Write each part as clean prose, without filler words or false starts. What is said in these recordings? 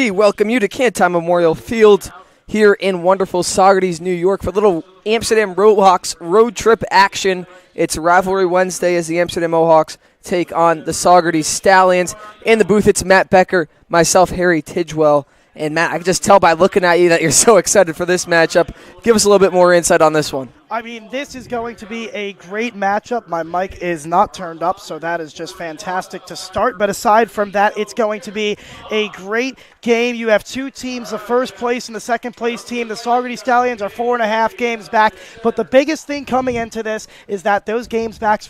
we welcome you to Canton Memorial Field here in wonderful Saugerties, New York, for a little Amsterdam Mohawks road trip action. It's Rivalry Wednesday as the Amsterdam Mohawks take on the Saugerties Stallions. In the booth, it's Matt Becker, myself, Harry Tidgewell. And Matt, I can just tell by looking at you that you're so excited for this matchup. Give us a little bit more insight on this one. I mean, this is going to be a great matchup. My mic is not turned up, so that is just fantastic to start. But aside from that, it's going to be a great game. You have two teams, the first place and the second place team. The Saugerties Stallions are 4.5 games back. But the biggest thing coming into this is that those games back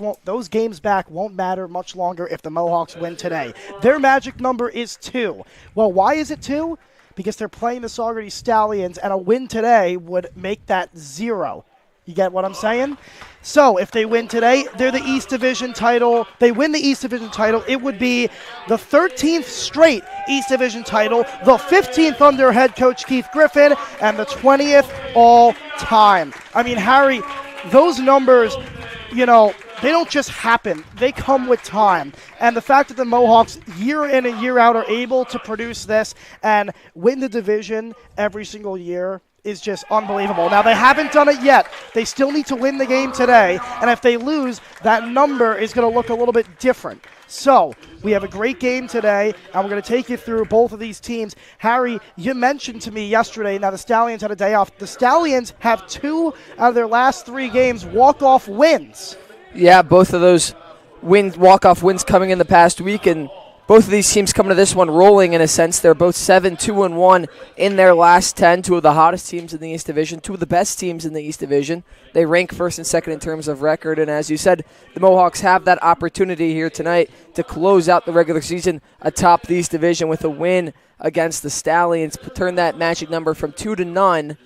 won't matter much longer if the Mohawks win today. Their magic number is 2. Well, why is it 2? Because they're playing the Saugerties Stallions, and a win today would make that 0. You get what I'm saying? So if they win today, they're the East Division title. They win the East Division title. It would be the 13th straight East Division title, the 15th under head coach Keith Griffin, and the 20th all time. I mean, Harry, those numbers, you know, they don't just happen. They come with time. And the fact that the Mohawks year in and year out are able to produce this and win the division every single year is just unbelievable. Now, they haven't done it yet. They still need to win the game today. And if they lose, that number is going to look a little bit different. So we have a great game today, and we're going to take you through both of these teams. Harry, you mentioned to me yesterday, now the Stallions had a day off. The Stallions have 2 out of their last 3 games walk-off wins. Yeah, both of those walk-off wins coming in the past week, and both of these teams coming to this one rolling in a sense. They're both 7-2-1 in their last 10, 2 of the hottest teams in the East Division, 2 of the best teams in the East Division. They rank first and second in terms of record, and as you said, the Mohawks have that opportunity here tonight to close out the regular season atop the East Division with a win against the Stallions, turn that magic number from 2 to none,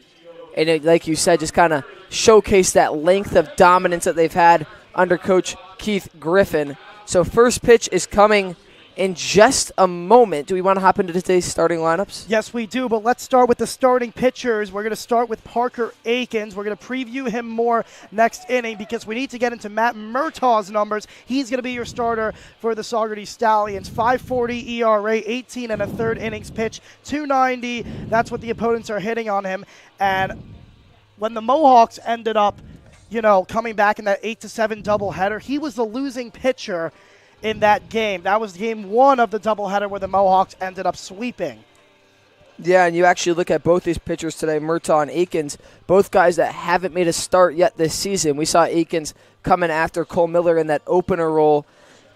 and it, like you said, just kind of showcase that length of dominance that they've had under Coach Keith Griffin. So first pitch is coming in just a moment. Do we want to hop into today's starting lineups? Yes, we do, but let's start with the starting pitchers. We're going to start with Parker Akins. We're going to preview him more next inning because we need to get into Matt Murtaugh's numbers. He's going to be your starter for the Saugerties Stallions. 5.40 ERA, 18 and a third innings pitch, 290. That's what the opponents are hitting on him. And when the Mohawks ended up, you know, coming back in that 8-7 doubleheader, he was the losing pitcher in that game. That was game 1 of the doubleheader where the Mohawks ended up sweeping. Yeah, and you actually look at both these pitchers today, Murtaugh and Akins, both guys that haven't made a start yet this season. We saw Akins coming after Cole Miller in that opener role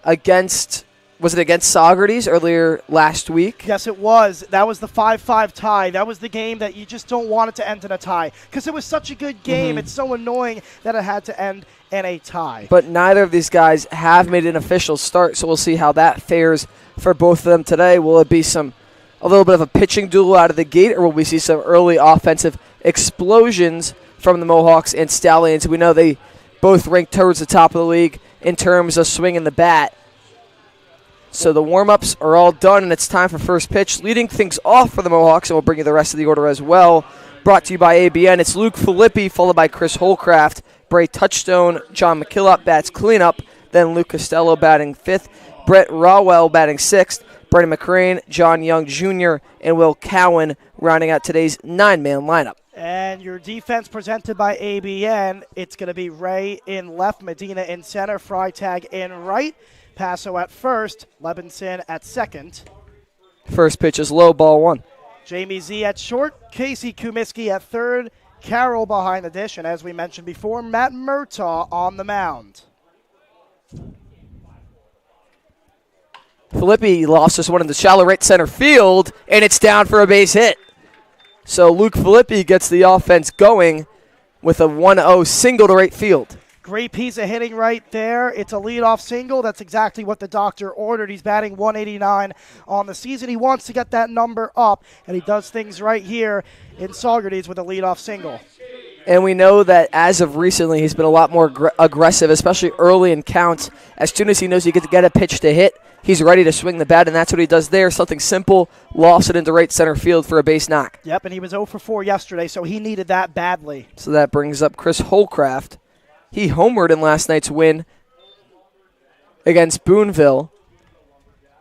against, was it against Saugerties earlier last week? Yes, it was. That was the 5-5 tie. That was the game that you just don't want it to end in a tie because it was such a good game. It's so annoying that it had to end in a tie. But neither of these guys have made an official start, so we'll see how that fares for both of them today. Will it be a little bit of a pitching duel out of the gate, or will we see some early offensive explosions from the Mohawks and Stallions? We know they both rank towards the top of the league in terms of swinging the bat. So the warm-ups are all done, and it's time for first pitch. Leading things off for the Mohawks, and we'll bring you the rest of the order as well. Brought to you by ABN. It's Luke Filippi, followed by Chris Holcraft. Bray Touchstone, John McKillop bats cleanup. Then Luke Costello batting 5th. Brett Rawell batting 6th. Brandon McCrane, John Young Jr., and Will Cowan rounding out today's 9-man lineup. And your defense presented by ABN, it's going to be Ray in left, Medina in center, Freitag in right, Passo at first, Levinson at second. First pitch is low, ball 1. Jamie Z at short, Casey Kumiski at third, Carroll behind the dish, and as we mentioned before, Matt Murtaugh on the mound. Filippi lost this one in the shallow right center field, and it's down for a base hit. So Luke Filippi gets the offense going with a 1-0 single to right field. Great piece of hitting right there. It's a leadoff single. That's exactly what the doctor ordered. He's batting 189 on the season. He wants to get that number up, and he does things right here in Saugerties with a leadoff single. And we know that as of recently, he's been a lot more aggressive, especially early in counts. As soon as he knows he gets to get a pitch to hit, he's ready to swing the bat, and that's what he does there. Something simple, lofts it into right center field for a base knock. Yep, and he was 0 for 4 yesterday, so he needed that badly. So that brings up Chris Holcraft. He homered in last night's win against Boonville.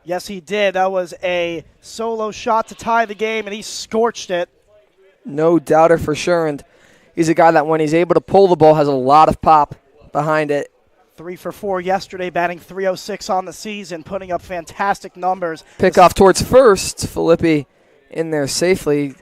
Yes, he did. That was a solo shot to tie the game, and he scorched it. No doubter for sure, and he's a guy that when he's able to pull the ball has a lot of pop behind it. 3 for 4 yesterday, batting .306 on the season, putting up fantastic numbers. Pick off towards first. Filippi in there safely.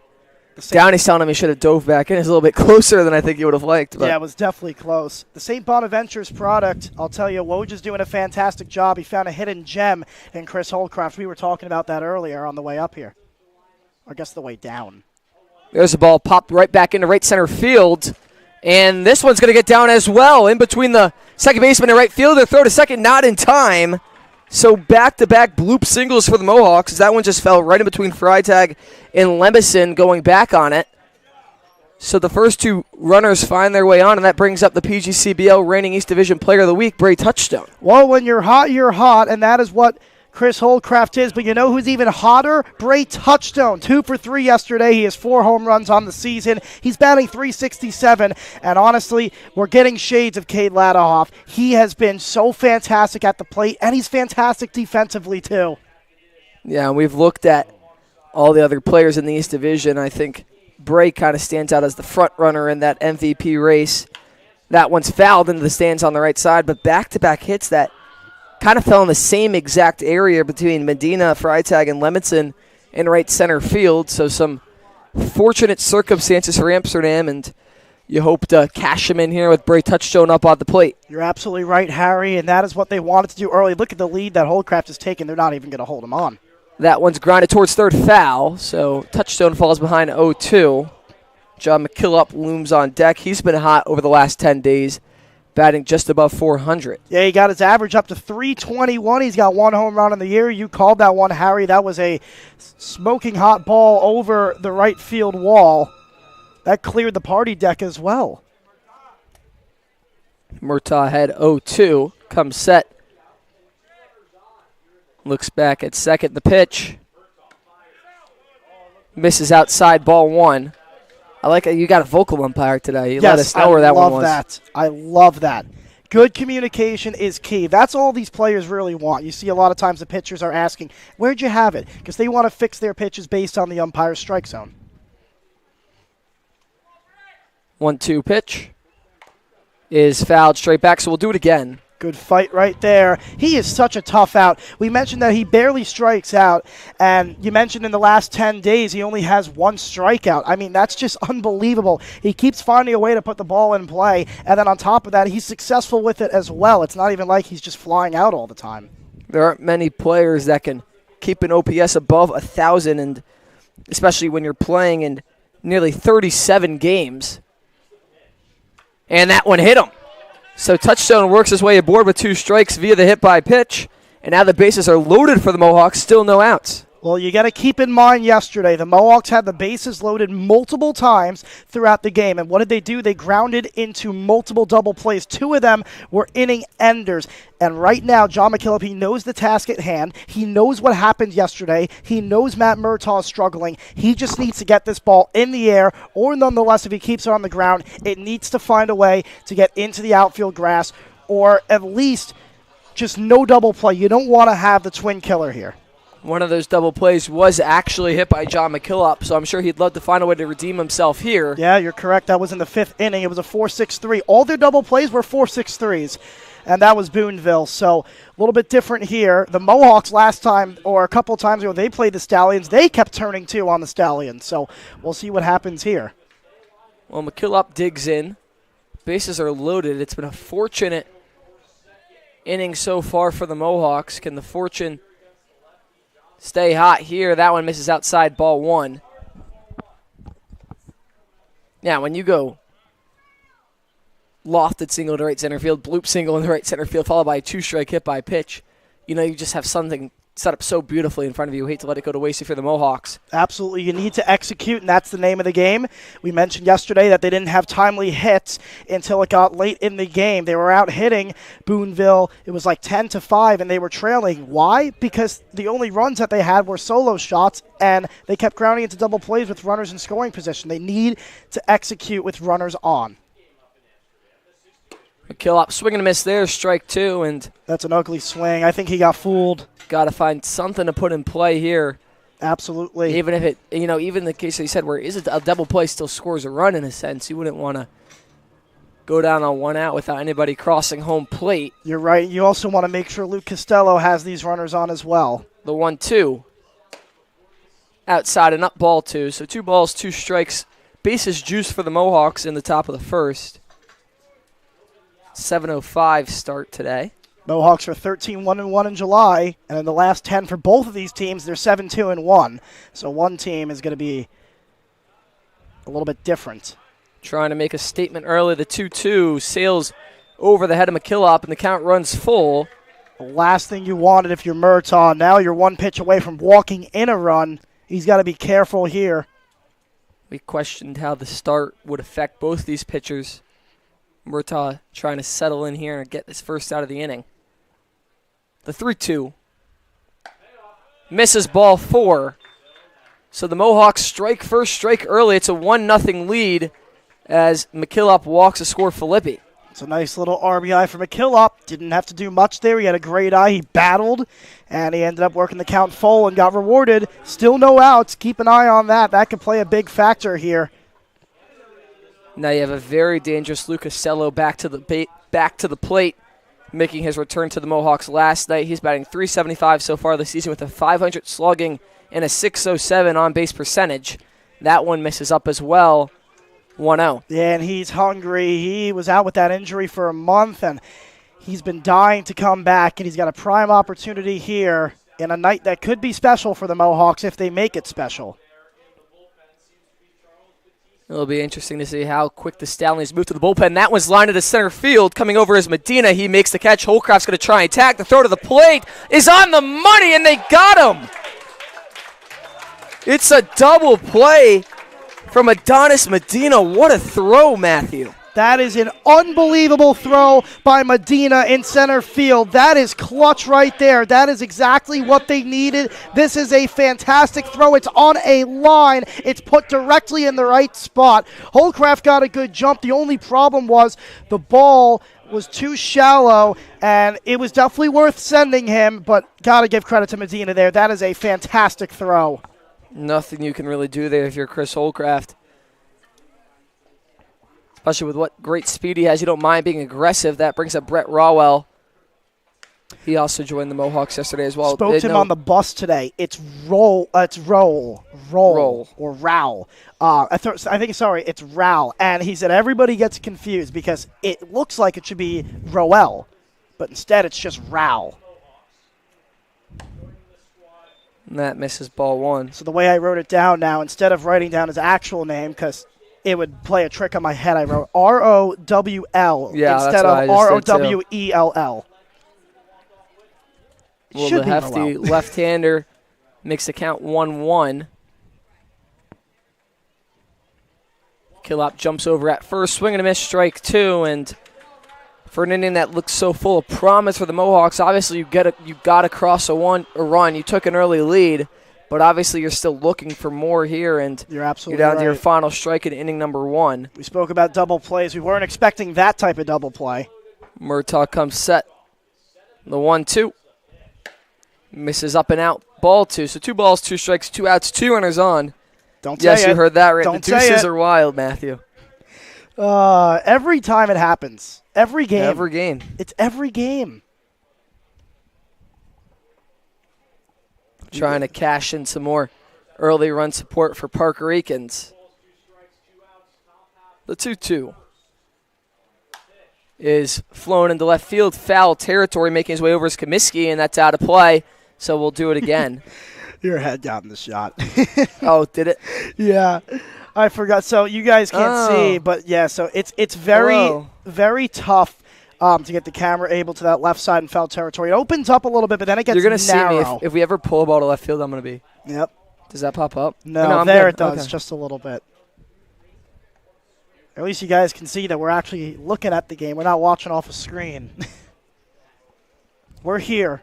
Downey's telling him he should have dove back in. It's a little bit closer than I think he would have liked. But. Yeah, it was definitely close. The St. Bonaventure's product, I'll tell you, Woj is doing a fantastic job. He found a hidden gem in Chris Holcraft. We were talking about that earlier on the way up here. Or I guess the way down. There's a ball popped right back into right center field. And this one's going to get down as well. In between the second baseman and right fielder. Throw to second, not in time. So back-to-back bloop singles for the Mohawks. That one just fell right in between Freitag and Lemison going back on it. So the first two runners find their way on, and that brings up the PGCBL reigning East Division Player of the Week, Bray Touchstone. Well, when you're hot, and that is what Chris Holcraft is. But you know who's even hotter? Bray Touchstone. 2 for 3 yesterday. He has 4 home runs on the season. He's batting .367. And honestly, we're getting shades of Cade Ladahoff. He has been so fantastic at the plate, and he's fantastic defensively too. Yeah, and we've looked at all the other players in the East Division. I think Bray kind of stands out as the front runner in that MVP race. That one's fouled into the stands on the right side, but back-to-back hits that kind of fell in the same exact area between Medina, Freitag, and Lemison in right center field. So some fortunate circumstances for Amsterdam, and you hope to cash him in here with Bray Touchstone up on the plate. You're absolutely right, Harry, and that is what they wanted to do early. Look at the lead that Holcraft has taken. They're not even going to hold him on. That one's grounded towards third, foul, so Touchstone falls behind 0-2. John McKillop looms on deck. He's been hot over the last 10 days, batting just above 400. Yeah, he got his average up to .321. He's got 1 home run in the year. You called that one, Harry. That was a smoking hot ball over the right field wall. That cleared the party deck as well. Murtaugh had 0-2. Comes set. Looks back at second. The pitch. Misses outside, ball 1. I like it. You got a vocal umpire today. You let us know where that one was. I love that. Good communication is key. That's all these players really want. You see a lot of times the pitchers are asking, where'd you have it? Because they want to fix their pitches based on the umpire's strike zone. 1-2 pitch is fouled straight back, so we'll do it again. Good fight right there. He is such a tough out. We mentioned that he barely strikes out, and you mentioned in the last 10 days he only has 1 strikeout. I mean, that's just unbelievable. He keeps finding a way to put the ball in play, and then on top of that, he's successful with it as well. It's not even like he's just flying out all the time. There aren't many players that can keep an OPS above 1,000, and especially when you're playing in nearly 37 games. And that one hit him. So Touchstone works his way aboard with 2 strikes via the hit by pitch. And now the bases are loaded for the Mohawks, still no outs. Well, you got to keep in mind yesterday, the Mohawks had the bases loaded multiple times throughout the game. And what did they do? They grounded into multiple double plays. 2 of them were inning enders. And right now, John McKillop, he knows the task at hand. He knows what happened yesterday. He knows Matt Murtaugh is struggling. He just needs to get this ball in the air, or nonetheless, if he keeps it on the ground, it needs to find a way to get into the outfield grass, or at least just no double play. You don't want to have the twin killer here. One of those double plays was actually hit by John McKillop, so I'm sure he'd love to find a way to redeem himself here. Yeah, you're correct. That was in the 5th inning. It was a 4-6-3. All their double plays were 4-6-3s, and that was Boonville. So a little bit different here. The Mohawks last time, or a couple times ago, they played the Stallions. They kept turning 2 on the Stallions, so we'll see what happens here. Well, McKillop digs in. Bases are loaded. It's been a fortunate inning so far for the Mohawks. Can the fortune stay hot here? That one misses outside, ball 1. Now, when you go lofted single to right center field, bloop single in the right center field, followed by a 2-strike hit by pitch, you know you just have something set up so beautifully in front of you. Hate to let it go to waste if you're the Mohawks. Absolutely. You need to execute, and that's the name of the game. We mentioned yesterday that they didn't have timely hits until it got late in the game. They were out hitting Boonville. It was like 10-5, and they were trailing. Why? Because the only runs that they had were solo shots, and they kept grounding into double plays with runners in scoring position. They need to execute with runners on. McKillop swinging a miss there, strike 2, and that's an ugly swing. I think he got fooled. got to find something to put in play here. Absolutely. Even if it, even the case that he said where is it a double play still scores a run in a sense, you wouldn't want to go down on 1 out without anybody crossing home plate. You're right. You also want to make sure Luke Costello has these runners on as well. The 1-2. Outside and up, ball 2. So 2 balls, 2 strikes. Bases juice for the Mohawks in the top of the first. 7:05 start today. Mohawks are 13-1-1 in July, and in the last 10 for both of these teams, they're 7-2-1. So one team is going to be a little bit different. Trying to make a statement early. The 2-2 sails over the head of McKillop, and the count runs full. The last thing you wanted if you're Murtaugh. Now you're 1 pitch away from walking in a run. He's got to be careful here. We questioned how the start would affect both these pitchers. Murtaugh trying to settle in here and get this first out of the inning. The 3-2. Misses ball 4. So the Mohawks strike first, strike early. It's a 1-0 lead as McKillop walks to score Filippi. It's a nice little RBI for McKillop. Didn't have to do much there. He had a great eye. He battled, and he ended up working the count full and got rewarded. Still no outs. Keep an eye on that. That could play a big factor here. Now you have a very dangerous Luke Costello back to the plate, making his return to the Mohawks last night. He's batting .375 so far this season with a .500 slugging and a .607 on-base percentage. That one misses up as well. 1-0. Yeah, and he's hungry. He was out with that injury for a month, and he's been dying to come back, and he's got a prime opportunity here in a night that could be special for the Mohawks if they make it special. It'll be interesting to see how quick the Stallions move to the bullpen. That one's lined into center field. Coming over is Medina. He makes the catch. Holcraft's going to try and attack. The throw to the plate is on the money, and they got him. It's a double play from Adonis Medina. What a throw, Matthew. That is an unbelievable throw by Medina in center field. That is clutch right there. That is exactly what they needed. This is a fantastic throw. It's on a line. It's put directly in the right spot. Holcraft got a good jump. The only problem was the ball was too shallow, and it was definitely worth sending him, but got to give credit to Medina there. That is a fantastic throw. Nothing you can really do there if you're Chris Holcraft. Especially with what great speed he has. You don't mind being aggressive. That brings up Brett Rawell. He also joined the Mohawks yesterday as well. Spoke to him on the bus today. It's roll, or Rowell. It's Rowell. And he said everybody gets confused because it looks like it should be Rowell, but instead it's just Rowell. And that misses ball 1. So the way I wrote it down now, instead of writing down his actual name, because it would play a trick on my head, I wrote R-O-W-L instead of R-O-W-E-L-L. Well, the hefty left-hander makes the count 1-1. Killop jumps over at first, swing and a miss, strike 2, and for an inning that looks so full of promise for the Mohawks, obviously you got to cross a run. You took an early lead, but obviously you're still looking for more here, and you're absolutely down right. to your final strike in inning number 1. We spoke about double plays. We weren't expecting that type of double play. Murtaugh comes set. The 1-2. Misses up and out. Ball 2. So 2 balls, 2 strikes, 2 outs, 2 runners on. Don't say it. Yes, you heard that right. Don't the deuces are wild, Matthew. Every time it happens. Every game. Every game. It's every game. Trying to cash in some more early run support for Parker Eakins. The 2-2 is flown into left field, foul territory, making his way over is Comiskey, and that's out of play, so we'll do it again. Your head got in the shot. Oh, did it? Yeah, I forgot. So you guys can't see, but yeah, so it's very tough to get the camera able to that left side in foul territory. It opens up a little bit, but then it gets narrow. You're going to see me. If we ever pull a ball to left field, I'm going to be. Yep. Does that pop up? No, there it does, okay. Just a little bit. At least you guys can see that we're actually looking at the game. We're not watching off a screen. We're here.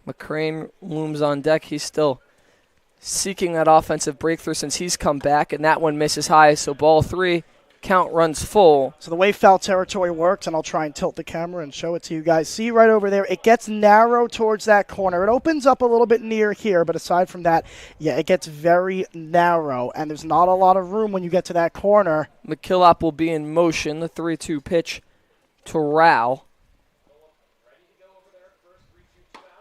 McCrane looms on deck. He's still seeking that offensive breakthrough since he's come back, and that one misses high. So ball 3 Count runs full. So the way foul territory works, and I'll try and tilt the camera and show it to you guys. See right over there, it gets narrow towards that corner. It opens up a little bit near here, but aside from that, yeah, it gets very narrow, and there's not a lot of room when you get to that corner. McKillop will be in motion. The 3-2 pitch to Rao.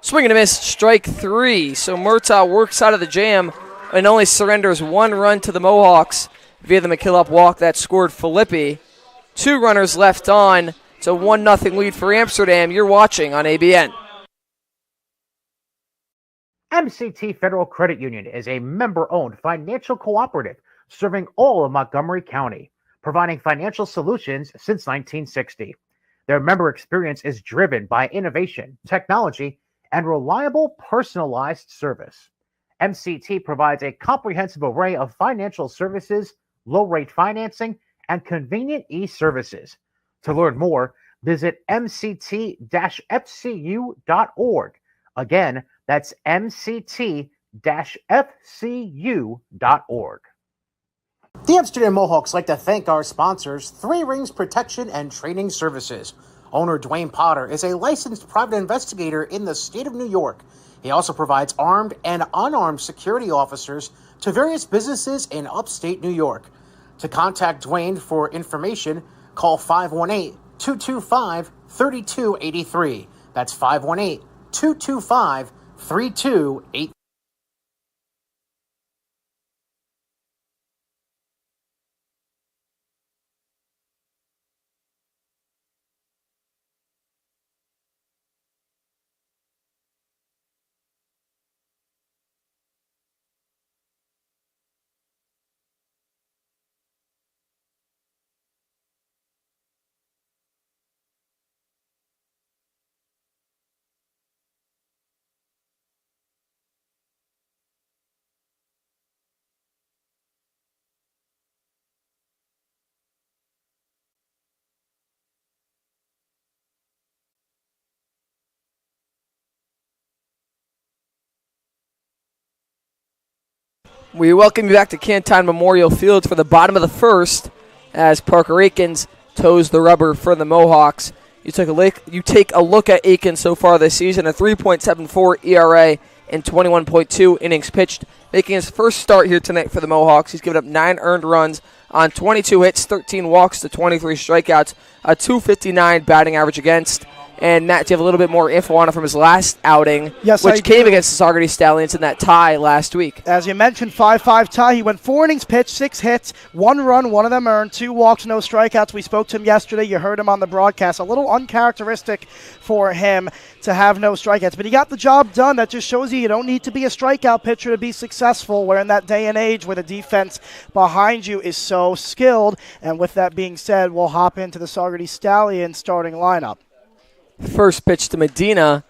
Swing and a miss, strike 3. So Murtaugh works out of the jam and only surrenders 1 run to the Mohawks via the McKillop walk that scored Filippi. 2 runners left on. It's a 1-0 lead for Amsterdam. You're watching on ABN. MCT Federal Credit Union is a member-owned financial cooperative serving all of Montgomery County, providing financial solutions since 1960. Their member experience is driven by innovation, technology, and reliable personalized service. MCT provides a comprehensive array of financial services, low-rate financing, and convenient e-services. To learn more, visit mct-fcu.org. Again, that's mct-fcu.org. The Amsterdam Mohawks like to thank our sponsors, 3 Rings Protection and Training Services. Owner Dwayne Potter is a licensed private investigator in the state of New York. He also provides armed and unarmed security officers to various businesses in upstate New York. To contact Dwayne for information, call 518-225-3283. That's 518-225-3283. We welcome you back to Canton Memorial Field for the bottom of the first as Parker Akins toes the rubber for the Mohawks. You take a look at Akins so far this season, a 3.74 ERA and 21.2 innings pitched, making his first start here tonight for the Mohawks. He's given up 9 earned runs on 22 hits, 13 walks to 23 strikeouts, a 259 batting average against. And Matt, do you have a little bit more info on it from his last outing, yes, which came against the Saugerties Stallions in that tie last week? As you mentioned, 5-5 tie. He went 4 innings pitched, 6 hits, 1 run, 1 of them earned, 2 walks, no strikeouts. We spoke to him yesterday. You heard him on the broadcast. A little uncharacteristic for him to have no strikeouts. But he got the job done. That just shows you don't need to be a strikeout pitcher to be successful. We're in that day and age where the defense behind you is so skilled. And with that being said, we'll hop into the Saugerties Stallions starting lineup. First pitch to Medina,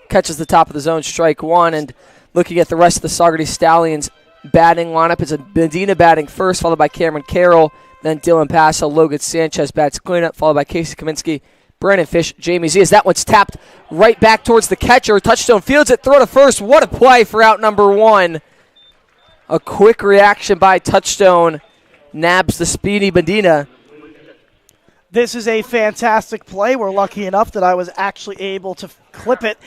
catches the top of the zone, strike 1. And looking at the rest of the Saugerties Stallions batting lineup, it's a Medina batting first, followed by Cameron Carroll, then Dylan Paso, Logan Sanchez bats cleanup, followed by Casey Kaminsky, Brandon Fish, Jamie Z. As that one's tapped right back towards the catcher. Touchstone fields it, throw to first. What a play for out number 1. A quick reaction by Touchstone nabs the speedy Medina. This is a fantastic play. We're lucky enough that I was actually able to clip it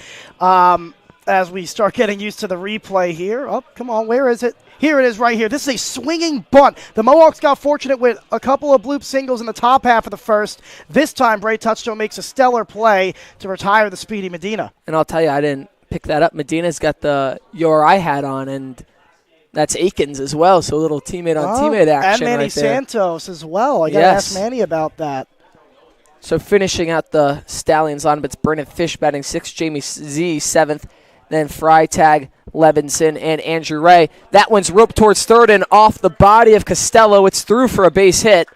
as we start getting used to the replay here. Oh, come on, where is it? Here it is right here. This is a swinging bunt. The Mohawks got fortunate with a couple of bloop singles in the top half of the first. This time, Bray Touchstone makes a stellar play to retire the speedy Medina. And I'll tell you, I didn't pick that up. Medina's got the URI hat on, and that's Akins as well, so a little teammate-on-teammate action and Manny right there. Santos as well. I got to ask Manny about that. So finishing out the Stallions lineup, it's Brandon Fish batting 6th, Jamie Z 7th, then Freitag, Levinson, and Andrew Ray. That one's roped towards third and off the body of Costello. It's through for a base hit.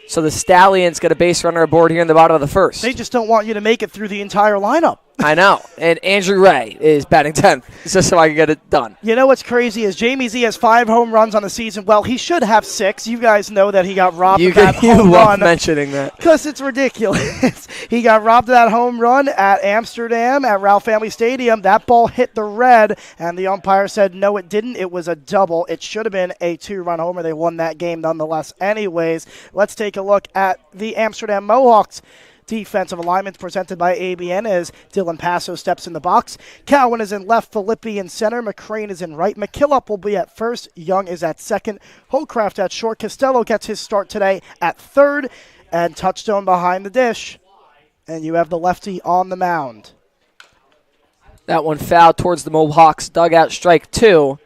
So the Stallions get a base runner aboard here in the bottom of the first. They just don't want you to make it through the entire lineup. I know. And Andrew Ray is batting 10th, just so I can get it done. You know what's crazy is Jamie Z has 5 home runs on the season. Well, he should have 6. You guys know that he got robbed of that home love run. mentioning that. Because it's ridiculous. He got robbed of that home run at Amsterdam at Ralph Family Stadium. That ball hit the red, and the umpire said, no, it didn't. It was a double. It should have been a 2-run homer. They won that game nonetheless anyways. Let's take a look at the Amsterdam Mohawks defensive alignment presented by ABN as Dylan Passo steps in the box. Cowan is in left, Filippi in center, McCrane is in right, McKillop will be at first, Young is at second, Holcraft at short, Costello gets his start today at third, and Touchstone behind the dish. And you have the lefty on the mound. That one fouled towards the Mohawks dugout, strike 2.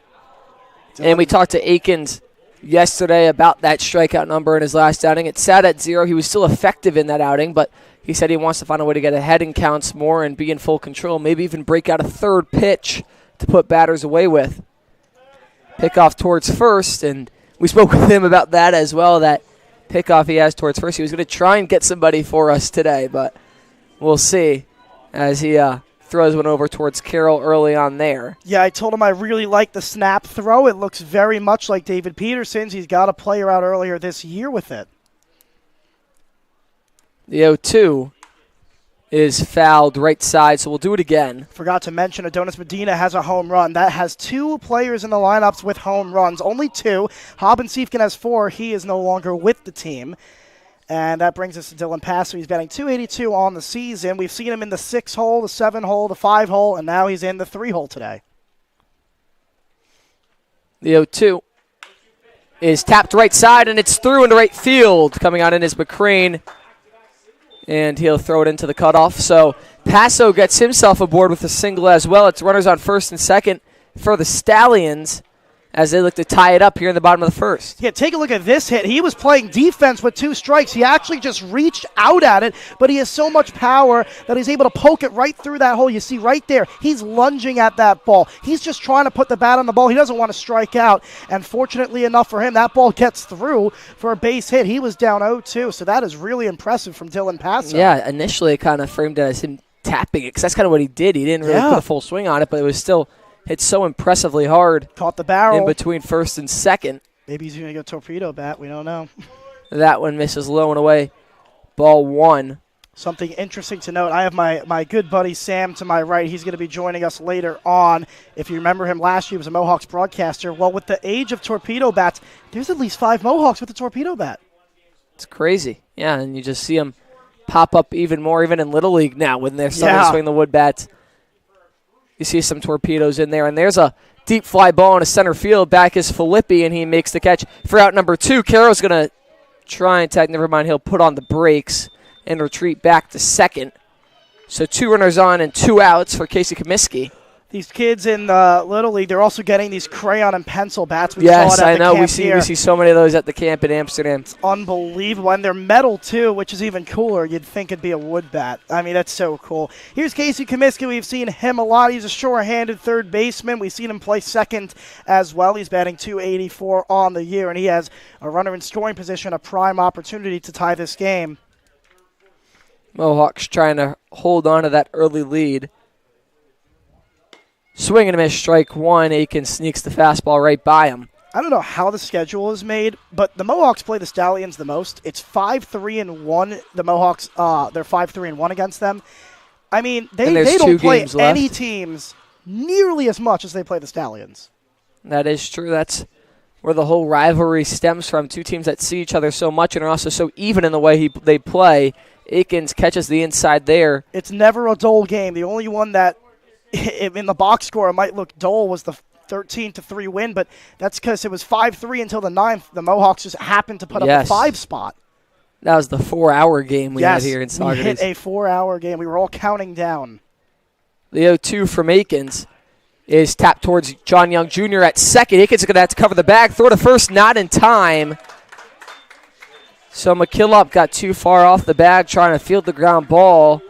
And we talked to Akins yesterday about that strikeout number in his last outing. It sat at 0. He was still effective in that outing, but he said he wants to find a way to get ahead in counts more and be in full control, maybe even break out a third pitch to put batters away with. Pickoff towards first, and we spoke with him about that as well, that pickoff he has towards first. He was going to try and get somebody for us today, but we'll see as he throws one over towards Carroll early on there. Yeah, I told him I really like the snap throw. It looks very much like David Peterson's. He's got a player out earlier this year with it. The 0-2 is fouled right side, so we'll do it again. Forgot to mention Adonis Medina has a home run. That has 2 players in the lineups with home runs. Only 2. Haben Siefken has 4. He is no longer with the team. And that brings us to Dylan Passo. He's batting .282 on the season. We've seen him in the 6-hole, the 7-hole, the 5-hole, and now he's in the 3-hole today. The 0-2 is tapped right side, and it's through into right field. Coming on in is McCrane, and he'll throw it into the cutoff. So Passo gets himself aboard with a single as well. It's runners on first and second for the Stallions as they look to tie it up here in the bottom of the first. Yeah, take a look at this hit. He was playing defense with 2 strikes. He actually just reached out at it, but he has so much power that he's able to poke it right through that hole. You see right there, he's lunging at that ball. He's just trying to put the bat on the ball. He doesn't want to strike out, and fortunately enough for him, that ball gets through for a base hit. He was down 0-2, so that is really impressive from Dylan Passo. Yeah, initially it kind of framed it as him tapping it, because that's kind of what he did. He didn't really put a full swing on it, but it was still hit so impressively hard. Caught the barrel. In between first and second. Maybe he's going to go torpedo bat. We don't know. That one misses low and away. Ball 1. Something interesting to note, I have my good buddy Sam to my right. He's going to be joining us later on. If you remember him last year, he was a Mohawks broadcaster. Well, with the age of torpedo bats, there's at least 5 Mohawks with a torpedo bat. It's crazy. Yeah, and you just see them pop up even more, even in Little League now when they're starting to swing the wood bats. You see some torpedoes in there, and there's a deep fly ball in a center field. Back is Filippi, and he makes the catch for out number 2. Carroll's going to try and tag. Never mind, he'll put on the brakes and retreat back to second. So 2 runners on and 2 outs for Casey Comiskey. These kids in Little League, they're also getting these crayon and pencil bats. Yes, I know. We see so many of those at the camp in Amsterdam. It's unbelievable. And they're metal, too, which is even cooler. You'd think it'd be a wood bat. I mean, that's so cool. Here's Casey Comiskey. We've seen him a lot. He's a sure-handed third baseman. We've seen him play second as well. He's batting .284 on the year, and he has a runner in scoring position, a prime opportunity to tie this game. Mohawks trying to hold on to that early lead. Swing and a miss, strike 1. Aiken sneaks the fastball right by him. I don't know how the schedule is made, but the Mohawks play the Stallions the most. It's 5-3-1. The Mohawks, they're 5-3-1 against them. I mean, they don't play any teams nearly as much as they play the Stallions. That is true. That's where the whole rivalry stems from. 2 teams that see each other so much and are also so even in the way they play. Aikens catches the inside there. It's never a dull game. The only one that in the box score it might look dull was the 13-3 win, but that's because it was 5-3 until the 9th. The Mohawks just happened to put up a 5 spot. That was the 4-hour game we had here in Saugerties. We hit a 4-hour game. We were all counting down. The 0-2 from Aikens is tapped towards John Young Jr. at second. Aikens is going to have to cover the bag. Throw to first, not in time. So McKillop got too far off the bag trying to field the ground ball.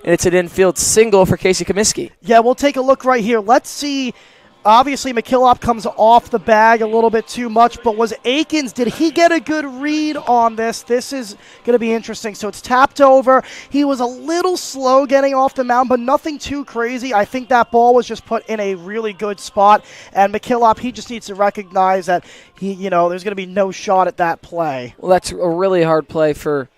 And it's an infield single for Casey Comiskey. Yeah, we'll take a look right here. Let's see Obviously, McKillop comes off the bag a little bit too much, but was Akins, did he get a good read on this? This is going to be interesting. So it's tapped over. He was a little slow getting off the mound, but nothing too crazy. I think that ball was just put in a really good spot, and McKillop, he just needs to recognize that there's going to be no shot at that play. Well, that's a really hard play for,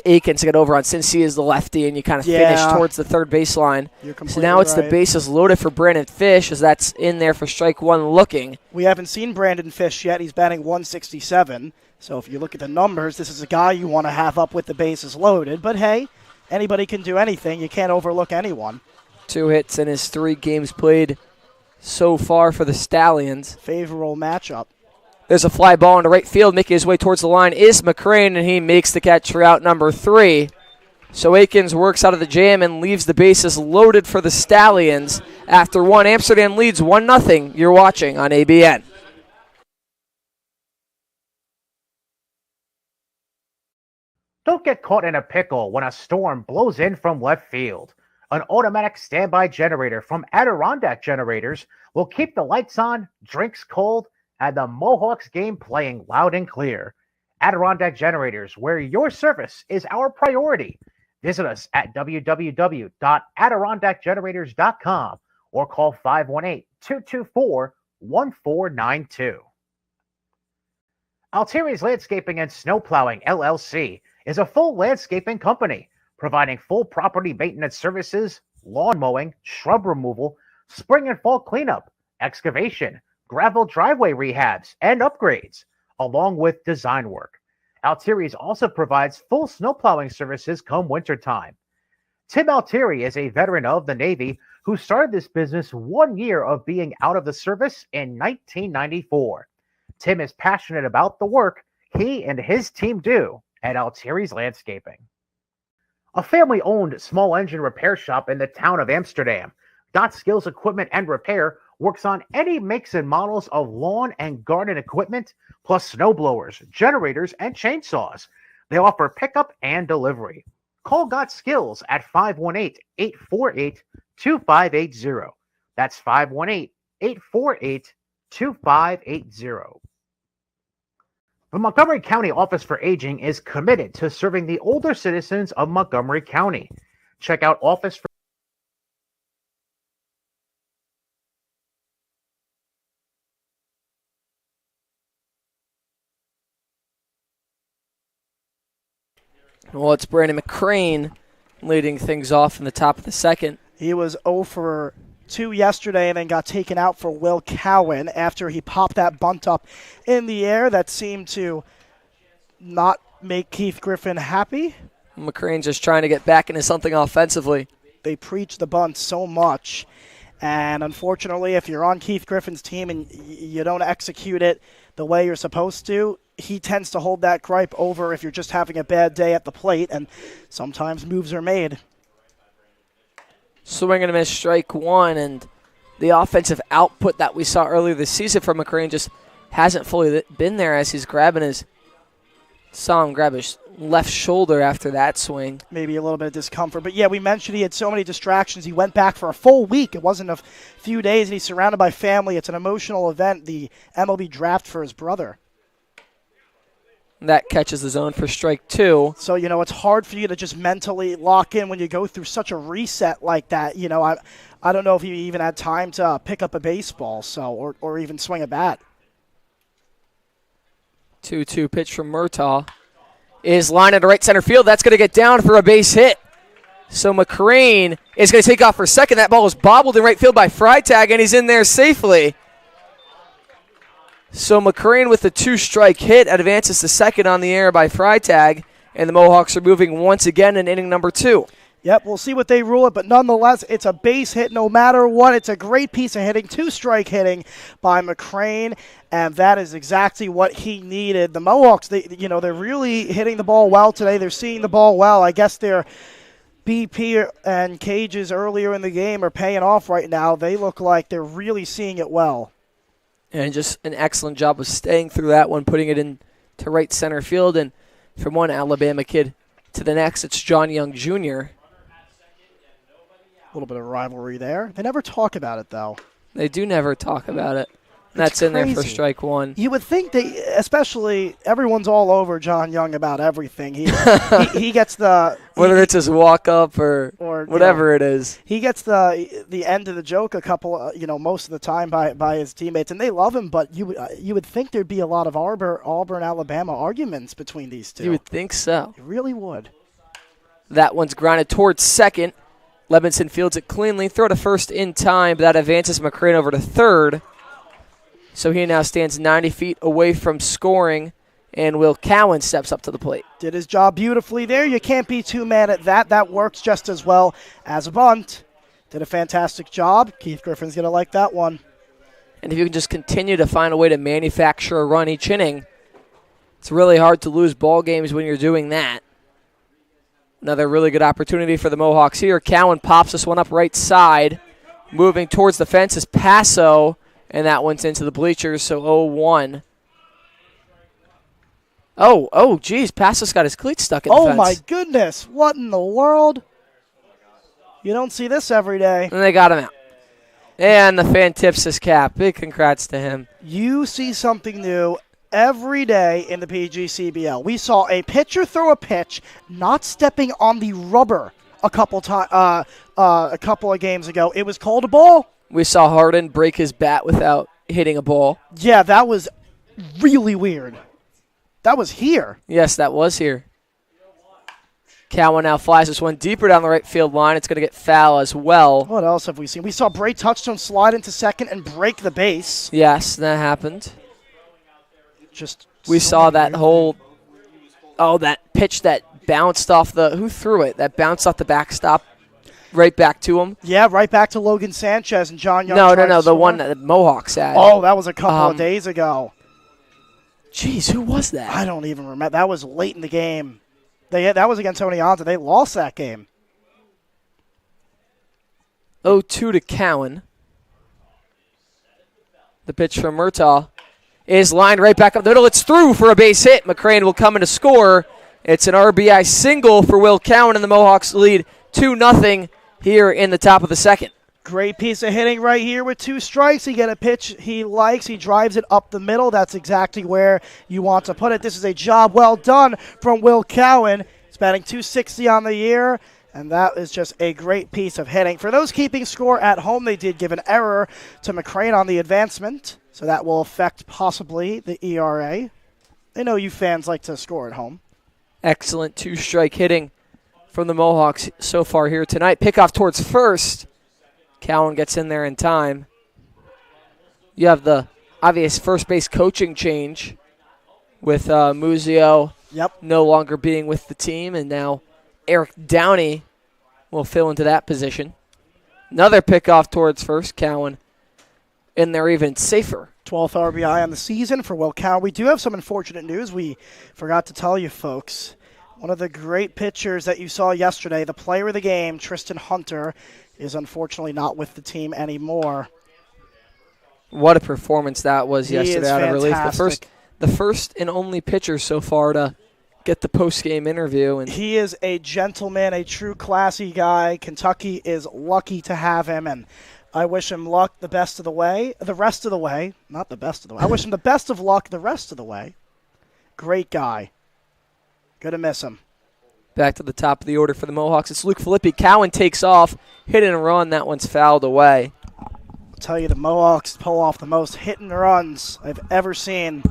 Akins to get over on, since he is the lefty and you kind of finish towards the third baseline. So now it's the bases loaded for Brandon Fish, as that's in there for strike one looking. We haven't seen Brandon Fish yet. He's batting 167. So if you look at the numbers, this is a guy you want to have up with the bases loaded. But hey, anybody can do anything. You can't overlook anyone. 2 hits in his 3 games played so far for the Stallions. Favorable matchup. There's a fly ball into right field. Making his way towards the line is McCrane, and he makes the catch for out number 3. So Akins works out of the jam and leaves the bases loaded for the Stallions. After 1, Amsterdam leads 1-0. You're watching on ABN. Don't get caught in a pickle when a storm blows in from left field. An automatic standby generator from Adirondack Generators will keep the lights on, drinks cold, and the Mohawks game playing loud and clear. Adirondack Generators, where your service is our priority. Visit us at www.adirondackgenerators.com or call 518-224-1492. Altieri's Landscaping and Snow Plowing, LLC, is a full landscaping company providing full property maintenance services, lawn mowing, shrub removal, spring and fall cleanup, excavation, gravel driveway rehabs, and upgrades, along with design work. Altieri's also provides full snow plowing services come wintertime. Tim Altieri is a veteran of the Navy who started this business 1 year of being out of the service in 1994. Tim is passionate about the work he and his team do at Altieri's Landscaping. A family-owned small engine repair shop in the town of Amsterdam, Got Skills Equipment and Repair, works on any makes and models of lawn and garden equipment, plus snowblowers, generators, and chainsaws. They offer pickup and delivery. Call Got Skills at 518-848-2580. That's 518-848-2580. The Montgomery County Office for Aging is committed to serving the older citizens of Montgomery County. Check out Office for Well, it's Brandon McCrane leading things off in the top of the second. He was 0 for 2 yesterday and then got taken out for Will Cowan after he popped that bunt up in the air that seemed to not make Keith Griffin happy. McCrane's just trying to get back into something offensively. They preach the bunt so much, and unfortunately, if you're on Keith Griffin's team and you don't execute it the way you're supposed to, he tends to hold that gripe over if you're just having a bad day at the plate, and sometimes moves are made. Swing and a miss, strike one, and the offensive output that we saw earlier this season from McCrane just hasn't fully been there, as he's saw him grab his left shoulder after that swing. Maybe a little bit of discomfort. But, yeah, we mentioned he had so many distractions. He went back for a full week. It wasn't a few days, and he's surrounded by family. It's an emotional event, the MLB draft for his brother. That catches the zone for strike 2. So, it's hard for you to just mentally lock in when you go through such a reset like that. I don't know if he even had time to pick up a baseball or even swing a bat. 2-2 pitch from Murtaugh is lined into right center field. That's going to get down for a base hit. So McCrane is going to take off for second. That ball was bobbled in right field by Freitag, and he's in there safely. So McCrane with the 2-strike hit advances to second on the air by Freitag, and the Mohawks are moving once again in inning number 2. Yep, we'll see what they rule it, but nonetheless, it's a base hit no matter what. It's a great piece of hitting, 2-strike hitting by McCrane, and that is exactly what he needed. The Mohawks, they're really hitting the ball well today. They're seeing the ball well. I guess their BP and cages earlier in the game are paying off right now. They look like they're really seeing it well. And just an excellent job of staying through that one, putting it in to right center field. And from one Alabama kid to the next, it's John Young Jr. A little bit of rivalry there. They never talk about it, though. They do never talk about it. That's in there for strike one. You would think they, especially everyone's all over John Young about everything. He gets the whether it's his walk up or whatever it is. He gets the end of the joke a couple, most of the time by his teammates, and they love him. But you would think there'd be a lot of Auburn, Alabama arguments between these two. You would think so. You really would. That one's grounded towards second. Levinson fields it cleanly. Throw to first in time, but that advances McCrane over to third. So he now stands 90 feet away from scoring, and Will Cowan steps up to the plate. Did his job beautifully there. You can't be too mad at that. That works just as well as a bunt. Did a fantastic job. Keith Griffin's going to like that one. And if you can just continue to find a way to manufacture a run each inning, it's really hard to lose ball games when you're doing that. Another really good opportunity for the Mohawks here. Cowan pops this one up right side. Moving towards the fence is Passo. And that one's into the bleachers, so 0-1. Oh, geez, Passo's got his cleats stuck in the fence. Oh, my goodness. What in the world? You don't see this every day. And they got him out. And the fan tips his cap. Big congrats to him. You see something new every day in the PGCBL. We saw a pitcher throw a pitch, not stepping on the rubber a couple of games ago. It was called a ball. We saw Harden break his bat without hitting a ball. Yeah, that was really weird. That was here. Yes, that was here. Cowan now flies this one deeper down the right field line. It's going to get foul as well. What else have we seen? We saw Bray Touchstone slide into second and break the base. Yes, that happened. We so saw that that pitch that bounced off who threw it? That bounced off the backstop. Right back to him? Yeah, right back to Logan Sanchez and John Young. No, the one that the Mohawks had. Oh, that was a couple of days ago. Jeez, who was that? I don't even remember. That was late in the game. That was against Oneonta. They lost that game. 0-2 to Cowan. The pitch from Murtaugh is lined right back up the middle. It's through for a base hit. McCrane will come in to score. It's an RBI single for Will Cowan, and the Mohawks lead 2-0 here in the top of the second. Great piece of hitting right here with 2 strikes. He get a pitch he likes. He drives it up the middle. That's exactly where you want to put it. This is a job well done from Will Cowan. He's batting .260 on the year, and that is just a great piece of hitting. For those keeping score at home, they did give an error to McCrane on the advancement, so that will affect possibly the ERA. I know you fans like to score at home. Excellent 2-strike hitting from the Mohawks so far here tonight. Pickoff towards first. Cowan gets in there in time. You have the obvious first base coaching change with Muzio no longer being with the team, and now Eric Downey will fill into that position. Another pickoff towards first. Cowan in there even safer. 12th RBI on the season for Will Cowan. We do have some unfortunate news we forgot to tell you folks. One of the great pitchers that you saw yesterday, the player of the game, Tristan Hunter, is unfortunately not with the team anymore. What a performance that was yesterday out of relief. The first and only pitcher so far to get the post-game interview. And he is a gentleman, a true classy guy. Kentucky is lucky to have him, and I wish him luck the rest of the way. Not the best of the way. I wish him the best of luck the rest of the way. Great guy. Gonna miss him. Back to the top of the order for the Mohawks. It's Luke Filippi. Cowan takes off, hit and run. That one's fouled away. I'll tell you, the Mohawks pull off the most hit and runs I've ever seen.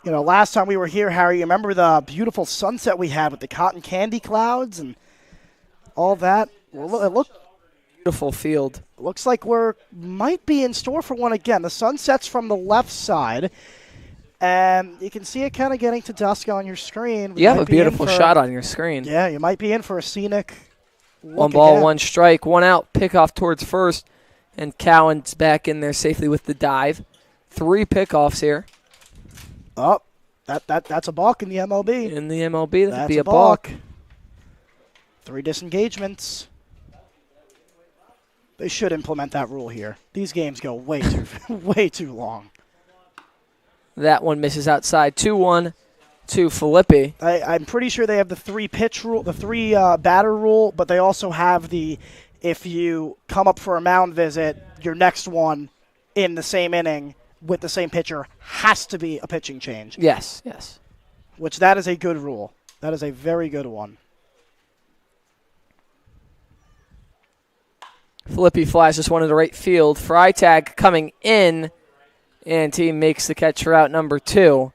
Last time we were here, Harry, you remember the beautiful sunset we had with the cotton candy clouds and all that? Well, it looked beautiful field. Looks like might be in store for one again. The sun sets from the left side, and you can see it kind of getting to dusk on your screen. You have a beautiful shot on your screen. Yeah, you might be in for a scenic look. 1 ball, 1 strike, 1 out, pickoff towards first, and Cowan's back in there safely with the dive. 3 pickoffs here. Oh, that's a balk in the MLB. In the MLB, that would be a balk. 3 disengagements. They should implement that rule here. These games go way too long. That one misses outside. 2-1 to Filippi. I'm pretty sure they have the 3 pitch rule, the 3 batter rule, but they also have the if you come up for a mound visit, your next one in the same inning with the same pitcher has to be a pitching change. Yes, yes. Which that is a good rule. That is a very good one. Filippi flies this one into right field. Freitag coming in, and team makes the catch for out number 2.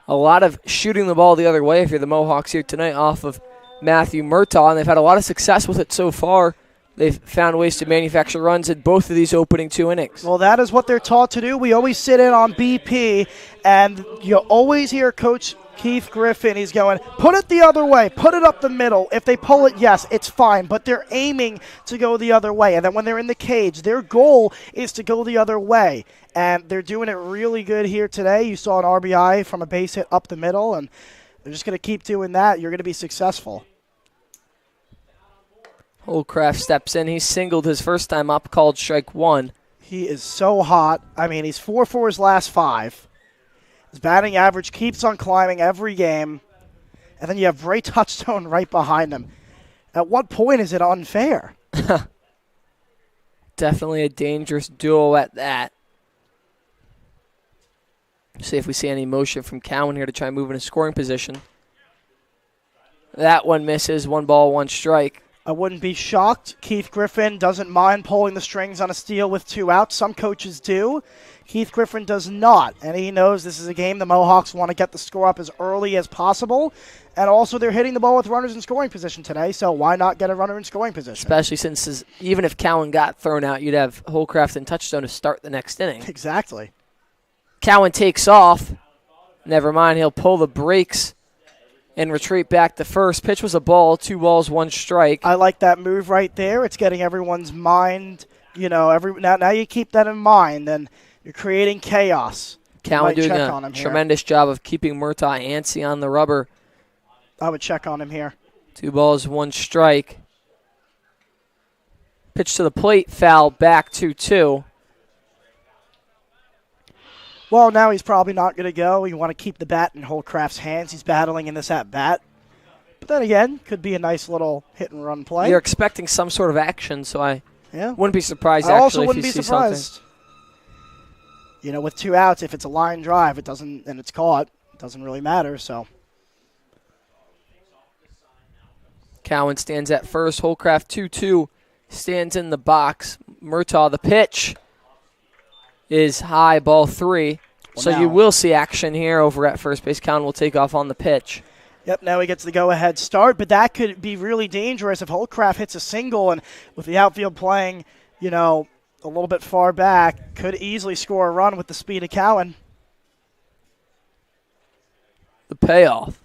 A lot of shooting the ball the other way if you're the Mohawks here tonight off of Matthew Murtaugh, and they've had a lot of success with it so far. They've found ways to manufacture runs in both of these opening 2 innings. Well, that is what they're taught to do. We always sit in on BP, and you always hear Coach Keith Griffin, he's going, put it the other way, put it up the middle. If they pull it, yes, it's fine, but they're aiming to go the other way. And then when they're in the cage, their goal is to go the other way. And they're doing it really good here today. You saw an RBI from a base hit up the middle, and they're just going to keep doing that. You're going to be successful. Holcraft steps in. He singled his first time up, called strike 1. He is so hot. I mean, he's 4 for his last 5. His batting average keeps on climbing every game. And then you have Ray Touchstone right behind him. At what point is it unfair? Definitely a dangerous duo at that. See if we see any motion from Cowan here to try and move in a scoring position. That one misses. 1 ball, 1 strike. I wouldn't be shocked. Keith Griffin doesn't mind pulling the strings on a steal with 2 outs. Some coaches do. Keith Griffin does not, and he knows this is a game the Mohawks want to get the score up as early as possible. And also they're hitting the ball with runners in scoring position today, so why not get a runner in scoring position? Especially since even if Cowan got thrown out, you'd have Holcraft and Touchstone to start the next inning. Exactly. Cowan takes off. Never mind, he'll pull the brakes and retreat back to first. Pitch was a ball, 2 balls, 1 strike. I like that move right there. It's getting everyone's mind, now you keep that in mind, and you're creating chaos. Cowan doing a tremendous job of keeping Murtaugh antsy on the rubber. I would check on him here. 2 balls, 1 strike. Pitch to the plate, foul, back 2-2. Well, now he's probably not going to go. You want to keep the bat in Holcraft's hands. He's battling in this at-bat. But then again, could be a nice little hit-and-run play. You're expecting some sort of action, so I wouldn't be surprised, I actually, also wouldn't if you be see surprised. Something. With 2 outs, if it's a line drive, it doesn't, and it's caught, it doesn't really matter, so. Cowan stands at first. Holcraft 2-2 stands in the box. Murtaugh, the pitch is high, ball 3. Well, so you will see action here over at first base. Cowan will take off on the pitch. Yep, now he gets the go-ahead start, but that could be really dangerous if Holcraft hits a single, and with the outfield playing, a little bit far back, could easily score a run with the speed of Cowan. The payoff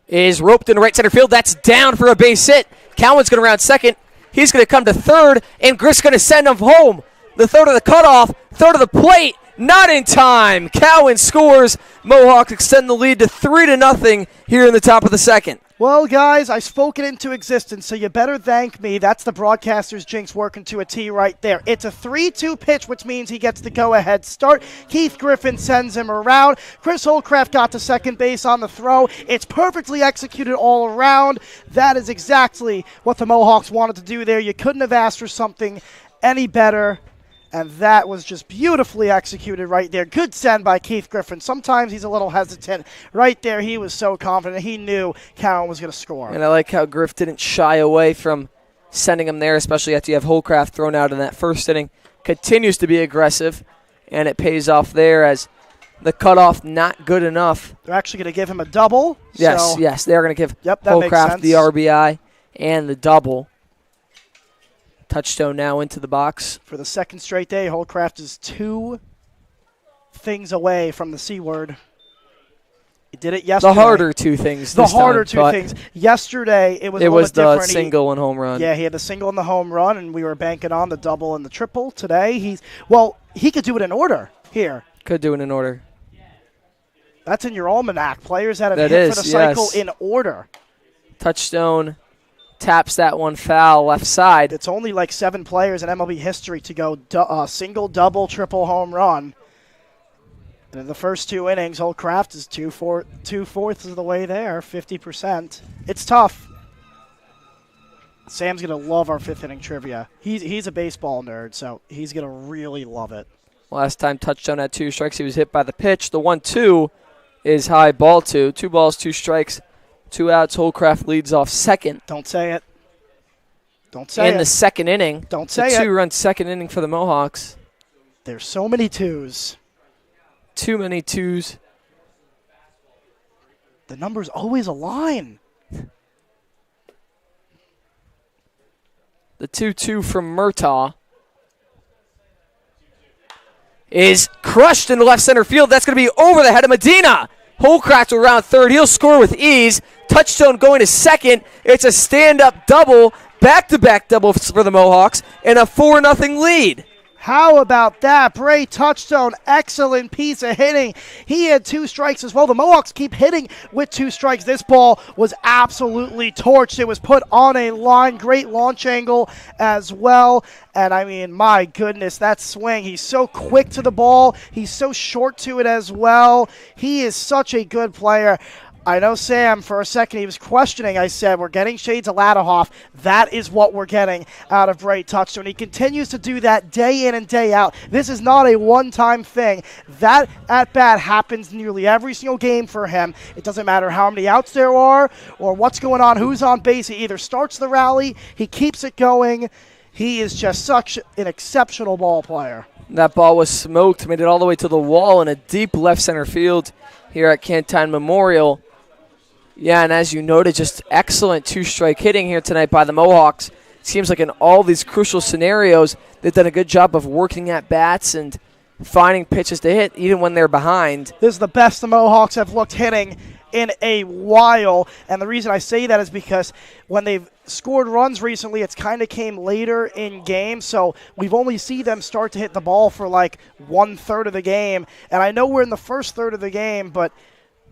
is roped into right center field. That's down for a base hit. Cowan's going to round second. He's going to come to third, and Griff's going to send him home. The third of the cutoff, third of the plate, not in time. Cowan scores. Mohawks extend the lead to 3-0 here in the top of the second. Well, guys, I spoke it into existence, so you better thank me. That's the broadcaster's jinx working to a T right there. It's a 3-2 pitch, which means he gets the go-ahead start. Keith Griffin sends him around. Chris Holcraft got to second base on the throw. It's perfectly executed all around. That is exactly what the Mohawks wanted to do there. You couldn't have asked for something any better. And that was just beautifully executed right there. Good send by Keith Griffin. Sometimes he's a little hesitant. Right there, he was so confident. He knew Cowan was going to score. And I like how Griff didn't shy away from sending him there, especially after you have Holcraft thrown out in that first inning. Continues to be aggressive, and it pays off there as the cutoff not good enough. They're actually going to give him a double. Yes, they're going to give Holcraft the RBI and the double. Touchstone now into the box. For the second straight day, Holcraft is 2 things away from the C word. He did it yesterday. The harder 2 things. The harder 2 things. Yesterday, it was a little bit different. It was the single and home run. Yeah, he had the single and the home run, and we were banking on the double and the triple. Today, he could do it in order here. Could do it in order. That's in your almanac. Players that have hit for the cycle in order. Touchstone taps that one foul left side. It's only like 7 players in MLB history to go single, double, triple home run. And in the first 2 innings, Holcraft is 2/4 of the way there, 50%. It's tough. Sam's going to love our fifth inning trivia. He's a baseball nerd, so he's going to really love it. Last time touchdown at 2 strikes, he was hit by the pitch. The 1-2 is high, ball 2. 2 balls, 2 strikes, 2 outs. Holcraft leads off second. Don't say it. Don't say it. In the second inning. Don't say it. it. 2-run second inning for the Mohawks. There's so many twos. Too many twos. The numbers always align. The 2-2 from Murtaugh is crushed in the left center field. That's going to be over the head of Medina. Holcraft around third. He'll score with ease. Touchstone going to second. It's a stand-up double, back-to-back double for the Mohawks, and a 4-0 lead. How about that? Bray Touchstone, excellent piece of hitting. He had 2 strikes as well. The Mohawks keep hitting with 2 strikes. This ball was absolutely torched. It was put on a line. Great launch angle as well. And, I mean, my goodness, that swing. He's so quick to the ball. He's so short to it as well. He is such a good player. I know Sam, for a second, he was questioning. I said, we're getting shades of Ladahoff. That is what we're getting out of Bray Touchstone. He continues to do that day in and day out. This is not a one-time thing. That at-bat happens nearly every single game for him. It doesn't matter how many outs there are or what's going on, who's on base. He either starts the rally, he keeps it going. He is just such an exceptional ball player. That ball was smoked, made it all the way to the wall in a deep left center field here at Cantine Memorial. Yeah, and as you noted, just excellent 2-strike hitting here tonight by the Mohawks. Seems like in all these crucial scenarios, they've done a good job of working at bats and finding pitches to hit, even when they're behind. This is the best the Mohawks have looked hitting in a while, and the reason I say that is because when they've scored runs recently, it's kind of came later in games, so we've only seen them start to hit the ball for like 1/3 of the game, and I know we're in the first third of the game, but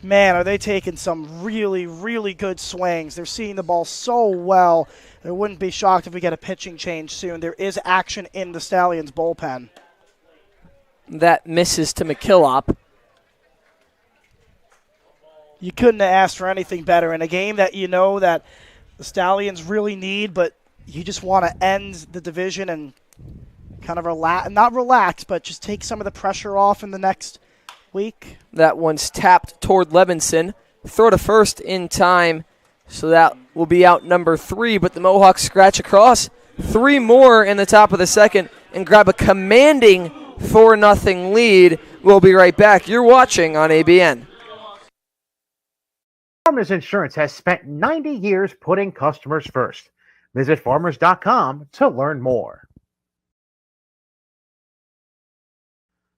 man, are they taking some really, really good swings. They're seeing the ball so well. I wouldn't be shocked if we get a pitching change soon. There is action in the Stallions bullpen. That misses to McKillop. You couldn't have asked for anything better in a game that you know that the Stallions really need, but you just want to end the division and kind of not relax, but just take some of the pressure off in the next week. That one's tapped toward Levinson. Throw to first in time, so that will be out number 3, but the Mohawks scratch across 3 more in the top of the second and grab a commanding 4-0 lead. We'll be right back. You're watching on ABN. Farmers Insurance has spent 90 years putting customers first. Visit farmers.com to learn more.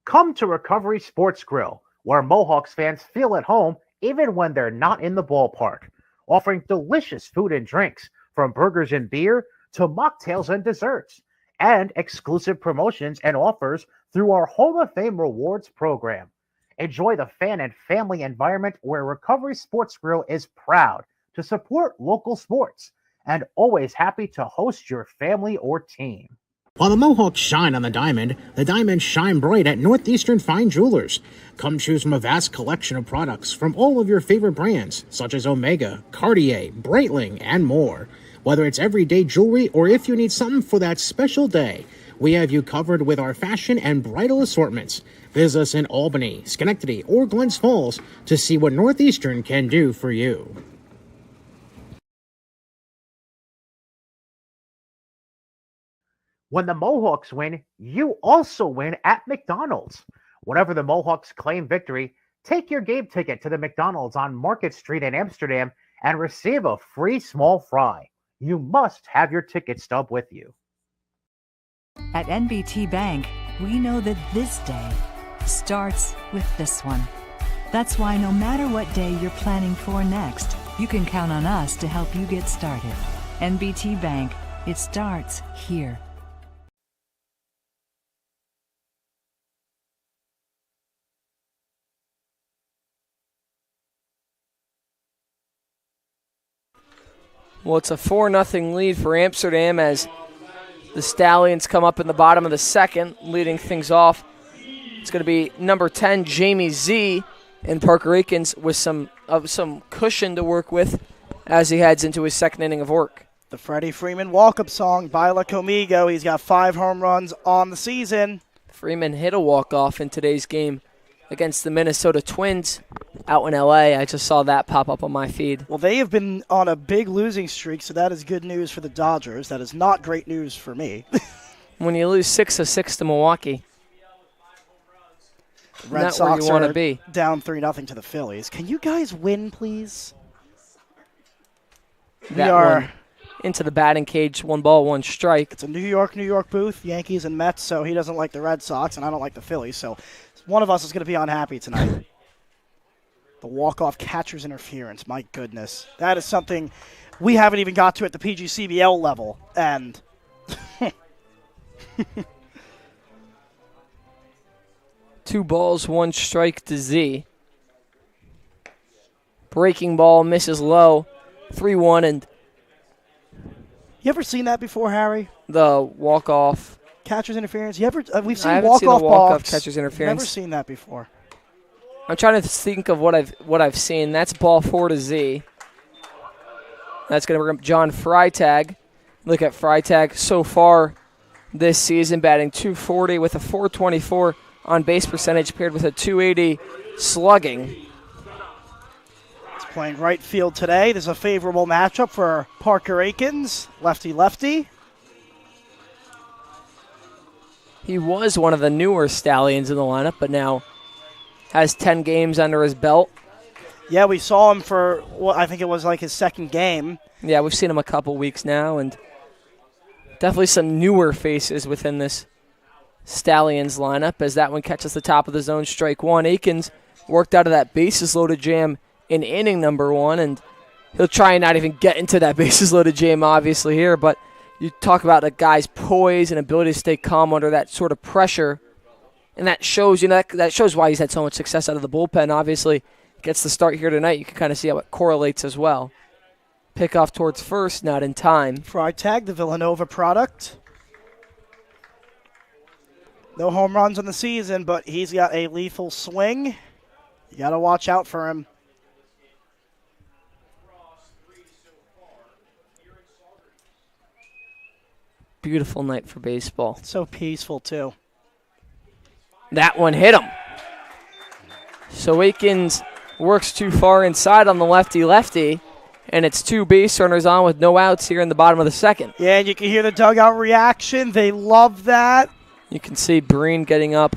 Come to Recovery Sports Grill, where Mohawks fans feel at home even when they're not in the ballpark, offering delicious food and drinks from burgers and beer to mocktails and desserts, and exclusive promotions and offers through our Hall of Fame Rewards program. Enjoy the fan and family environment where Recovery Sports Grill is proud to support local sports and always happy to host your family or team. While the Mohawks shine on the diamonds shine bright at Northeastern Fine Jewelers. Come choose from a vast collection of products from all of your favorite brands, such as Omega, Cartier, Breitling, and more. Whether it's everyday jewelry or if you need something for that special day, we have you covered with our fashion and bridal assortments. Visit us in Albany, Schenectady, or Glens Falls to see what Northeastern can do for you. When the Mohawks win, you also win at McDonald's. Whenever the Mohawks claim victory, take your game ticket to the McDonald's on Market Street in Amsterdam and receive a free small fry. You must have your ticket stub with you. At NBT Bank, we know that this day starts with this one. That's why no matter what day you're planning for next, you can count on us to help you get started. NBT Bank, it starts here. Well, it's a 4-0 lead for Amsterdam as the Stallions come up in the bottom of the second, leading things off. It's going to be number 10, Jamie Z, and Parker Akins with some cushion to work with as he heads into his second inning of work. The Freddie Freeman walk-up song by La Comigo. He's got 5 home runs on the season. Freeman hit a walk-off in today's game against the Minnesota Twins out in L.A. I just saw that pop up on my feed. Well, they have been on a big losing streak, so that is good news for the Dodgers. That is not great news for me. When you lose 6 of 6 to Milwaukee, Red not Sox where you want are to be. down 3-0 to the Phillies. Can you guys win, please? That one into the batting cage, 1 ball, 1 strike. It's a New York booth, Yankees and Mets, so he doesn't like the Red Sox, and I don't like the Phillies, so one of us is going to be unhappy tonight. The walk-off catcher's interference, my goodness. That is something we haven't even got to at the PGCBL level, and 2 balls, 1 strike to Z. Breaking ball misses low, 3-1, and you ever seen that before, Harry? the walk-off. Catcher's interference? You ever? We've I seen haven't seen the walk-off walk-off balks. catcher's interference. Never seen that before. I'm trying to think of what I've seen. That's ball 4 to Z. That's going to bring up John Freitag. Look at Freitag so far this season, batting .240 with a .424 on base percentage paired with a .280 slugging. He's playing right field today. This is a favorable matchup for Parker Akins, lefty-lefty. He was one of the newer Stallions in the lineup, but now has 10 games under his belt. Yeah, we saw him for, I think it was like his second game. Yeah, we've seen him a couple weeks now, and definitely some newer faces within this Stallions lineup as that one catches the top of the zone, strike 1. Akins worked out of that bases-loaded jam in inning number 1, and he'll try and not even get into that bases-loaded jam, obviously, here, but you talk about a guy's poise and ability to stay calm under that sort of pressure, and that shows, that shows why he's had so much success out of the bullpen. Obviously, gets the start here tonight. You can kind of see how it correlates as well. Pickoff towards first, not in time. Freitag, the Villanova product. No home runs on the season, but he's got a lethal swing. You got to watch out for him. Beautiful night for baseball. So peaceful, too. That one hit him. So Akins works too far inside on the lefty-lefty, and it's 2 base runners on with no outs here in the bottom of the second. Yeah, and you can hear the dugout reaction. They love that. You can see Breen getting up.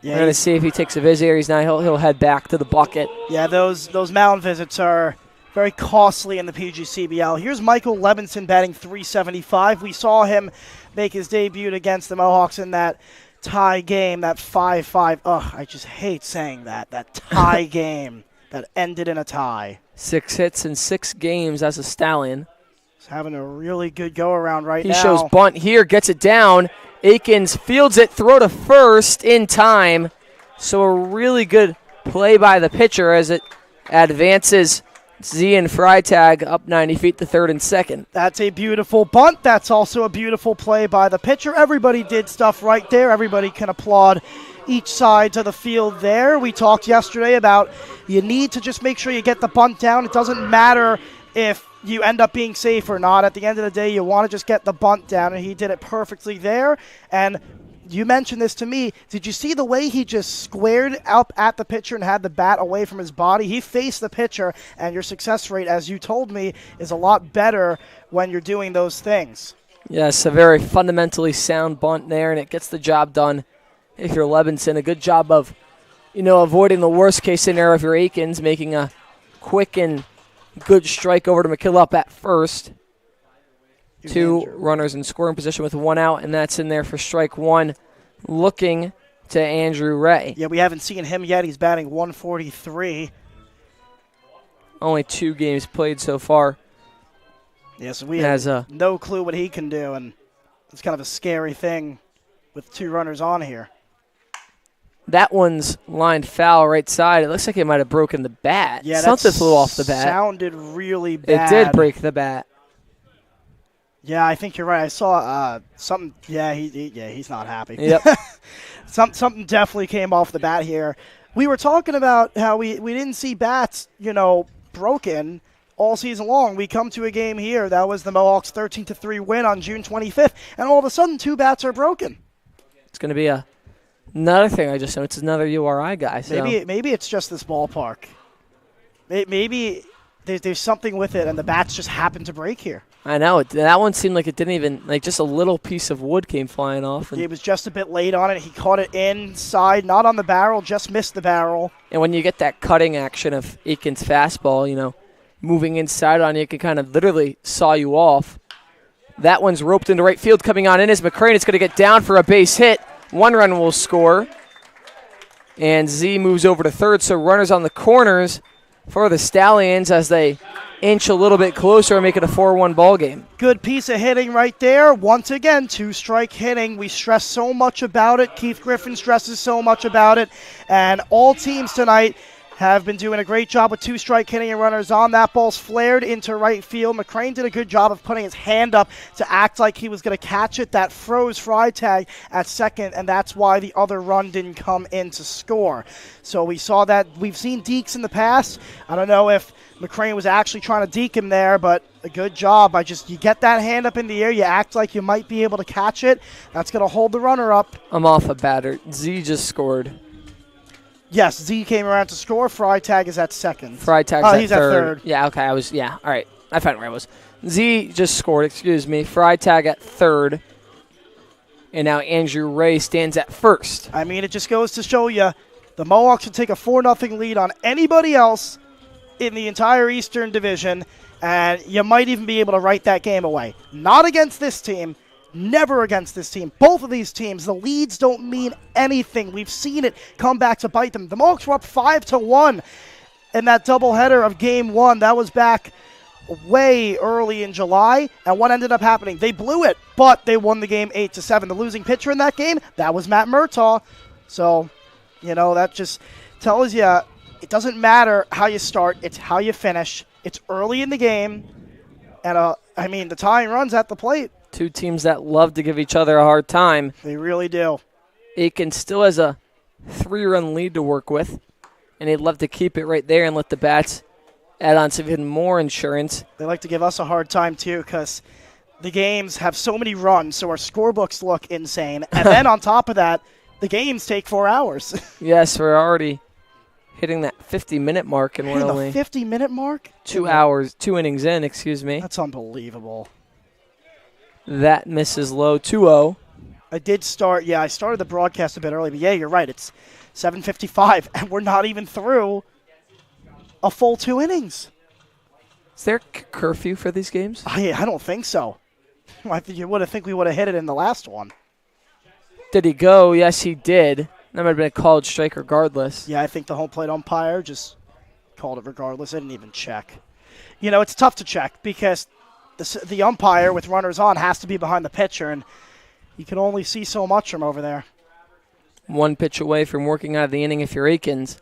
Yeah, We're going to see if he takes a visit here. He's not. He'll head back to the bucket. Yeah, those mound visits are very costly in the PGCBL. Here's Michael Levinson batting .375. We saw him make his debut against the Mohawks in that tie game, that 5-5. Ugh, I just hate saying that. That tie game that ended in a tie. 6 hits in 6 games as a Stallion. He's having a really good go-around right now. He shows bunt here, gets it down. Akins fields it, throw to first in time. So a really good play by the pitcher as it advances Z and Freitag up 90 feet to third and second. That's a beautiful bunt. That's also a beautiful play by the pitcher. Everybody did stuff right there. Everybody can applaud each side to the field there. We talked yesterday about you need to just make sure you get the bunt down. It doesn't matter if you end up being safe or not. At the end of the day, you want to just get the bunt down, and he did it perfectly there. And you mentioned this to me. Did you see the way he just squared up at the pitcher and had the bat away from his body? He faced the pitcher, and your success rate, as you told me, is a lot better when you're doing those things. Yes, a very fundamentally sound bunt there, and it gets the job done if you're Levinson. A good job of, avoiding the worst-case scenario if you're Akins, making a quick and good strike over to McKillop up at first. 2 runners in scoring position with 1 out, and that's in there for strike 1, looking to Andrew Ray. Yeah, we haven't seen him yet. He's batting .143. Only 2 games played so far. Yeah, so we have no clue what he can do, and it's kind of a scary thing with 2 runners on here. That one's lined foul right side. It looks like it might have broken the bat. Yeah, something flew off the bat. Sounded really bad. It did break the bat. Yeah, I think you're right. I saw something. Yeah, he's not happy. Yep. Something definitely came off the bat here. We were talking about how we didn't see bats, broken all season long. We come to a game here. That was the Mohawks' 13-3 win on June 25th, and all of a sudden, 2 bats are broken. It's going to be another thing I just know. It's another URI guy. So. Maybe it's just this ballpark. Maybe there's something with it, and the bats just happen to break here. I know. That one seemed like it didn't even, like just a little piece of wood came flying off. He was just a bit late on it. He caught it inside, not on the barrel, just missed the barrel. And when you get that cutting action of Aiken's fastball, moving inside on you, it can kind of literally saw you off. That one's roped into right field. Coming on in is McCrane. It's going to get down for a base hit. 1 run will score. And Z moves over to third, so runners on the corners for the Stallions as they inch a little bit closer and make it a 4-1 ball game. Good piece of hitting right there. Once again, 2-strike hitting. We stress so much about it. Keith Griffin stresses so much about it. And all teams tonight have been doing a great job with 2-strike hitting and runners on. That ball's flared into right field. McCrane did a good job of putting his hand up to act like he was going to catch it. That froze Freitag at second, and that's why the other run didn't come in to score. So we saw that. We've seen dekes in the past. I don't know if McCrane was actually trying to deke him there, but a good job. You get that hand up in the air, you act like you might be able to catch it. That's going to hold the runner up. I'm off a batter. Z just scored. Yes, Z came around to score. Freitag is at second. Freitag's he's at third. Yeah, okay. All right. I found where I was. Z just scored, Freitag at third. And now Andrew Ray stands at first. I mean, it just goes to show you the Mohawks would take a 4-0 lead on anybody else in the entire Eastern Division, and you might even be able to write that game away. Not against this team. Never against this team. Both of these teams, the leads don't mean anything. We've seen it come back to bite them. The Mohawks were up 5-1 in that doubleheader of Game 1. That was back way early in July, and what ended up happening? They blew it, but they won the game 8-7. The losing pitcher in that game, that was Matt Murtaugh. So, that just tells you it doesn't matter how you start, it's how you finish. It's early in the game, and the tying run's at the plate. 2 teams that love to give each other a hard time. They really do. Aiken still has a 3-run lead to work with, and they'd love to keep it right there and let the bats add on some even more insurance. They like to give us a hard time, too, because the games have so many runs, so our scorebooks look insane. And then on top of that, the games take 4 hours. Yes, we're already hitting that 50-minute mark, and we're only the 50-minute mark? 2 hours, 2 innings in, That's unbelievable. That misses low, 2-0. I started the broadcast a bit early, but yeah, you're right. It's 7:55, and we're not even through a full 2 innings. Is there curfew for these games? I don't think so. I think we would have hit it in the last one. Did he go? Yes, he did. That might have been a called strike regardless. Yeah, I think the home plate umpire just called it regardless. I didn't even check. It's tough to check because the umpire with runners on has to be behind the pitcher, and you can only see so much from over there. 1 pitch away from working out of the inning if you're Aikens.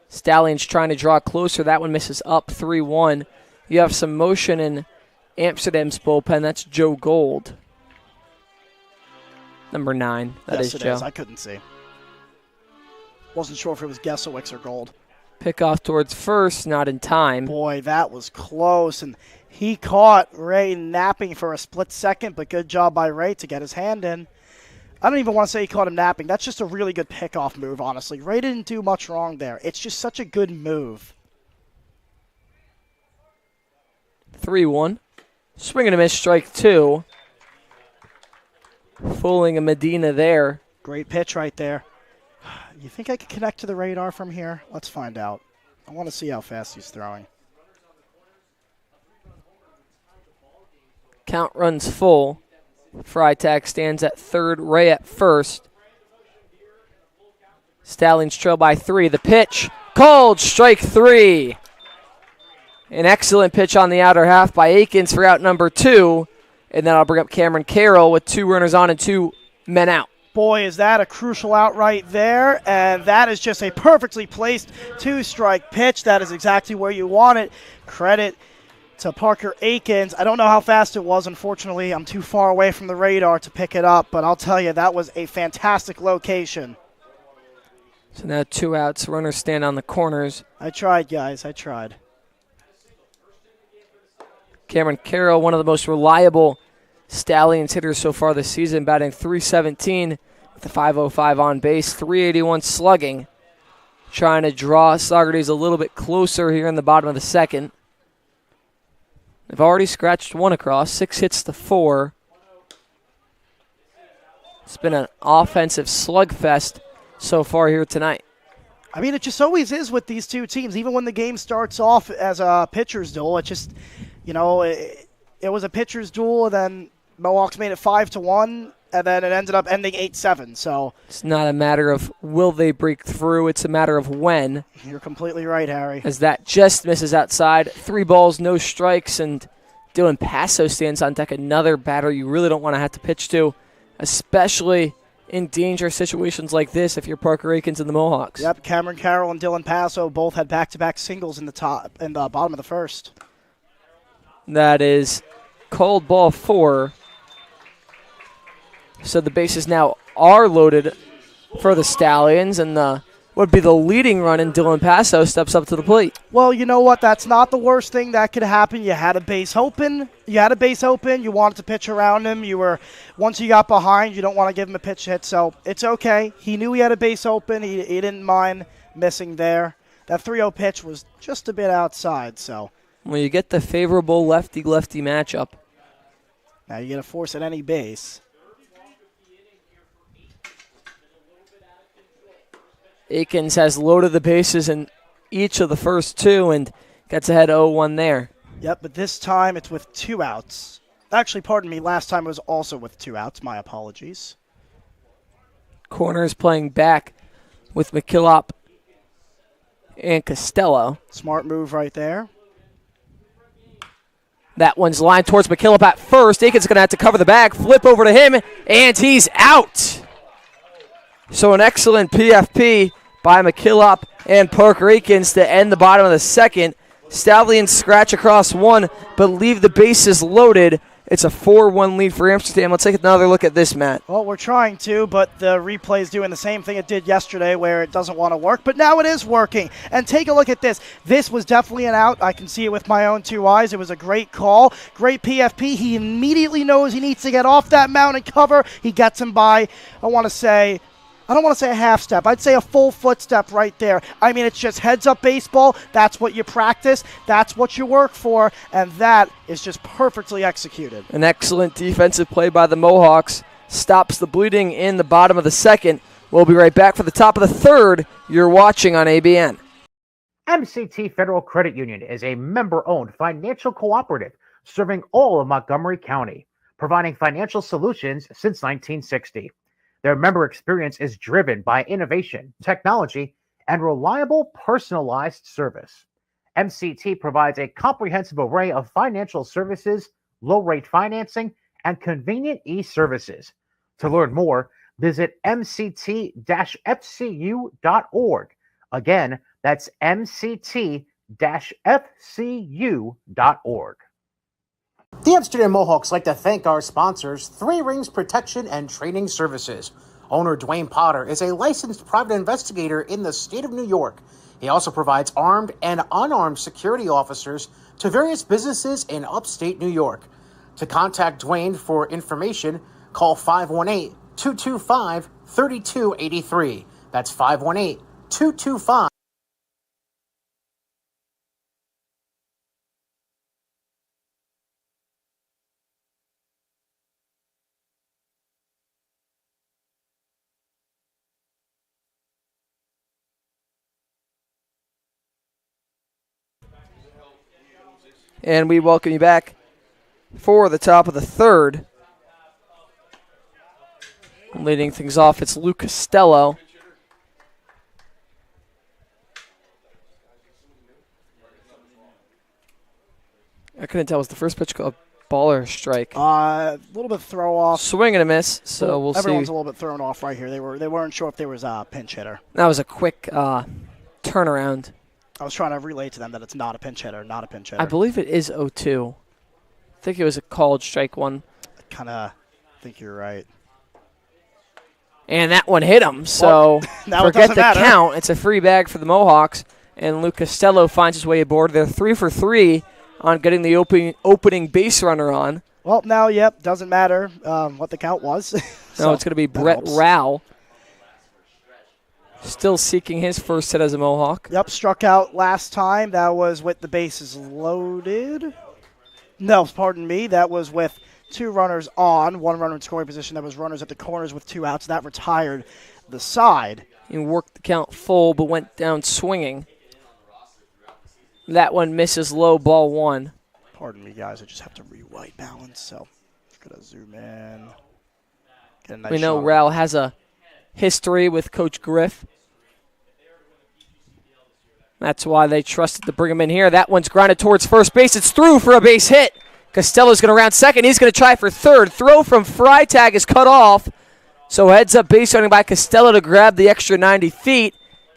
Stallions trying to draw closer. That one misses up 3-1. You have some motion in Amsterdam's bullpen. That's Joe Gold. Number 9. That is Joe. Is. I couldn't see. Wasn't sure if it was Gesowicz or Gold. Pick off towards first, not in time. Boy, that was close, and he caught Ray napping for a split second, but good job by Ray to get his hand in. I don't even want to say he caught him napping. That's just a really good pickoff move, honestly. Ray didn't do much wrong there. It's just such a good move. 3-1. Swing and a miss, strike 2. Fooling a Medina there. Great pitch right there. You think I could connect to the radar from here? Let's find out. I want to see how fast he's throwing. Count runs full. Freitag stands at third, Ray at first. Stallions trail by 3. The pitch, called, strike 3. An excellent pitch on the outer half by Aikens for out number 2. And then I'll bring up Cameron Carroll with 2 runners on and 2 men out. Boy, is that a crucial out right there, and that is just a perfectly placed 2-strike pitch. That is exactly where you want it. Credit to Parker Aikens. I don't know how fast it was, unfortunately. I'm too far away from the radar to pick it up, but I'll tell you, that was a fantastic location. So now 2 outs, runners stand on the corners. I tried, guys, I tried. Cameron Carroll, one of the most reliable Stallions hitters so far this season, batting .317 with a .505 on base, .381 slugging. Trying to draw Saugerties a little bit closer here in the bottom of the second. They've already scratched one across, 6 hits to 4. It's been an offensive slugfest so far here tonight. I mean, it just always is with these two teams. Even when the game starts off as a pitcher's duel, it just, it was a pitcher's duel, and then Mohawks made it 5-1, and then it ended up ending 8-7. So it's not a matter of will they break through, it's a matter of when. You're completely right, Harry. As that just misses outside. 3 balls, no strikes, and Dylan Passo stands on deck, another batter you really don't want to have to pitch to, especially in dangerous situations like this if you're Parker Akins and the Mohawks. Yep, Cameron Carroll and Dylan Passo both had back-to-back singles in the bottom of the first. That is called ball 4. So the bases now are loaded for the Stallions, and would be the leading run, and Dylan Passo steps up to the plate. Well, you know what? That's not the worst thing that could happen. You had a base open. You wanted to pitch around him. Once you got behind, you don't want to give him a pitch hit, so it's okay. He knew he had a base open. He didn't mind missing there. That 3-0 pitch was just a bit outside, so. Well, you get the favorable lefty-lefty matchup. Now you get a force at any base. Akins has loaded the bases in each of the first 2 and gets ahead 0-1 there. Yep, but this time it's with 2 outs. Actually, pardon me, last time it was also with 2 outs. My apologies. Corners playing back with McKillop and Costello. Smart move right there. That one's lined towards McKillop at first. Akins is going to have to cover the bag, flip over to him, and he's out. So an excellent PFP by McKillop and Parker Akins to end the bottom of the second. Stallions scratch across 1, but leave the bases loaded. It's a 4-1 lead for Amsterdam. Let's take another look at this, Matt. Well, we're trying to, but the replay is doing the same thing it did yesterday where it doesn't want to work, but now it is working. And take a look at this. This was definitely an out. I can see it with my own 2 eyes. It was a great call. Great PFP. He immediately knows he needs to get off that mound and cover. He gets him by, I don't want to say a half step. I'd say a full footstep right there. I mean, it's just heads-up baseball. That's what you practice. That's what you work for. And that is just perfectly executed. An excellent defensive play by the Mohawks. Stops the bleeding in the bottom of the second. We'll be right back for the top of the third. You're watching on ABN. MCT Federal Credit Union is a member-owned financial cooperative serving all of Montgomery County, providing financial solutions since 1960. Their member experience is driven by innovation, technology, and reliable personalized service. MCT provides a comprehensive array of financial services, low-rate financing, and convenient e-services. To learn more, visit mct-fcu.org. Again, that's mct-fcu.org. The Amsterdam Mohawks like to thank our sponsors, 3 Rings Protection and Training Services. Owner Dwayne Potter is a licensed private investigator in the state of New York. He also provides armed and unarmed security officers to various businesses in upstate New York. To contact Dwayne for information, call 518-225-3283. That's 518-225. And we welcome you back for the top of the third. Leading things off, it's Luke Costello. I couldn't tell. Was the first pitch called ball or strike? A little bit throw off. Swing and a miss, so we'll see. Everyone's a little bit thrown off right here. They weren't sure if there was a pinch hitter. That was a quick turnaround. I was trying to relay to them that it's not a pinch hitter, not a pinch hitter. I believe it is 0-2. I think it was a called strike one. I kind of think you're right. And that one hit him, so forget the count. It's a free bag for the Mohawks, and Luke Costello finds his way aboard. They're 3 for 3 on getting the opening base runner on. Well, now, yep, doesn't matter what the count was. No, it's going to be Brett Rowell. Still seeking his first hit as a Mohawk. Yep, struck out last time. That was with the bases loaded. No, pardon me. That was with 2 runners on, 1 runner in scoring position. That was runners at the corners with 2 outs. That retired the side. He worked the count full, but went down swinging. That one misses low, ball 1. Pardon me, guys. I just have to re-white balance, so I'm going to zoom in. Get a nice We know shot. Rowell has a history with Coach Griff. That's why they trusted to bring him in here. That one's grounded towards first base. It's through for a base hit. Costello's going to round second. He's going to try for third. Throw from Freitag is cut off. So heads up base running by Costello to grab the extra 90 feet.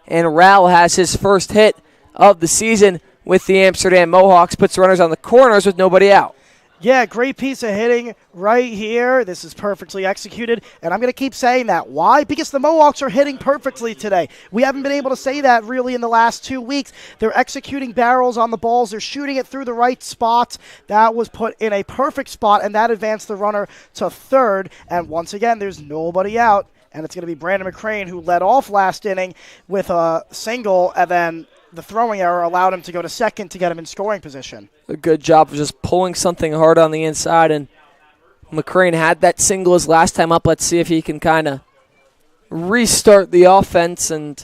And Rowell has his first hit of the season with the Amsterdam Mohawks. Puts runners on the corners with nobody out. Yeah, great piece of hitting right here. This is perfectly executed, and I'm going to keep saying that. Why? Because the Mohawks are hitting perfectly today. We haven't been able to say that really in the last 2 weeks. They're executing barrels on the balls. They're shooting it through the right spots. That was put in a perfect spot, and that advanced the runner to third. And once again, there's nobody out, and it's going to be Brandon McCrane who led off last inning with a single, and then the throwing error allowed him to go to second to get him in scoring position. A good job of just pulling something hard on the inside, and McCrane had that single his last time up. Let's see if he can kind of restart the offense and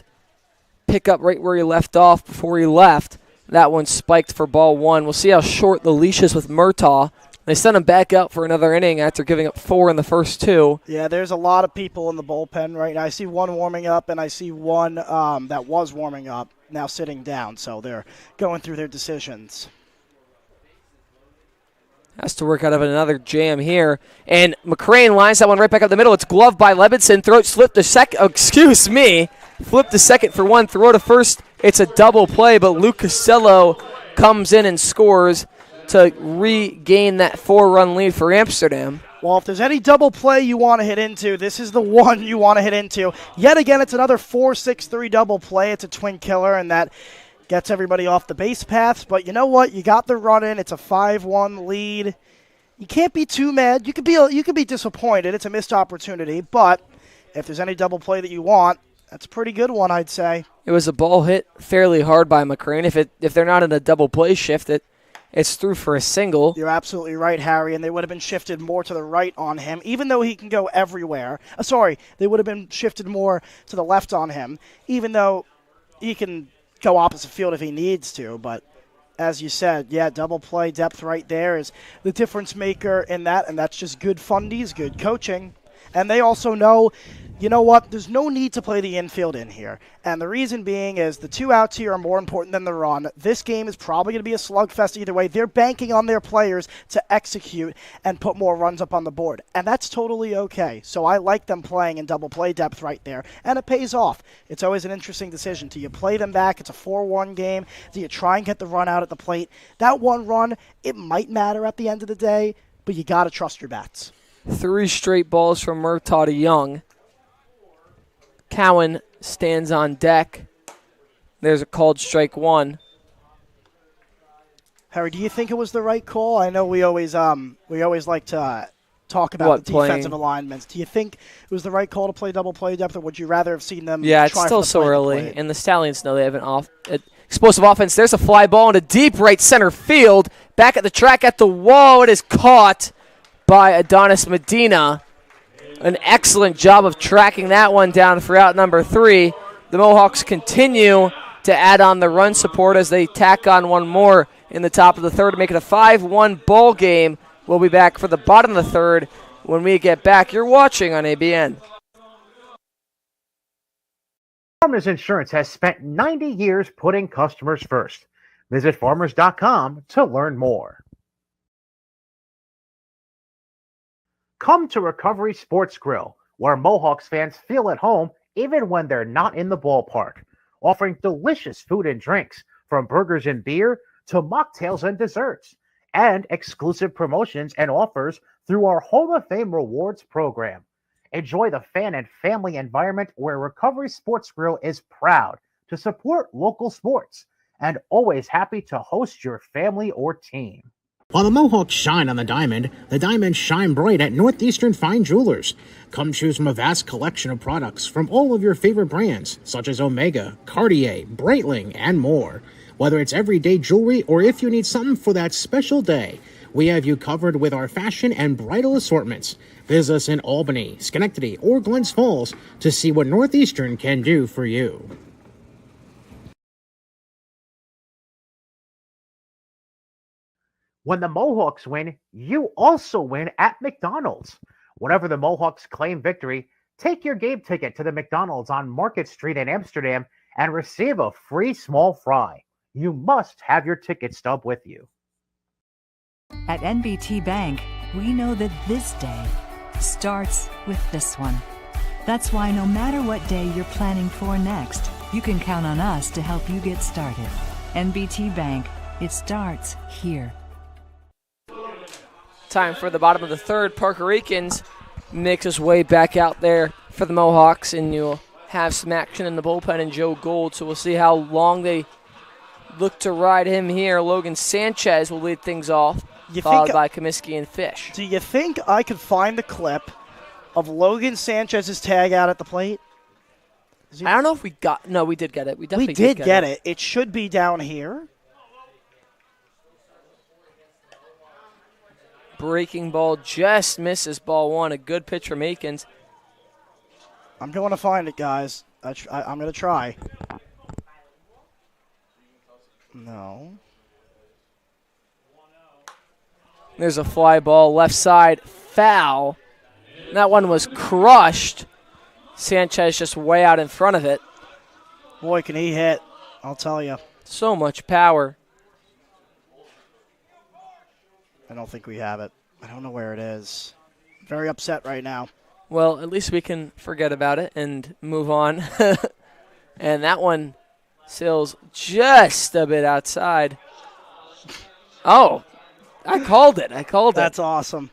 pick up right where he left off before he left. That one spiked for ball 1. We'll see how short the leash is with Murtaugh. They sent him back out for another inning after giving up 4 in the first 2. Yeah, there's a lot of people in the bullpen right now. I see one warming up, and I see one that was warming up now sitting down. So they're going through their decisions. Has to work out of another jam here. And McCrane lines that one right back up the middle. It's gloved by Levinson. Throw it, slipped to second. Oh, excuse me. Flipped to second for 1. Throw to first. It's a double play, but Luke Costello comes in and scores to regain that 4-run lead for Amsterdam. Well, if there's any double play you want to hit into, this is the one you want to hit into. Yet again, it's another 4-6-3 double play. It's a twin killer, and that gets everybody off the base paths. But you know what? You got the run in. It's a 5-1 lead. You can't be too mad. You could be disappointed. It's a missed opportunity. But if there's any double play that you want, that's a pretty good one, I'd say. It was a ball hit fairly hard by McCrane. If they're not in a double play shift, it's through for a single. You're absolutely right, Harry, and they would have been shifted more to the right on him, even though he can go everywhere. They would have been shifted more to the left on him, even though he can go opposite field if he needs to. But as you said, yeah, double play depth right there is the difference maker in that, and that's just good fundies, good coaching. And they also know, you know what, there's no need to play the infield in here. And the reason being is the 2 outs here are more important than the run. This game is probably going to be a slugfest either way. They're banking on their players to execute and put more runs up on the board. And that's totally okay. So I like them playing in double play depth right there. And it pays off. It's always an interesting decision. Do you play them back? It's a 4-1 game. Do you try and get the run out at the plate? That one run, it might matter at the end of the day, but you got to trust your bats. 3 straight balls from Murtaugh to Young. Cowan stands on deck. There's a called strike 1. Harry, do you think it was the right call? I know we always like to talk about the defensive alignments. Do you think it was the right call to play double play depth, or would you rather have seen them? Yeah, it's try still for the so play early, and the Stallions know they have an explosive offense. There's a fly ball into deep right center field. Back at the track at the wall. It is caught by Adonis Medina. An excellent job of tracking that one down for out number 3. The Mohawks continue to add on the run support as they tack on one more in the top of the third to make it a 5-1 ball game. We'll be back for the bottom of the third when we get back. You're watching on ABN. Farmers Insurance has spent 90 years putting customers first. Visit farmers.com to learn more. Come to Recovery Sports Grill, where Mohawks fans feel at home even when they're not in the ballpark, offering delicious food and drinks from burgers and beer to mocktails and desserts, and exclusive promotions and offers through our Hall of Fame Rewards program. Enjoy the fan and family environment where Recovery Sports Grill is proud to support local sports and always happy to host your family or team. While the Mohawks shine on the diamonds shine bright at Northeastern Fine Jewelers. Come choose from a vast collection of products from all of your favorite brands, such as Omega, Cartier, Breitling, and more. Whether it's everyday jewelry or if you need something for that special day, we have you covered with our fashion and bridal assortments. Visit us in Albany, Schenectady, or Glens Falls to see what Northeastern can do for you. When the Mohawks win, you also win at McDonald's. Whenever the Mohawks claim victory, take your game ticket to the McDonald's on Market Street in Amsterdam and receive a free small fry. You must have your ticket stub with you. At NBT Bank, we know that this day starts with this one. That's why no matter what day you're planning for next, you can count on us to help you get started. NBT Bank, it starts here. Time for the bottom of the third. Parker Akins makes his way back out there for the Mohawks, and you'll have some action in the bullpen and Joe Gold, so we'll see how long they look to ride him here. Logan Sanchez will lead things off, followed by Comiskey and Fish. Do you think I could find the clip of Logan Sanchez's tag out at the plate? I don't know if we got – no, we did get it. We definitely did get it. It should be down here. Breaking ball just misses ball one. A good pitch from Akins. I'm going to find it, guys. I'm going to try. No. There's a fly ball, left side, foul. That one was crushed. Sanchez just way out in front of it. Boy, can he hit. I'll tell you. So much power. I don't think we have it. I don't know where it is. Very upset right now. Well, at least we can forget about it and move on. And that one sails just a bit outside. Oh, I called it. That's awesome.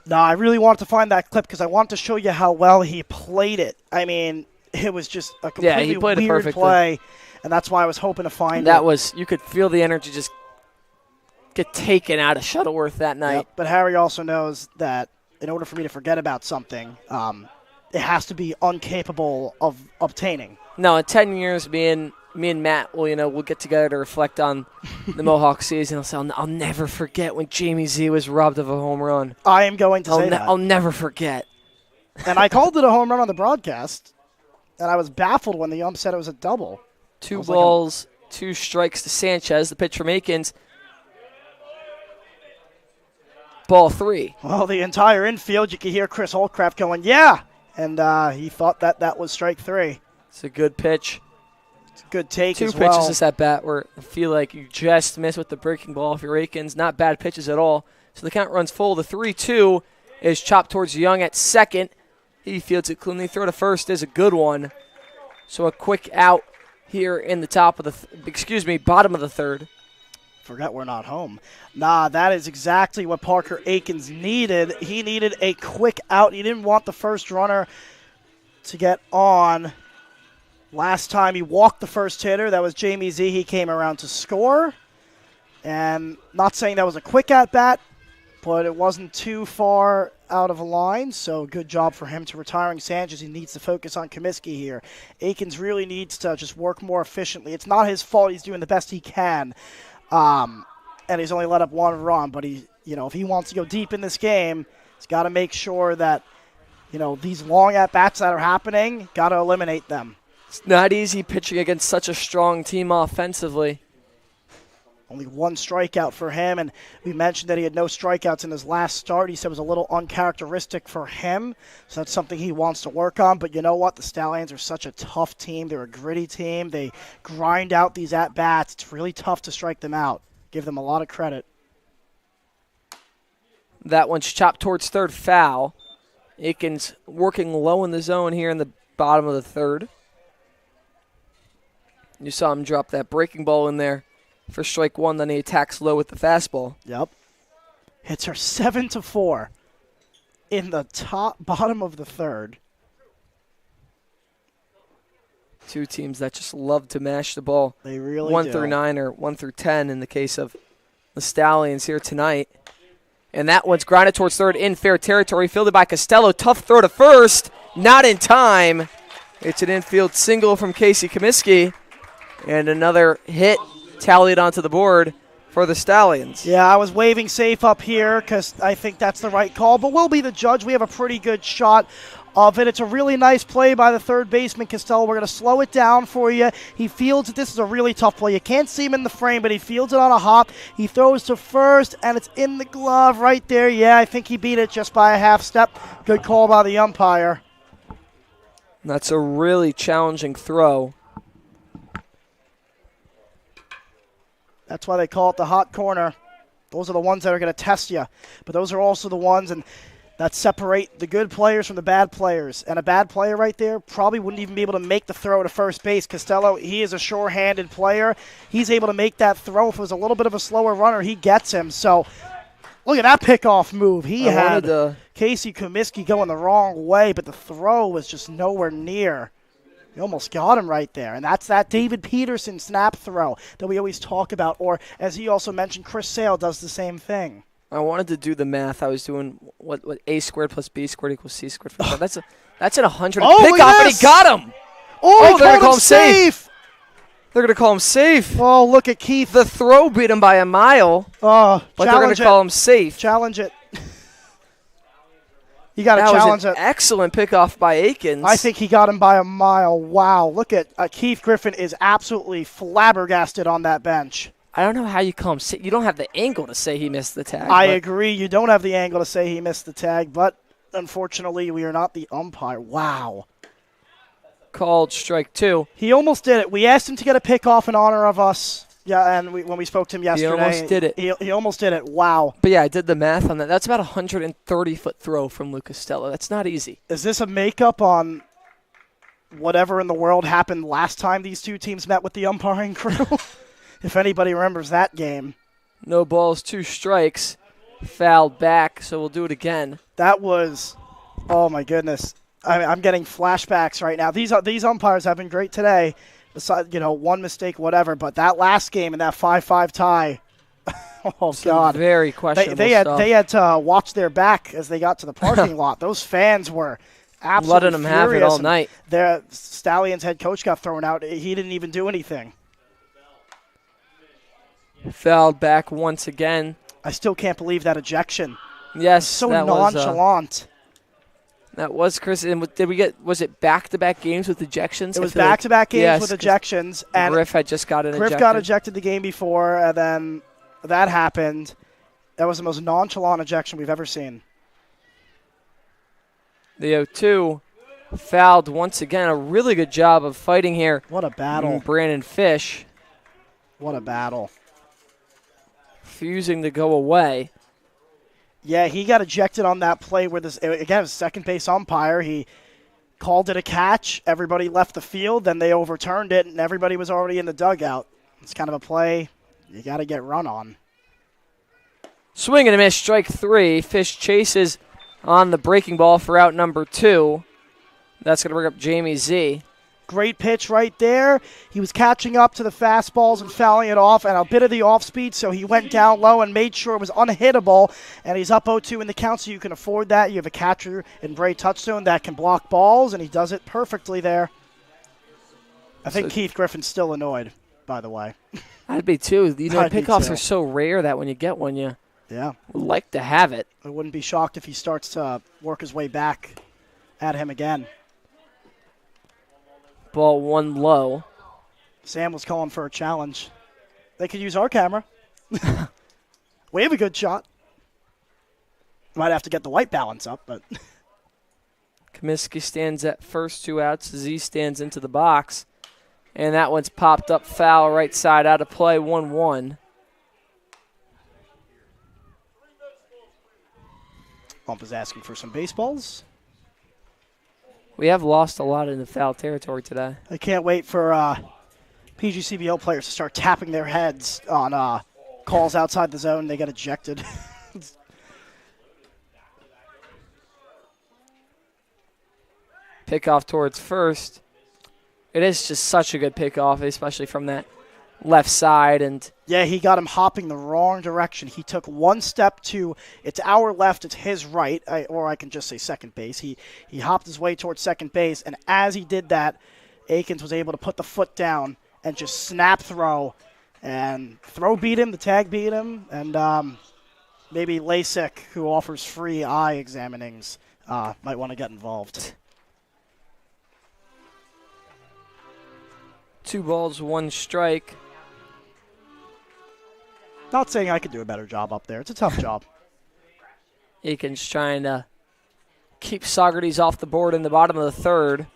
No, I really wanted to find that clip because I want to show you how well he played it. I mean, it was just a completely weird play, and that's why I was hoping to find it. You could feel the energy just get taken out of Shuttleworth that night. Yep, but Harry also knows that in order for me to forget about something, it has to be incapable of obtaining. No, in 10 years, me and Matt we'll get together to reflect on the Mohawk season. I'll say, I'll never forget when Jamie Z was robbed of a home run. I am going to say that. I'll never forget. And I called it a home run on the broadcast, and I was baffled when the ump said it was a double. 2 balls, 2 strikes to Sanchez. The pitch from Akins. Ball 3. Well, the entire infield, you could hear Chris Holcraft going, yeah, and he thought that was strike 3. It's a good pitch. It's a good take 2 as well. 2 pitches this at bat where I feel like you just missed with the breaking ball for Akins. Not bad pitches at all. So the count runs full. The 3-2 is chopped towards Young at second. He fields it cleanly. Throw to first is a good one. So a quick out here in the bottom of the third. Forget we're not home. Nah, that is exactly what Parker Akins needed. He needed a quick out. He didn't want the first runner to get on. Last time he walked the first hitter, that was Jamie Z. He came around to score. And not saying that was a quick at-bat, but it wasn't too far out of line, so good job for him to retiring Sanchez. He needs to focus on Comiskey here. Akins really needs to just work more efficiently. It's not his fault. He's doing the best he can. And he's only let up 1 run, but if he wants to go deep in this game, he's got to make sure that, these long at-bats that are happening, got to eliminate them. It's not easy pitching against such a strong team offensively. Only 1 strikeout for him, and we mentioned that he had no strikeouts in his last start. He said it was a little uncharacteristic for him, so that's something he wants to work on. But you know what? The Stallions are such a tough team. They're a gritty team. They grind out these at-bats. It's really tough to strike them out. Give them a lot of credit. That one's chopped towards third, foul. Akins working low in the zone here in the bottom of the third. You saw him drop that breaking ball in there for strike 1, then he attacks low with the fastball. Yep. Hits her 7-4 in the bottom of the third. Two teams that just love to mash the ball. They really 1 do. through 9 or 1 through 10 in the case of the Stallions here tonight. And that one's grounded towards third in fair territory, fielded by Costello. Tough throw to first, not in time. It's an infield single from Casey Comiskey, and another hit tallied onto the board for the Stallions. Yeah, I was waving safe up here because I think that's the right call, but we'll be the judge. We have a pretty good shot of it. It's a really nice play by the third baseman, Costello. We're going to slow it down for you. He fields it. This is a really tough play. You can't see him in the frame, but he fields it on a hop. He throws to first, and it's in the glove right there. Yeah, I think he beat it just by a half step. Good call by the umpire. That's a really challenging throw. That's why they call it the hot corner. Those are the ones that are going to test you, but those are also the ones that separate the good players from the bad players. And a bad player right there probably wouldn't even be able to make the throw to first base. Costello, he is a sure-handed player. He's able to make that throw. If it was a little bit of a slower runner, he gets him. So look at that pickoff move. He had Casey Comiskey going the wrong way, but the throw was just nowhere near. He almost got him right there. And that's that David Peterson snap throw that we always talk about. Or, as he also mentioned, Chris Sale does the same thing. I wanted to do the math. I was doing what A squared plus B squared equals C squared. That's an 100 pickoff, and he got him. Oh, they're going to call him safe. They're going to call him safe. Oh, look at Keith. The throw beat him by a mile, but they're going to call him safe. Challenge it. You got to challenge it. That was an excellent pickoff by Akins. I think he got him by a mile. Wow. Look at Keith Griffin is absolutely flabbergasted on that bench. I don't know how you call him safe. You don't have the angle to say he missed the tag. I agree. You don't have the angle to say he missed the tag, but unfortunately we are not the umpire. Wow. Called strike 2. He almost did it. We asked him to get a pickoff in honor of us. Yeah, and when we spoke to him yesterday. He almost did it. He almost did it. Wow. But yeah, I did the math on that. That's about a 130-foot throw from Lucas Costello. That's not easy. Is this a makeup on whatever in the world happened last time these two teams met with the umpiring crew? If anybody remembers that game. No balls, 2 strikes. Fouled back, so we'll do it again. That was, oh my goodness. I'm getting flashbacks right now. These umpires have been great today. Besides, one mistake, whatever. But that last game and that 5-5 tie, oh God, very questionable they had to watch their back as they got to the parking lot. Those fans were absolutely letting them have it all night. Their Stallions head coach got thrown out. He didn't even do anything. Fouled back once again. I still can't believe that ejection. Yes, so nonchalant. That was Chris. And was it back-to-back games with ejections? It was back-to-back games with ejections. And Griff had just got ejected. Griff got ejected the game before, and then that happened. That was the most nonchalant ejection we've ever seen. The 0-2 fouled once again. A really good job of fighting here. What a battle. Brandon Fish. What a battle. Refusing to go away. Yeah, he got ejected on that play where again, second base umpire. He called it a catch. Everybody left the field. Then they overturned it, and everybody was already in the dugout. It's kind of a play you got to get run on. Swing and a miss, strike 3. Fish chases on the breaking ball for out number 2. That's going to bring up Jamie Z. Great pitch right there. He was catching up to the fastballs and fouling it off, and a bit of the off speed, so he went down low and made sure it was unhittable, and he's up 0-2 in the count, so you can afford that. You have a catcher in Bray Touchstone that can block balls, and he does it perfectly there. I think Keith Griffin's still annoyed, by the way. I'd be too. Pickoffs are so rare that when you get one, you would like to have it. I wouldn't be shocked if he starts to work his way back at him again. Ball 1 low. Sam was calling for a challenge. They could use our camera. We have a good shot. Might have to get the white balance up, but. Comiskey stands at first, 2 outs. Z stands into the box. And that one's popped up foul right side out of play, 1-1. Ump is asking for some baseballs. We have lost a lot in the foul territory today. I can't wait for PGCBL players to start tapping their heads on calls outside the zone. They get ejected. Pickoff towards first. It is just such a good pickoff, especially from that left side. And yeah, he got him hopping the wrong direction. He took one step to, it's our left, it's his right, or I can just say second base. He hopped his way towards second base, and as he did that, Akins was able to put the foot down and just snap throw. And throw beat him, the tag beat him, and maybe LASIK, who offers free eye examinings, might want to get involved. 2 balls, 1 strike. Not saying I could do a better job up there. It's a tough job. Akins trying to keep Saugerties off the board in the bottom of the 3rd.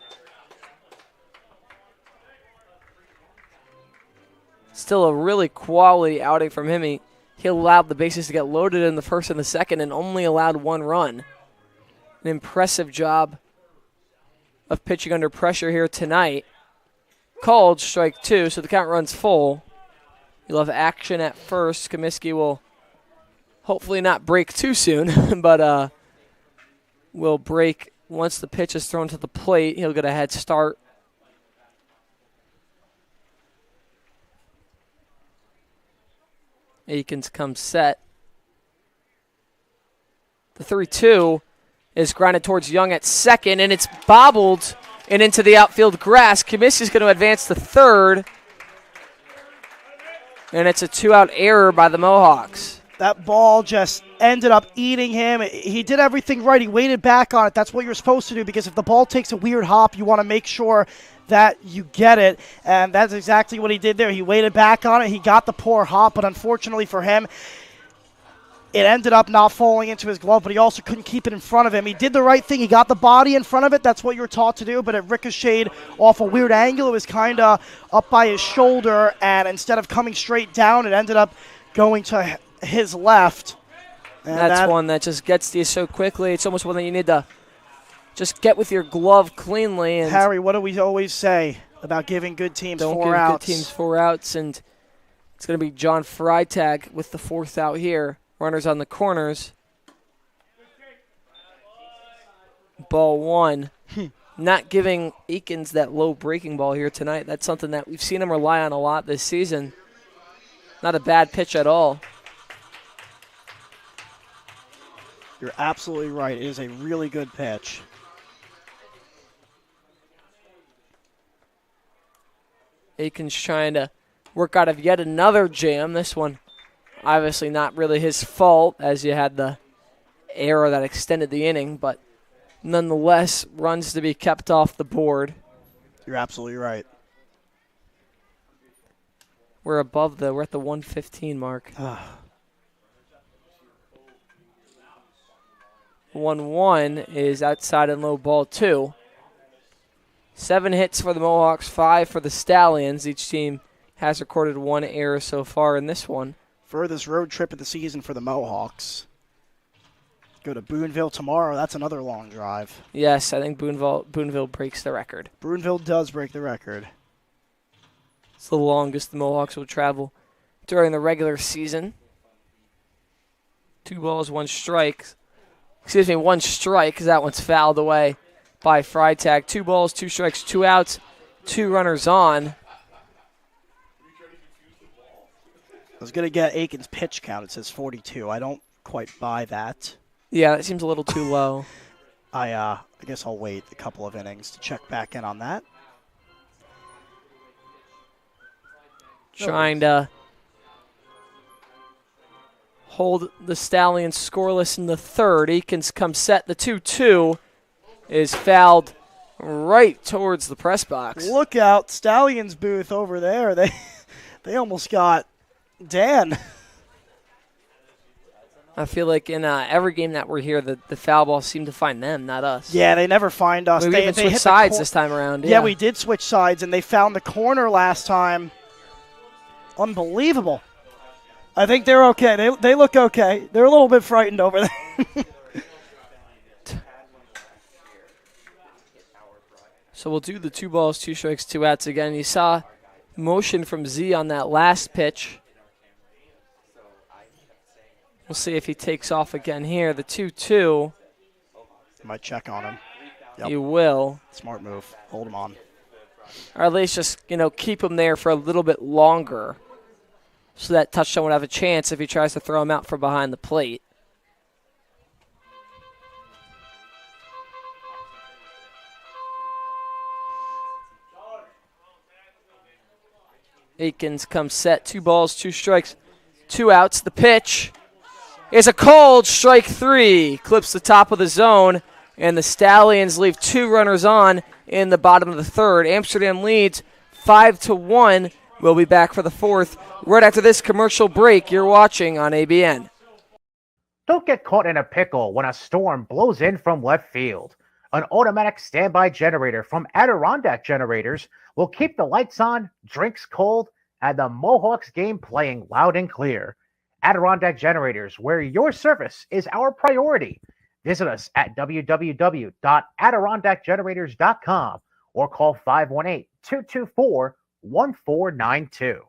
Still a really quality outing from him. He allowed the bases to get loaded in the 1st and the 2nd and only allowed 1 run. An impressive job of pitching under pressure here tonight. Called strike 2, so the count runs full. You'll have action at first. Comiskey will hopefully not break too soon, but will break once the pitch is thrown to the plate. He'll get a head start. Akins comes set. The 3-2 is grounded towards Young at second, and it's bobbled and into the outfield grass. Comiskey's going to advance to 3rd, and it's a 2-out error by the Mohawks. That ball just ended up eating him. He did everything right. He waited back on it. That's what you're supposed to do, because if the ball takes a weird hop, you want to make sure that you get it, and that's exactly what he did there. He waited back on it. He got the poor hop, but unfortunately for him, it ended up not falling into his glove, but he also couldn't keep it in front of him. He did the right thing. He got the body in front of it. That's what you're taught to do, but it ricocheted off a weird angle. It was kind of up by his shoulder, and instead of coming straight down, it ended up going to his left. And that's one that just gets to you so quickly. It's almost one that you need to just get with your glove cleanly. And Harry, what do we always say about giving good teams 4 outs? Don't give good teams 4 outs, and it's going to be John Freitag with the 4th out here. Runners on the corners. Ball 1. Not giving Akins that low breaking ball here tonight. That's something that we've seen him rely on a lot this season. Not a bad pitch at all. You're absolutely right. It is a really good pitch. Akins trying to work out of yet another jam. This one obviously not really his fault, as you had the error that extended the inning, but nonetheless, runs to be kept off the board. You're absolutely right. We're at the 115 mark. 1-1 is outside and low, ball 2. 7 hits for the Mohawks, 5 for the Stallions. Each team has recorded 1 error so far in this one. Furthest road trip of the season for the Mohawks. Go to Boonville tomorrow. That's another long drive. Yes, I think Boonville breaks the record. Boonville does break the record. It's the longest the Mohawks will travel during the regular season. 2 balls, 1 strike. 1 strike, because that one's fouled away by Freitag. 2 balls, 2 strikes, 2 outs, 2 runners on. I was going to get Akins' pitch count. It says 42. I don't quite buy that. Yeah, that seems a little too low. I guess I'll wait a couple of innings to check back in on that. Trying to hold the Stallions scoreless in the 3rd. Akins comes set. The 2-2 is fouled right towards the press box. Look out, Stallions booth over there. They almost got Dan. I feel like in every game that we're here, the foul balls seem to find them, not us. Yeah, they never find us. We they even switched hit sides this time around. Yeah, we did switch sides, and they found the corner last time. Unbelievable. I think they're okay. They look okay. They're a little bit frightened over there. So we'll do the 2 balls, 2 strikes, 2 outs again. You saw motion from Z on that last pitch. We'll see if he takes off again here. The 2-2. Might check on him. Yep. You will. Smart move. Hold him on. or at least just, keep him there for a little bit longer so that touchdown would have a chance if he tries to throw him out from behind the plate. Aikens comes set. 2 balls, 2 strikes, 2 outs. The pitch is a called strike 3. Clips the top of the zone, and the Stallions leave 2 runners on in the bottom of the 3rd. Amsterdam leads 5-1. We'll be back for the 4th right after this commercial break. You're watching on ABN. Don't get caught in a pickle when a storm blows in from left field. An automatic standby generator from Adirondack Generators will keep the lights on, drinks cold, and the Mohawks game playing loud and clear. Adirondack Generators, where your service is our priority. Visit us at www.adirondackgenerators.com or call 518-224-1492.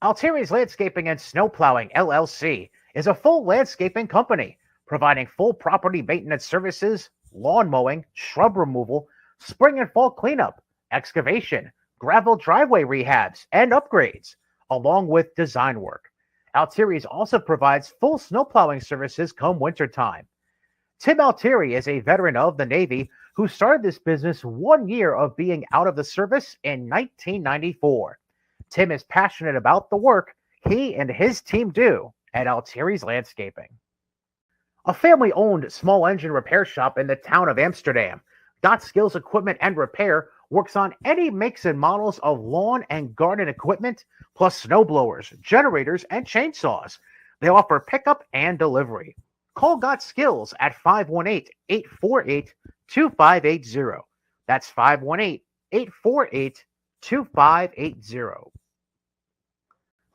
Altieri's Landscaping and Snow Plowing, LLC, is a full landscaping company providing full property maintenance services, lawn mowing, shrub removal, spring and fall cleanup, excavation, gravel driveway rehabs, and upgrades, along with design work. Altieri's also provides full snow plowing services come wintertime. Tim Altieri is a veteran of the Navy who started this business 1 year of being out of the service in 1994. Tim is passionate about the work he and his team do at Altieri's Landscaping. A family-owned small engine repair shop in the town of Amsterdam, Got Skills Equipment and Repair works on any makes and models of lawn and garden equipment, plus snow blowers, generators, and chainsaws. They offer pickup and delivery. Call Got Skills at 518-848-2580. That's 518-848-2580.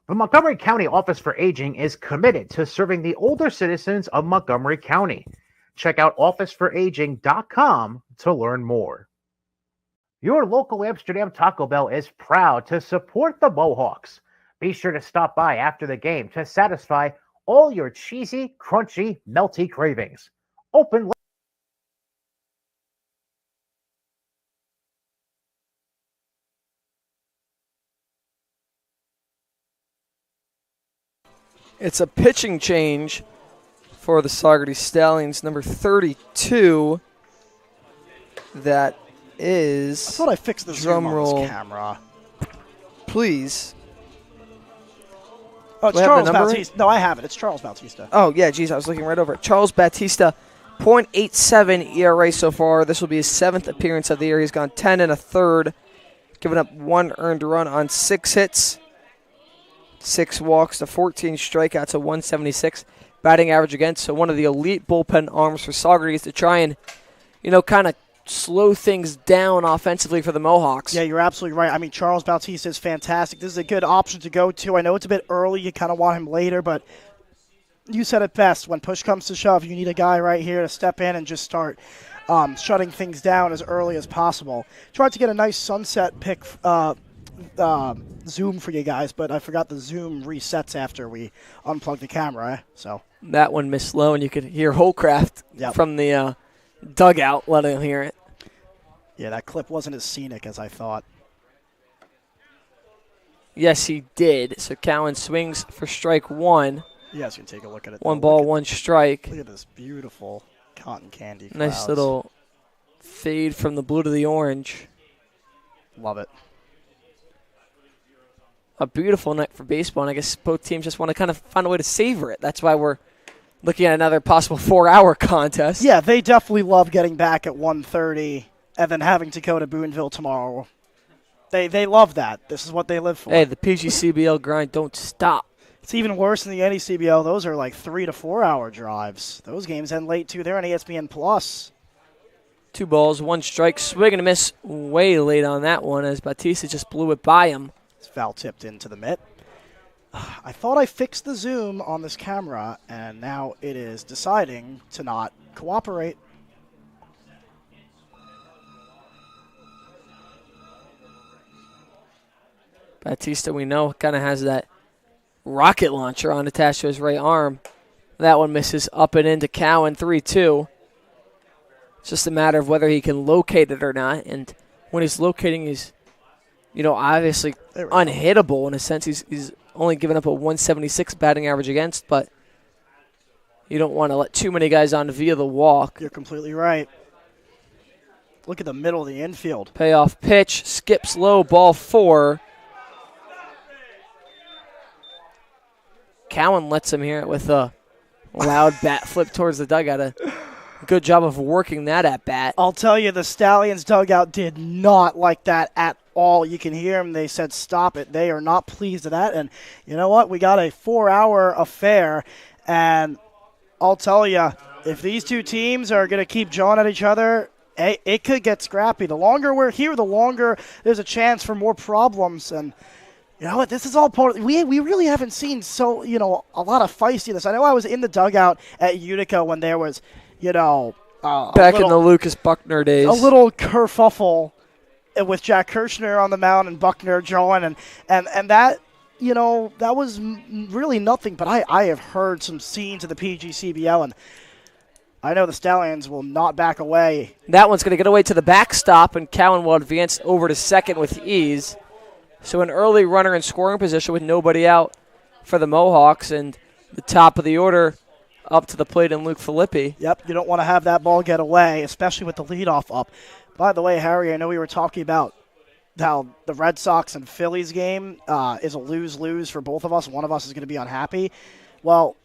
The Montgomery County Office for Aging is committed to serving the older citizens of Montgomery County. Check out officeforaging.com to learn more. Your local Amsterdam Taco Bell is proud to support the Mohawks. Be sure to stop by after the game to satisfy all your cheesy, crunchy, melty cravings. Open. It's a pitching change for the Saugerties Stallions, number 32. That is. I thought I fixed the zoom on roll. this camera. Please. Oh, it's Charles Bautista. No, I have it. It's Charles Bautista. Oh, yeah, geez, I was looking right over it. Charles Bautista, .87 ERA so far. This will be his 7th appearance of the year. He's gone 10 1/3, giving up 1 earned run on 6 hits, 6 walks to 14 strikeouts, a 176 batting average against. So one of the elite bullpen arms for Saugerties to try and, kind of slow things down offensively for the Mohawks. Yeah, you're absolutely right. I mean, Charles Bautista is fantastic. This is a good option to go to. I know it's a bit early. You kind of want him later, but you said it best. When push comes to shove, you need a guy right here to step in and just start shutting things down as early as possible. Tried to get a nice sunset pick zoom for you guys, but I forgot the zoom resets after we unplug the camera. So that one missed low, and you could hear Holcraft from the dugout letting him hear it. Yeah, that clip wasn't as scenic as I thought. Yes, he did. So Cowan swings for strike 1. You guys can take a look at it. 1 ball, 1 strike. Look at this beautiful cotton candy clouds. Nice little fade from the blue to the orange. Love it. A beautiful night for baseball, and I guess both teams just want to kind of find a way to savor it. That's why we're looking at another possible 4-hour contest. Yeah, they definitely love getting back at 1:30 and then having to go to Boonville tomorrow. They love that. This is what they live for. Hey, the PGCBL grind don't stop. It's even worse than the NECBL. Those are like 3 to 4 hour drives. Those games end late, too. They're on ESPN+. 2 balls, 1 strike. Swing and a miss way late on that one as Bautista just blew it by him. It's foul tipped into the mitt. I thought I fixed the zoom on this camera, and now it is deciding to not cooperate. Bautista, we know, kind of has that rocket launcher on attached to his right arm. That one misses up and into Cowan, 3-2. It's just a matter of whether he can locate it or not. And when he's locating, he's, obviously unhittable in a sense. He's only given up a 176 batting average against, but you don't want to let too many guys on via the walk. You're completely right. Look at the middle of the infield. Payoff pitch, skips low, ball 4. Cowan lets him hear it with a loud bat flip towards the dugout. A good job of working that at bat. I'll tell you, the Stallions dugout did not like that at all. You can hear them. They said, stop it. They are not pleased with that. And you know what? We got a 4-hour affair. And I'll tell you, if these two teams are going to keep jawing at each other, it could get scrappy. The longer we're here, the longer there's a chance for more problems. And you know what? This is all part of, we really haven't seen a lot of feistiness. I know I was in the dugout at Utica when there was, back in the Lucas Buckner days. A little kerfuffle with Jack Kirshner on the mound and Buckner drawing, and that, that was really nothing. But I have heard some scenes of the PGCBL, and I know the Stallions will not back away. That one's going to get away to the backstop, and Cowan will advance over to second with ease. So an early runner in scoring position with nobody out for the Mohawks, and the top of the order up to the plate in Luke Filippi. Yep, you don't want to have that ball get away, especially with the leadoff up. By the way, Harry, I know we were talking about how the Red Sox and Phillies game is a lose-lose for both of us. One of us is going to be unhappy. Well,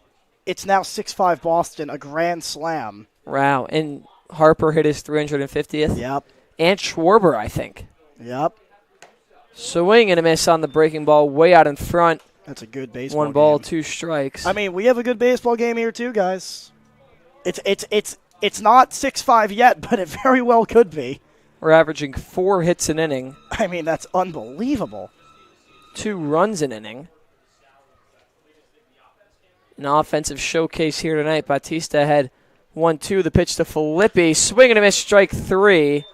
it's now 6-5 Boston, a grand slam. Wow, and Harper hit his 350th. Yep. And Schwarber, I think. Yep. Swing and a miss on the breaking ball way out in front. That's a good baseball game. 1 ball, game. 2 strikes. I mean, we have a good baseball game here too, guys. It's not 6-5 yet, but it very well could be. We're averaging 4 hits an inning. I mean, that's unbelievable. 2 runs an inning. An offensive showcase here tonight. Batista had 1-2. The pitch to Filippi. Swing and a miss, strike 3.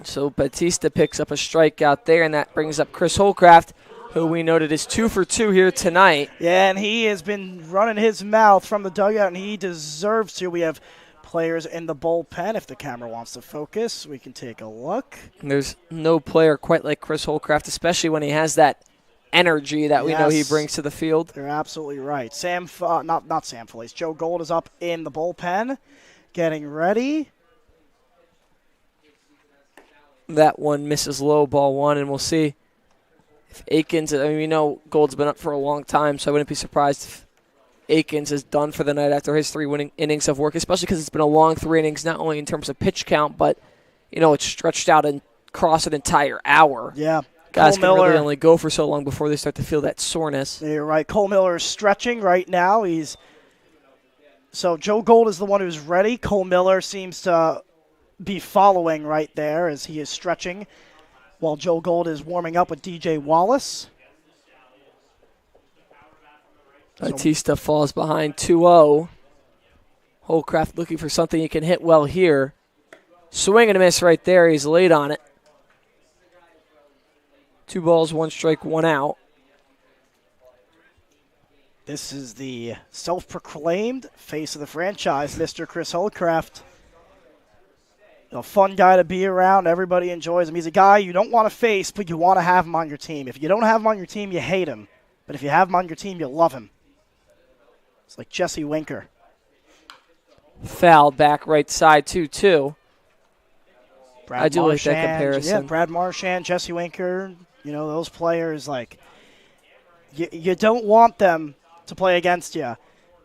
So Batista picks up a strikeout there, and that brings up Chris Holcraft, who we noted is 2 for 2 here tonight. Yeah, and he has been running his mouth from the dugout, and he deserves to. We have players in the bullpen. If the camera wants to focus, we can take a look. And there's no player quite like Chris Holcraft, especially when he has that energy that we know he brings to the field. You're absolutely right. Not Sam Felice. Joe Gold is up in the bullpen, getting ready. That one misses low, ball 1, and we'll see if Akins, we know Gold's been up for a long time, so I wouldn't be surprised if Akins is done for the night after his 3 innings of work, especially because it's been a long 3 innings, not only in terms of pitch count, but, it's stretched out and across an entire hour. Yeah. Guys can really only go for so long before they start to feel that soreness. You're right. Cole Miller is stretching right now. So Joe Gold is the one who's ready. Cole Miller seems to be following right there as he is stretching while Joe Gold is warming up with DJ Wallace. Batista falls behind 2-0. Holcraft looking for something he can hit well here. Swing and a miss right there. He's late on it. 2 balls, 1 strike, 1 out. This is the self-proclaimed face of the franchise, Mr. Chris Holcraft. A fun guy to be around. Everybody enjoys him. He's a guy you don't want to face, but you want to have him on your team. If you don't have him on your team, you hate him. But if you have him on your team, you love him. It's like Jesse Winker. Fouled back right side, 2-2. Brad I do Marchand, like that comparison. Yeah, Brad Marchand, Jesse Winker, those players, like, you don't want them to play against you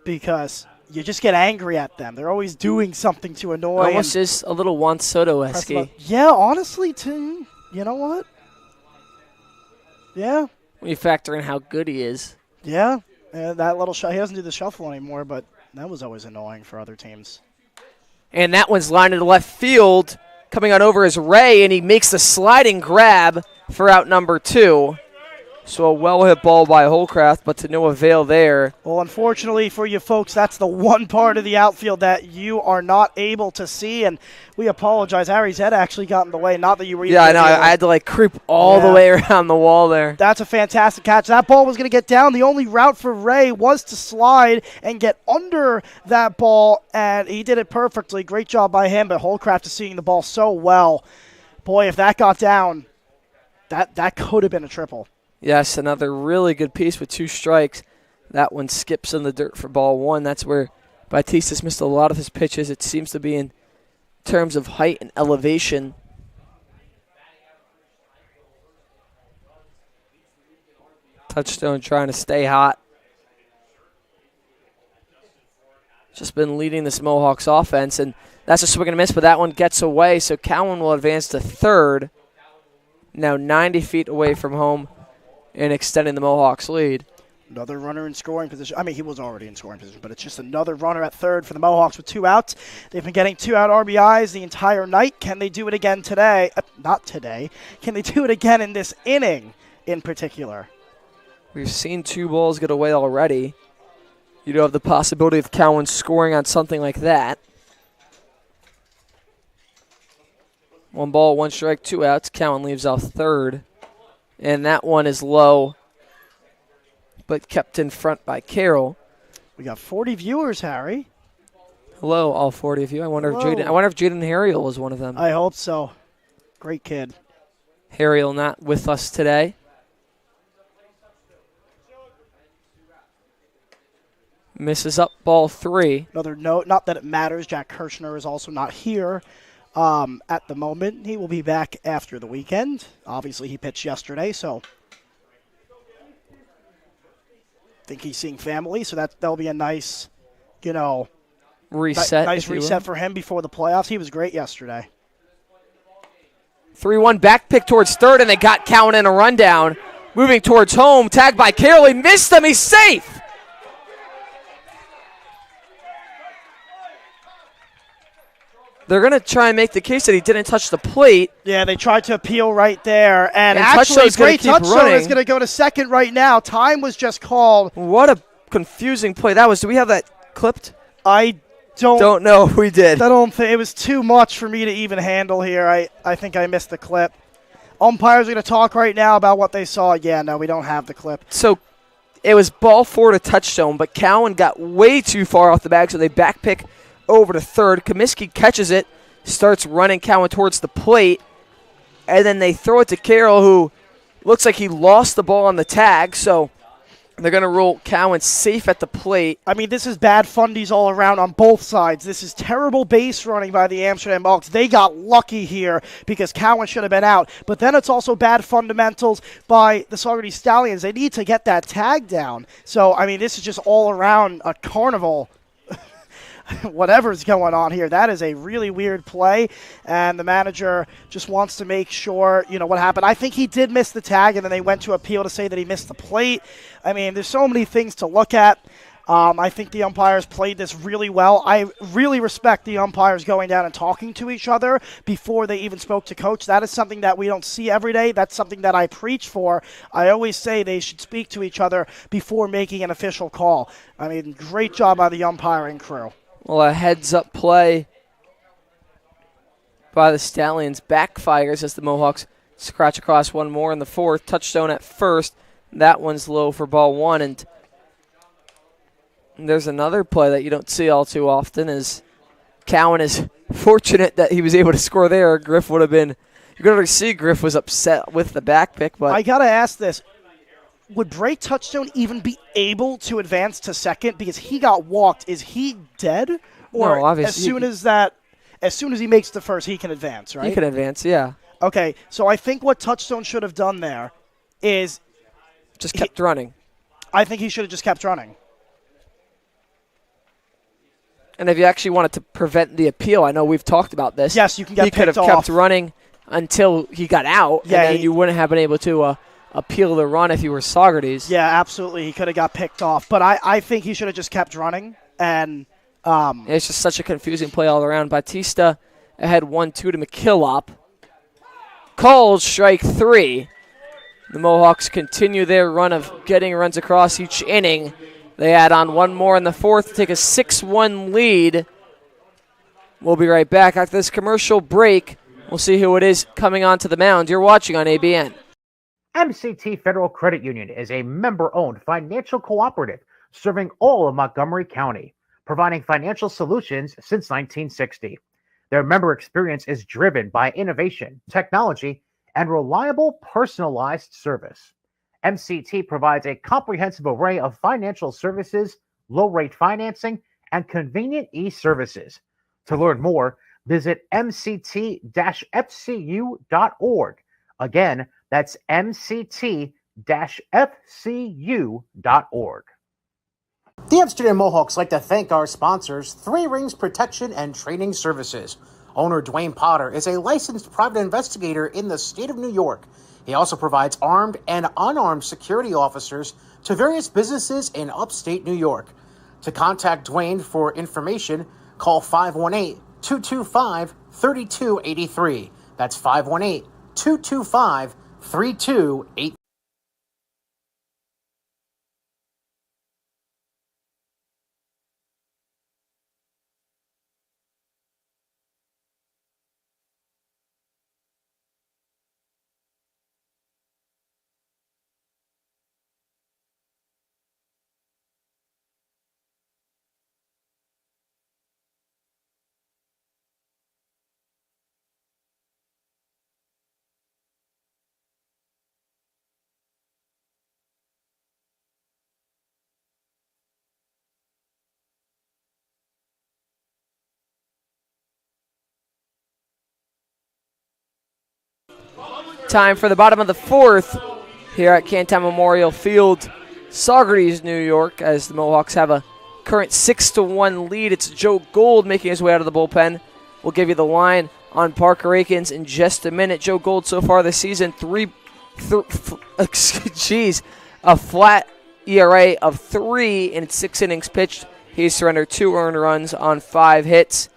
because you just get angry at them. They're always doing something to annoy. Almost is a little Juan Soto-esque. Yeah, honestly, too. You know what? Yeah. When you factor in how good he is. Yeah. That little shot. He doesn't do the shuffle anymore, but that was always annoying for other teams. And that one's lined to left field. Coming on over is Ray, and he makes the sliding grab for out number 2. So a well-hit ball by Holcraft, but to no avail there. Well, unfortunately for you folks, that's the one part of the outfield that you are not able to see, and we apologize. Harry's head actually got in the way. Not that you were even. Yeah, I know. I had to like creep all the way around the wall there. That's a fantastic catch. That ball was going to get down. The only route for Ray was to slide and get under that ball, and he did it perfectly. Great job by him, but Holcraft is seeing the ball so well. Boy, if that got down, that could have been a triple. Yes, another really good piece with 2 strikes. That one skips in the dirt for ball 1. That's where Batista's missed a lot of his pitches. It seems to be in terms of height and elevation. Touchstone trying to stay hot. Just been leading this Mohawks offense, and that's a swing and a miss, but that one gets away, so Cowan will advance to third. Now 90 feet away from home and extending the Mohawks' lead. Another runner in scoring position. I mean, he was already in scoring position, but it's just another runner at third for the Mohawks with 2 outs. They've been getting 2-out RBIs the entire night. Can they do it again today? Not today. Can they do it again in this inning in particular? We've seen 2 balls get away already. You do have the possibility of Cowan scoring on something like that. 1 ball, 1 strike, 2 outs. Cowan leaves off third. And that one is low, but kept in front by Carroll. We got 40 viewers, Harry. Hello, all 40 of you. I wonder if Jaden Harriel was one of them. I hope so. Great kid. Harriel not with us today. Misses up ball 3. Another note, not that it matters, Jack Kirshner is also not here at the moment. He will be back after the weekend. Obviously, he pitched yesterday, so I think he's seeing family, so that'll be a nice, reset. Nice reset for him before the playoffs. He was great yesterday. 3-1 back pick towards third, and they got Cowan in a rundown. Moving towards home, tagged by Carroll. He missed him. He's safe. They're going to try and make the case that he didn't touch the plate. Yeah, they tried to appeal right there. And actually, great Touchstone is going to go to second right now. Time was just called. What a confusing play that was. Do we have that clipped? I don't know if we did. I don't think it was too much for me to even handle here. I think I missed the clip. Umpires are going to talk right now about what they saw. Yeah, no, we don't have the clip. So it was ball 4 to Touchstone, but Cowan got way too far off the bag, so they back pick over to third. Comiskey catches it, starts running Cowan towards the plate, and then they throw it to Carroll, who looks like he lost the ball on the tag, so they're going to rule Cowan safe at the plate. I mean, this is bad fundies all around on both sides. This is terrible base running by the Amsterdam Mohawks. They got lucky here because Cowan should have been out. But then it's also bad fundamentals by the Saugerties Stallions. They need to get that tag down. So, I mean, this is just all around a carnival. Whatever's going on here. That is a really weird play, and the manager just wants to make sure, what happened. I think he did miss the tag, and then they went to appeal to say that he missed the plate. I mean, there's so many things to look at. I think the umpires played this really well. I really respect the umpires going down and talking to each other before they even spoke to coach. That is something that we don't see every day. That's something that I preach for. I always say they should speak to each other before making an official call. I mean, great job by the umpiring crew. Well, a heads-up play by the Stallions backfires as the Mohawks scratch across one more in the fourth. Touchstone at first. That one's low for ball 1. And there's another play that you don't see all too often is Cowan is fortunate that he was able to score there. Griff would have been – you're going to see Griff was upset with the back pick. But I got to ask this. Would Bray Touchstone even be able to advance to second because he got walked? Is he dead? Or no, obviously. As soon as he makes the first, he can advance, right? He can advance, yeah. Okay, so I think what Touchstone should have done there is just kept running. I think he should have just kept running. And if you actually wanted to prevent the appeal, I know we've talked about this. Yes, you can get picked off. He could have kept running until he got out, and then you wouldn't have been able to appeal the run if you were Saugerties. Yeah, absolutely. He could have got picked off. But I think he should have just kept running. And it's just such a confusing play all around. Batista ahead 1-2 to McKillop. Called strike 3. The Mohawks continue their run of getting runs across each inning. They add on one more in the fourth to take a 6-1 lead. We'll be right back after this commercial break. We'll see who it is coming onto the mound. You're watching on ABN. MCT Federal Credit Union is a member-owned financial cooperative serving all of Montgomery County, providing financial solutions since 1960. Their member experience is driven by innovation, technology, and reliable personalized service. MCT provides a comprehensive array of financial services, low-rate financing, and convenient e-services. To learn more, visit mct-fcu.org. Again, that's mct-fcu.org. The Amsterdam Mohawks like to thank our sponsors, Three Rings Protection and Training Services. Owner Dwayne Potter is a licensed private investigator in the state of New York. He also provides armed and unarmed security officers to various businesses in upstate New York. To contact Dwayne for information, call 518-225-3283. That's 518-225-3283. Time for the bottom of the fourth here at Canton Memorial Field, Saugerties, New York, as the Mohawks have a current 6-1 lead. It's Joe Gold making his way out of the bullpen. We'll give you the line on Parker Akins in just a minute. Joe Gold so far this season, a flat ERA of 3 in 6 innings pitched. He's surrendered 2 earned runs on 5 hits,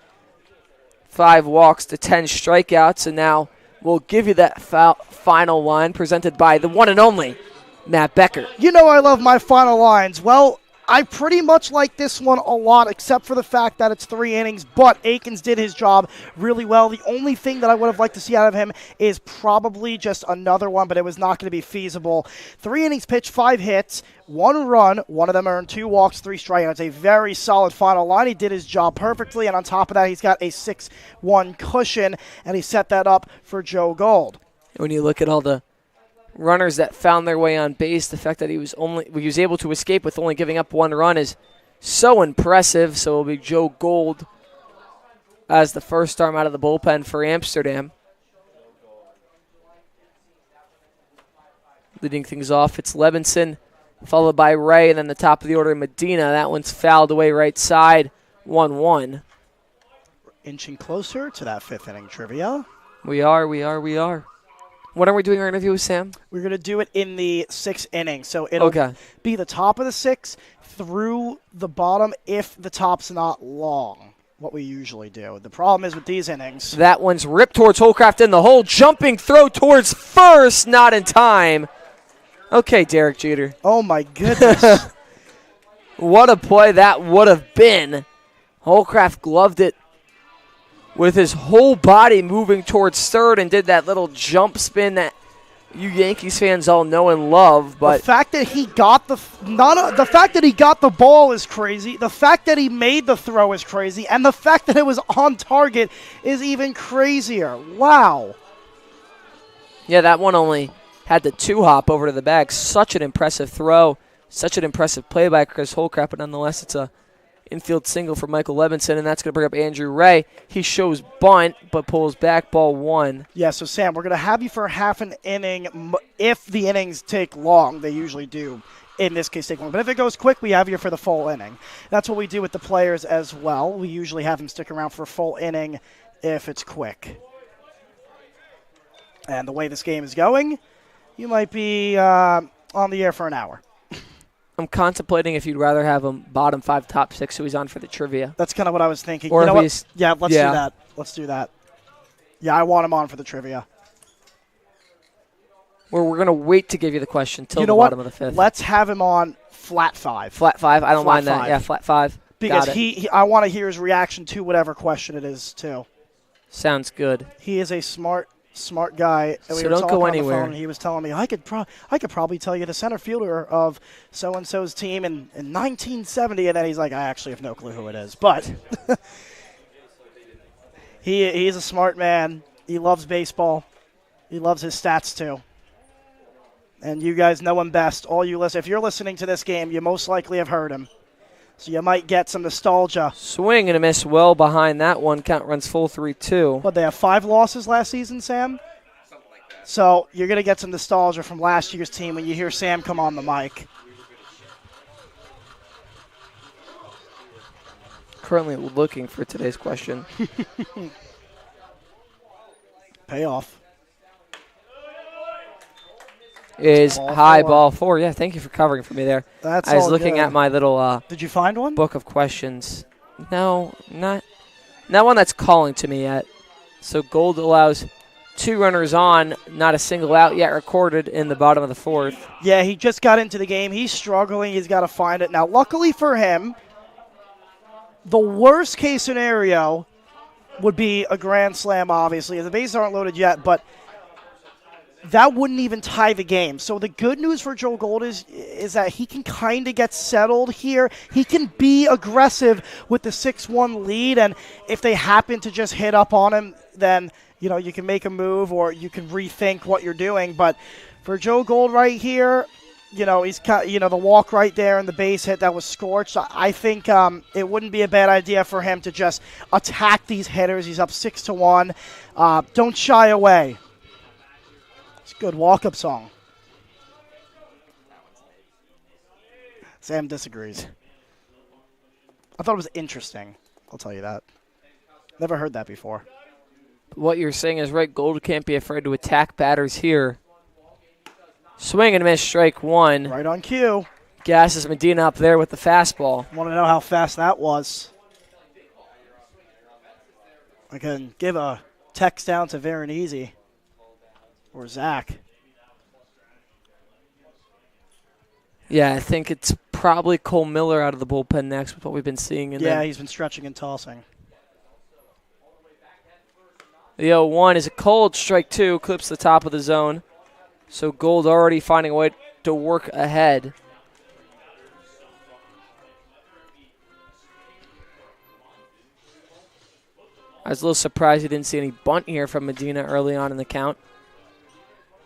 5 walks to 10 strikeouts, and now we'll give you that final line presented by the one and only Matt Becker. You know I love my final lines. Well, I pretty much like this one a lot, except for the fact that it's 3 innings, but Akins did his job really well. The only thing that I would have liked to see out of him is probably just another one, but it was not going to be feasible. 3 innings pitched, 5 hits, 1 run, 1 of them earned, 2 walks, 3 strikeouts. A very solid final line. He did his job perfectly, and on top of that, he's got a 6-1 cushion, and he set that up for Joe Gold. When you look at all the runners that found their way on base, the fact that he was able to escape with only giving up 1 run is so impressive. So it'll be Joe Gold as the first arm out of the bullpen for Amsterdam. Leading things off, it's Levinson, followed by Ray, and then the top of the order, Medina. That one's fouled away right side, 1-1. Inching closer to that 5th inning trivia. We are. When are we doing our interview with Sam? We're going to do it in the 6th inning. So it'll be the top of the 6th through the bottom if the top's not long, what we usually do. The problem is with these innings. That one's ripped towards Holcraft in the hole. Jumping throw towards first, not in time. Okay, Derek Jeter. Oh, my goodness. What a play that would have been. Holcraft gloved it with his whole body moving towards third and did that little jump spin that you Yankees fans all know and love. But the fact that he got the ball is crazy. The fact that he made the throw is crazy, and the fact that it was on target is even crazier. Wow. Yeah, that one only had the 2-hop over to the bag. Such an impressive throw, such an impressive play by Chris Holcraft, but nonetheless, it's a infield single for Michael Levinson, and that's going to bring up Andrew Ray. He shows bunt, but pulls back, ball 1. Yeah, so Sam, we're going to have you for half an inning. If the innings take long, they usually do. In this case, take long. But if it goes quick, we have you for the full inning. That's what we do with the players as well. We usually have them stick around for a full inning if it's quick. And the way this game is going, you might be on the air for an hour. I'm contemplating if you'd rather have him bottom 5, top 6, so he's on for the trivia. That's kind of what I was thinking. Or you know if what? he's, Yeah, let's do that. Let's do that. Yeah, I want him on for the trivia. where we're going to wait to give you the question till You know the what? bottom of the fifth. Let's have him on flat 5. Flat 5. I don't Flat mind that. 5. Yeah, flat 5. Because Got it. I want to hear his reaction to whatever question it is, too. Sounds good. He is a smart guy. And So we were don't talking go on the anywhere. phone, and he was telling me, I could probably tell you the center fielder of so-and-so's team in 1970, and then he's like, I actually have no clue who it is. But he's a smart man. He loves baseball. He loves his stats, too. And you guys know him best. All you listen. If you're listening to this game, you most likely have heard him. So you might get some nostalgia. Swing and a miss well behind that one. Count runs full 3-2. What, they have 5 losses last season, Sam? So you're going to get some nostalgia from last year's team when you hear Sam come on the mic. Currently looking for today's question. Payoff. Is Ball high 4. ball 4. Yeah, thank you for covering for me there. That's I was all looking good. at my little Did you find one? book of questions. No, not one that's calling to me yet. So Gold allows 2 runners on, not a single out yet recorded in the bottom of the 4th. Yeah, he just got into the game. He's struggling. He's got to find it. Now, luckily for him, the worst case scenario would be a grand slam, obviously. The bases aren't loaded yet, but that wouldn't even tie the game. So the good news for Joe Gold is that he can kind of get settled here. He can be aggressive with the 6-1 lead, and if they happen to just hit up on him, then you can make a move or you can rethink what you're doing. But for Joe Gold right here, he's got the walk right there and the base hit that was scorched. I think it wouldn't be a bad idea for him to just attack these hitters. He's up 6-1. Don't shy away. It's a good walk-up song. Sam disagrees. I thought it was interesting. I'll tell you that. Never heard that before. What you're saying is right. Gold can't be afraid to attack batters here. Swing and miss, strike 1. Right on cue. Gasses Medina up there with the fastball. Want to know how fast that was? I can give a text down to Veronese or Zach. Yeah, I think it's probably Cole Miller out of the bullpen next with what we've been seeing. Yeah, he's been stretching and tossing. The 0-1 is a cold strike 2, clips the top of the zone. So Gold already finding a way to work ahead. I was a little surprised he didn't see any bunt here from Medina early on in the count.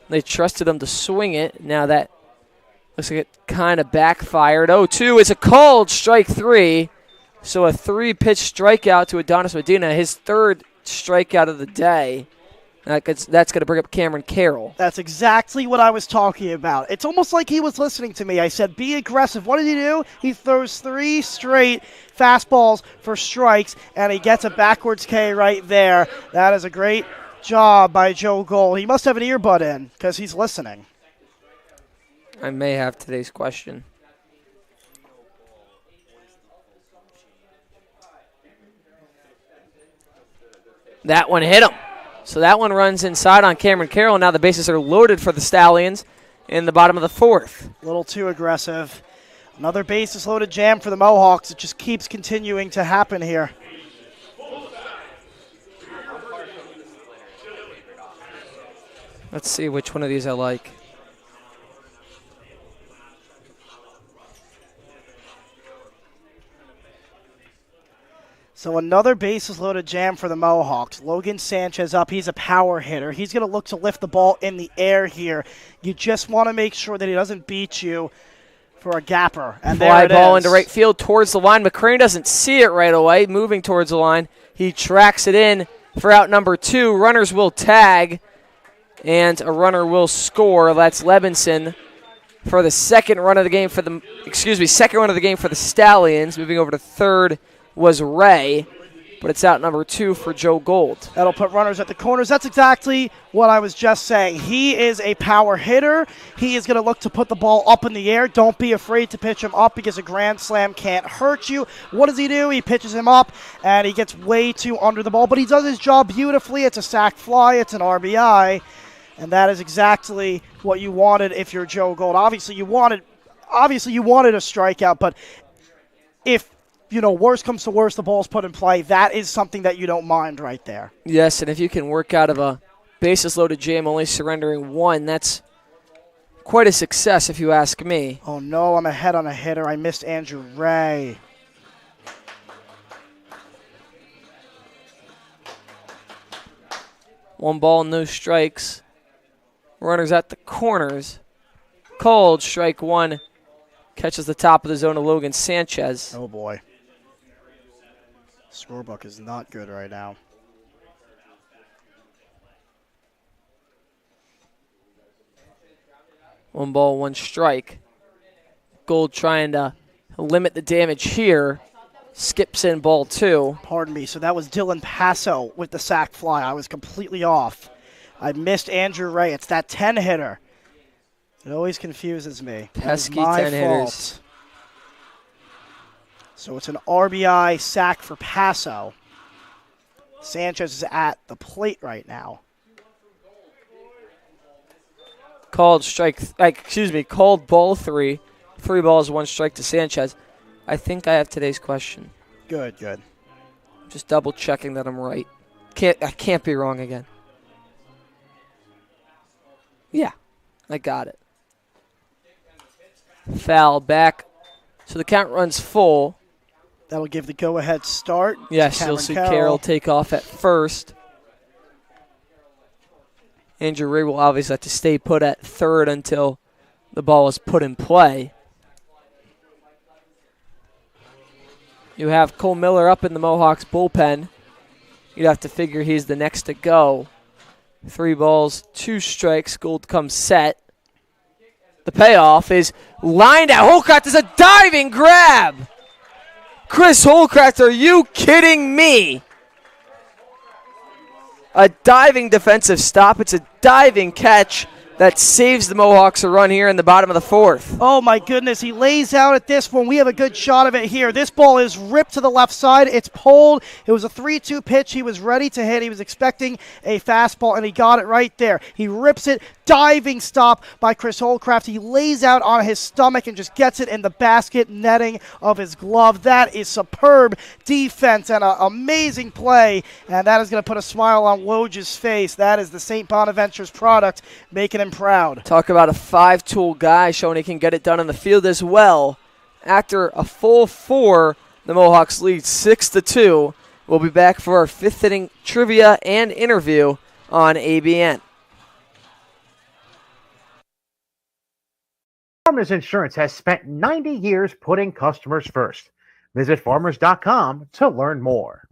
They trusted him to swing it. Now that looks like it kind of backfired. 0-2 is a cold strike 3. So a 3-pitch strikeout to Adonis Medina, his 3rd strikeout of the day. That's going to bring up Cameron Carroll. That's exactly what I was talking about. It's almost like he was listening to me. I said, be aggressive. What did he do? He throws 3 straight fastballs for strikes, and he gets a backwards K right there. That is a great job by Joe Gold. He must have an earbud in because he's listening. I may have today's question. That one hit him. So that one runs inside on Cameron Carroll. Now the bases are loaded for the Stallions in the bottom of the 4th. A little too aggressive. Another bases loaded jam for the Mohawks. It just keeps continuing to happen here. Let's see which one of these I like. So another bases loaded jam for the Mohawks. Logan Sanchez up. He's a power hitter. He's going to look to lift the ball in the air here. You just want to make sure that he doesn't beat you for a gapper. And Fly there it ball is. into right field towards the line. McCrane doesn't see it right away. Moving towards the line. He tracks it in for out number 2. Runners will tag, and a runner will score. That's Levinson for the second run of the game for the Stallions. Moving over to third was Ray, but it's out number 2 for Joe Gold. That'll put runners at the corners. That's exactly what I was just saying. He is a power hitter. He is going to look to put the ball up in the air. Don't be afraid to pitch him up because a grand slam can't hurt you. What does he do? He pitches him up, and he gets way too under the ball, but he does his job beautifully. It's a sac fly. It's an RBI. And that is exactly what you wanted if you're Joe Gold. Obviously you wanted a strikeout, but if worst comes to worst, the ball's put in play, that is something that you don't mind right there. Yes, and if you can work out of a bases loaded jam, only surrendering one, that's quite a success if you ask me. Oh no, I'm ahead on a hitter. I missed Andrew Ray. One ball, no strikes. Runners at the corners. Called, strike one. Catches the top of the zone of Logan Sanchez. Oh boy. Scorebook is not good right now. One ball, one strike. Gold trying to limit the damage here. Skips in ball two. Pardon me. So that was Dylan Passo with the sac fly. I was completely off. I missed Andrew Ray. It's that 10 hitter. It always confuses me. Pesky my 10 hitters. So it's an RBI sack for Passo. Sanchez is at the plate right now. Called called ball three. 3 balls, 1 strike to Sanchez. I think I have today's question. Good. Just double checking that I'm right. I can't be wrong again. Yeah, I got it. Foul back. So the count runs full. That will give the go-ahead start. Yes, you'll see Carroll take off at first. Andrew Ray will obviously have to stay put at third until the ball is put in play. You have Cole Miller up in the Mohawks bullpen. You'd have to figure he's the next to go. 3 balls, 2 strikes. Gold comes set. The payoff is lined out. Holcraft is a diving grab. Chris Holcraft, are you kidding me? A diving defensive stop. It's a diving catch that saves the Mohawks a run here in the bottom of the 4th. Oh, my goodness. He lays out at this one. We have a good shot of it here. This ball is ripped to the left side. It's pulled. It was a 3-2 pitch. He was ready to hit. He was expecting a fastball, and he got it right there. He rips it. Diving stop by Chris Holcraft. He lays out on his stomach and just gets it in the basket netting of his glove. That is superb defense and an amazing play, and that is going to put a smile on Woj's face. That is the St. Bonaventure's product, making him proud. Talk about a 5-tool guy showing he can get it done in the field as well. After a full 4, the Mohawks lead 6-2. We'll be back for our 5th inning trivia and interview on ABN. Farmers Insurance has spent 90 years putting customers first. Visit farmers.com to learn more.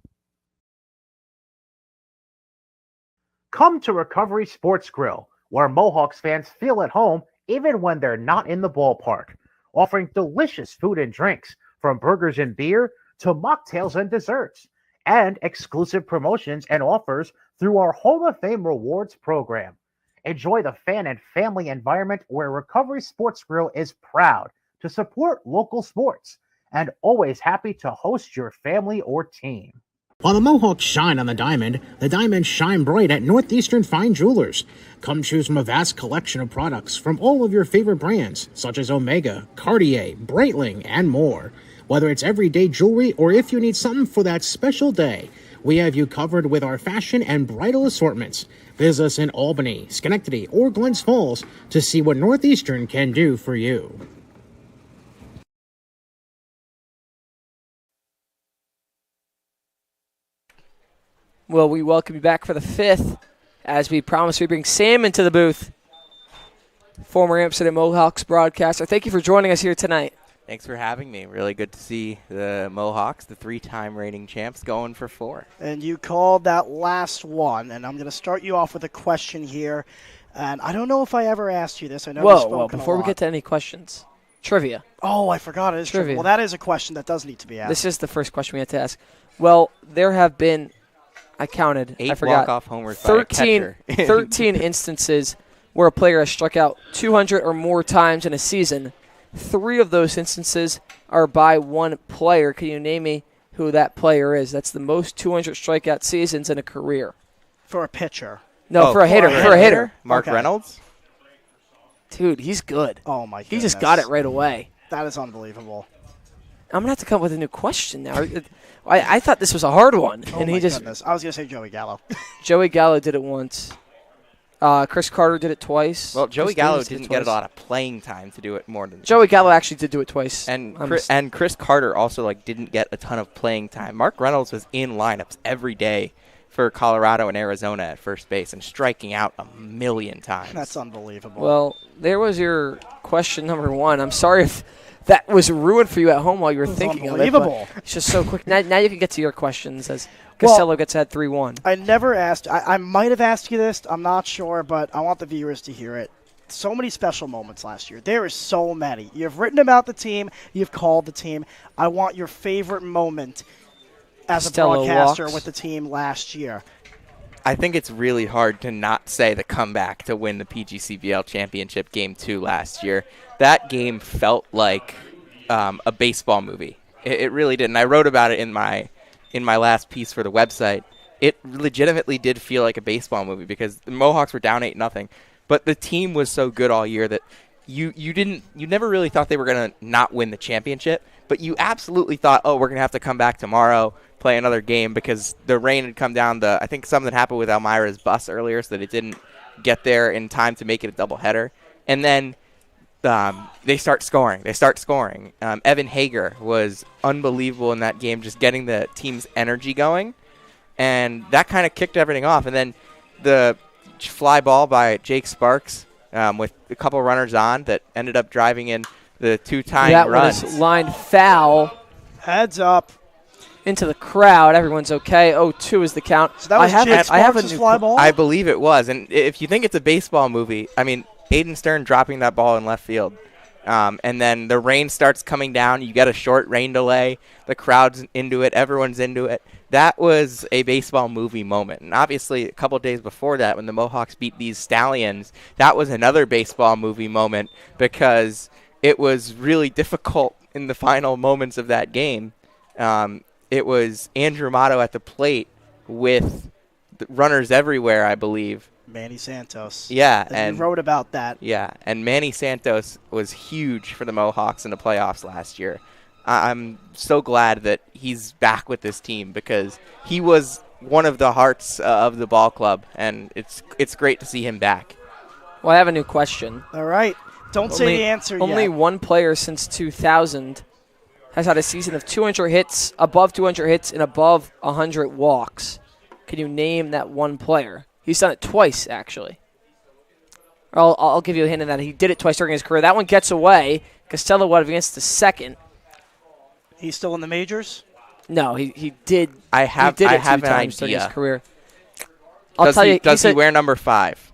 Come to Recovery Sports Grill, where Mohawks fans feel at home even when they're not in the ballpark, offering delicious food and drinks from burgers and beer to mocktails and desserts, and exclusive promotions and offers through our Hall of Fame Rewards program. Enjoy the fan and family environment where Recovery Sports Grill is proud to support local sports and always happy to host your family or team. While the Mohawks shine on the diamonds shine bright at Northeastern Fine Jewelers. Come choose from a vast collection of products from all of your favorite brands, such as Omega, Cartier, Breitling, and more. Whether it's everyday jewelry or if you need something for that special day, we have you covered with our fashion and bridal assortments. Visit us in Albany, Schenectady, or Glens Falls to see what Northeastern can do for you. Well, we welcome you back for the 5th. As we promised, we bring Sam into the booth. Former Amsterdam Mohawks broadcaster. Thank you for joining us here tonight. Thanks for having me. Really good to see the Mohawks, the 3-time reigning champs, going for 4. And you called that last one, and I'm going to start you off with a question here. And I don't know if I ever asked you this. I know Whoa, before we get to any questions, trivia. Oh, I forgot it is trivia. Well, that is a question that does need to be asked. This is the first question we had to ask. Well, there have been, I counted, 8 I forgot, walk-off homers by a catcher. 13 instances where a player has struck out 200 or more times in a season. 3 of those instances are by one player. Can you name me who that player is? That's the most 200 strikeout seasons in a career. For a pitcher. No, for a hitter. For a hitter. Mark Okay. Reynolds? Dude, he's good. Oh, my He goodness. just got it right away. That is unbelievable. I'm going to have to come up with a new question now. I thought this was a hard one. Oh, And my he just goodness. I was going to say Joey Gallo. Joey Gallo did it once. Chris Carter did it twice. Well, Joey Chris Gallo Davis did it didn't get a twice. lot of playing time to do it more than Joey Gallo actually did do it twice. And Chris Carter also didn't get a ton of playing time. Mark Reynolds was in lineups every day for Colorado and Arizona at first base and striking out a million times. That's unbelievable. Well, there was your question number one. I'm sorry if that was ruined for you at home while you were It was thinking of unbelievable. it. But it's just so quick. Now you can get to your questions as Costello gets ahead 3-1. I never asked. I might have asked you this. I'm not sure, but I want the viewers to hear it. So many special moments last year. There is so many. You've written about the team. You've called the team. I want your favorite moment as Costello a broadcaster walks. with the team last year. I think it's really hard to not say the comeback to win the PGCBL championship game 2 last year. That game felt like a baseball movie. It really did. And I wrote about it in my last piece for the website. It legitimately did feel like a baseball movie because the Mohawks were down 8-0, but the team was so good all year that you never really thought they were going to not win the championship, but you absolutely thought, oh, we're going to have to come back tomorrow, play another game because the rain had come down. I think something happened with Elmira's bus earlier so that it didn't get there in time to make it a doubleheader. And then they start scoring. Evan Hager was unbelievable in that game, just getting the team's energy going. And that kind of kicked everything off. And then the fly ball by Jake Sparks with a couple runners on that ended up driving in the 2 tying runs. That one is lined foul Heads up. into the crowd. Everyone's okay. 0-2 is the count. So that was Jake I have a Sparks' new fly ball? I believe it was. And if you think it's a baseball movie, I mean, Aiden Stern dropping that ball in left field. And then the rain starts coming down. You get a short rain delay. The crowd's into it. Everyone's into it. That was a baseball movie moment. And obviously, a couple days before that, when the Mohawks beat these Stallions, that was another baseball movie moment because it was really difficult in the final moments of that game. It was Andrew Motto at the plate with the runners everywhere, I believe. Manny Santos. Yeah, and you wrote about that. Yeah, and Manny Santos was huge for the Mohawks in the playoffs last year. I'm so glad that he's back with this team because he was one of the hearts of the ball club, and it's great to see him back. Well, I have a new question. All right. Don't say the answer yet. Only one player since 2000 has had a season of 200 hits, above 200 hits, and above 100 walks. Can you name that one player? He's done it twice, actually. I'll give you a hint in that he did it twice during his career. That one gets away. Costello would have advanced to second. He's still in the majors? No, he did. I have He did it I have two an times during his idea. career. I'll tell you. Does he wear number 5?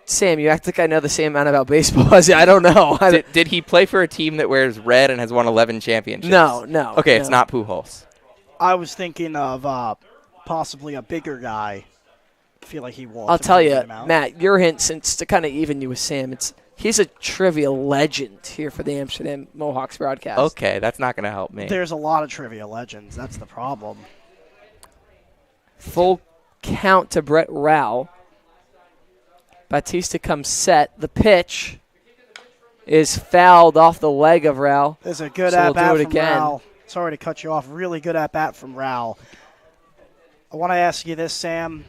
Sam, you act like I know the same amount about baseball as you. I don't know. Did he play for a team that wears red and has won 11 championships? No. Okay, no. it's not Pujols. I was thinking of possibly a bigger guy. I feel like he walked. I'll tell you, Matt. Matt, your hint, since to kind of even you with Sam, he's a trivia legend here for the Amsterdam Mohawks broadcast. Okay, that's not going to help me. There's a lot of trivia legends. That's the problem. Full count to Brett Rao. Batista comes set. The pitch is fouled off the leg of Rao. There's a good So we'll at-bat do it from again. Rao. Sorry to cut you off. Really good at-bat from Rao. I want to ask you this, Sam.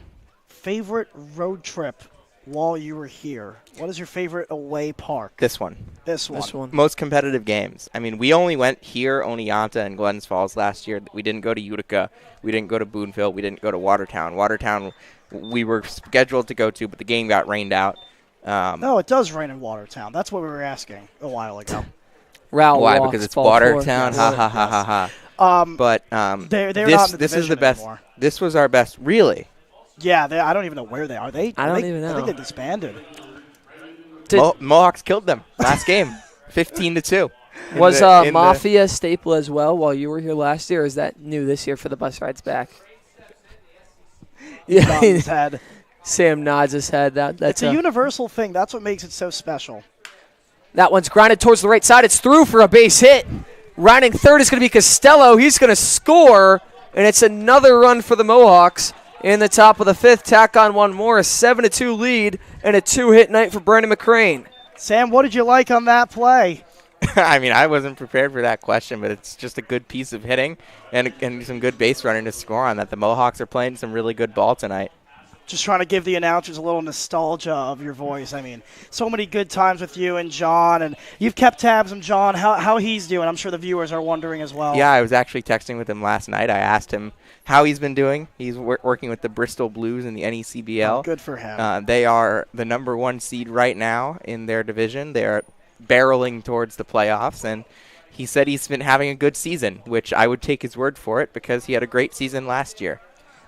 Favorite road trip while you were here? What is your favorite away park? This one. This one. This one. Most competitive games. I mean, we only went here, Oneonta, and Glens Falls last year. We didn't go to Utica. We didn't go to Boonville. We didn't go to Watertown. Watertown, we were scheduled to go to, but the game got rained out. No, it does rain in Watertown. That's what we were asking a while ago. Rao Why? walks, Because it's ball Watertown. four. Ha ha ha ha ha. But They're this not in the this is division the best. anymore. This was our best. Really. Yeah, I don't even know where they are. I don't even know. I think they disbanded. Mohawks killed them last game, 15-2. Was Mafia staple as well while you were here last year? Or is that new this year for the bus rides back? Nods his head. Sam nods his head. That's It's a universal thing. That's what makes it so special. That one's grounded towards the right side. It's through for a base hit. Rounding third is going to be Costello. He's going to score, and it's another run for the Mohawks. In the top of the fifth, tack on one more, a 7-2 lead, and a 2-hit night for Brandon McCrane. Sam, what did you like on that play? I mean, I wasn't prepared for that question, but it's just a good piece of hitting and some good base running to score on that. The Mohawks are playing some really good ball tonight. Just trying to give the announcers a little nostalgia of your voice. I mean, so many good times with you and John, and you've kept tabs on John, how he's doing. I'm sure the viewers are wondering as well. Yeah, I was actually texting with him last night. I asked him how he's been doing. He's working with the Bristol Blues in the NECBL. Oh, good for him. They are the number 1 seed right now in their division. They're barreling towards the playoffs, and he said he's been having a good season, which I would take his word for it because he had a great season last year.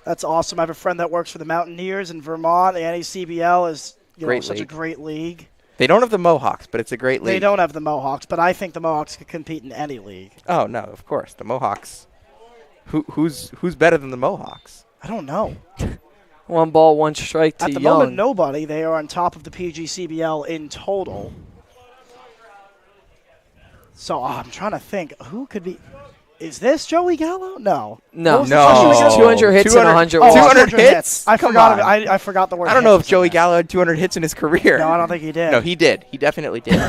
That's awesome. I have a friend that works for the Mountaineers in Vermont. The NECBL is such a great league. They don't have the Mohawks, but it's a great league. They don't have the Mohawks, but I think the Mohawks could compete in any league. Oh, no, of course. The Mohawks. Who's better than the Mohawks? I don't know. 1 ball, 1 strike to At the Young. moment, nobody. They are on top of the PGCBL in total. So I'm trying to think. Who could be... Is this Joey Gallo? No. No. 200 hits and 100 walks. 200 hits? I forgot. I forgot the word. I don't know if hits Joey in there. Gallo had 200 hits in his career. No, I don't think he did. No, he did. He definitely did.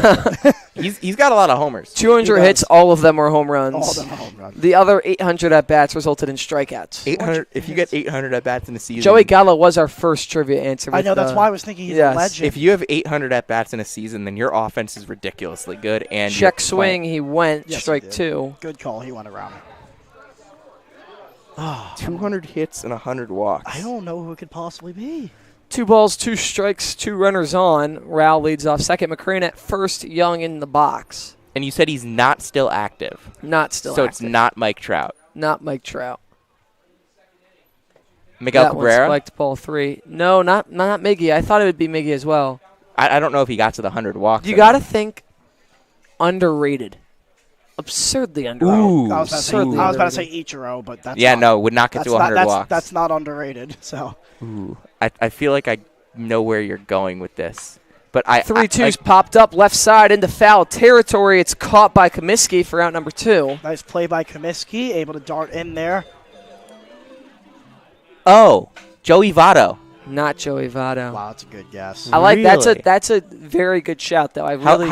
He's got a lot of homers. 200 hits, all of them were home runs. All of them are home runs. The other 800 at-bats resulted in strikeouts. 800. If you get 800 at-bats in a season. Joey Gallo was our first trivia answer. I know, that's why I was thinking he's a legend. If you have 800 at-bats in a season, then your offense is ridiculously good. And check swing, he went, Yes, strike he did. 2. Good call. He went around. 200 hits and 100 walks. I don't know who it could possibly be. 2 balls, 2 strikes, 2 runners on. Rao leads off second. McCrane at first, Young in the box. And you said he's not still active. Not still so active. it's not Mike Trout. Not Mike Trout. Miguel that Cabrera? One spiked ball 3. No, not Miggy. I thought it would be Miggy as well. I don't know if he got to the 100 walks. You got to think underrated. Absurdly underrated. Ooh. I was about to say Ichiro, but that's no, would not get to 100 walks. That's not underrated. So. Ooh. I feel like I know where you're going with this. But 3-2's popped up left side into foul territory. It's caught by Comiskey for out number 2. Nice play by Comiskey, able to dart in there. Oh, Joey Votto. Not Joey Votto. Wow, that's a good guess. I like Really? that's a very good shout though. I really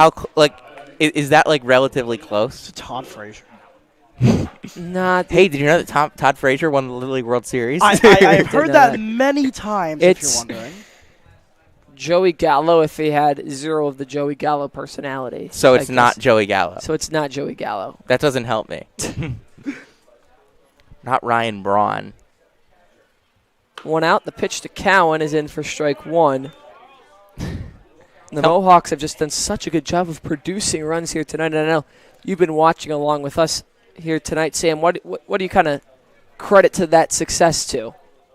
Is that like relatively close? It's Todd Frazier. Hey, did you know that Todd Frazier won the Little League World Series? I've heard that many times, if you're wondering. Joey Gallo if he had 0 of the Joey Gallo personality. So it's not Joey Gallo. So it's not Joey Gallo. That doesn't help me. Not Ryan Braun. 1 out. The pitch to Cowan is in for strike 1. The Mohawks have just done such a good job of producing runs here tonight. And I know you've been watching along with us here tonight, Sam. What do you kind of credit to that success to?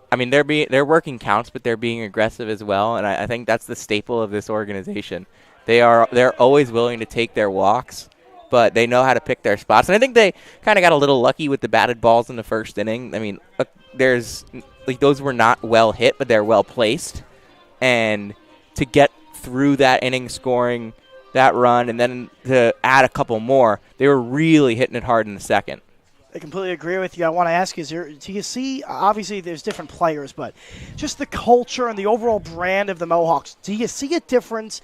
I mean, they're working counts, but they're being aggressive as well, and I think that's the staple of this organization. They're always willing to take their walks, but they know how to pick their spots. And I think they kind of got a little lucky with the batted balls in the first inning. I mean, those were not well hit, but they're well placed, and to get through that inning scoring that run and then to add a couple more, they were really hitting it hard in the second. I completely agree with you. I want to ask you, do you see, obviously there's different players, but just the culture and the overall brand of the Mohawks, do you see a difference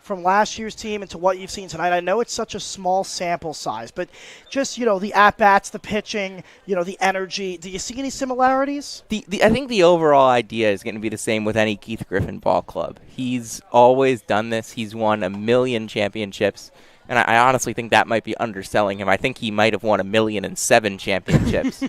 from last year's team into what you've seen tonight? I know it's such a small sample size, but just, the at-bats, the pitching, the energy, do you see any similarities? I think the overall idea is going to be the same with any Keith Griffin ball club. He's always done this. He's won 1 million championships. And I honestly think that might be underselling him. I think he might have won 1,000,007 championships.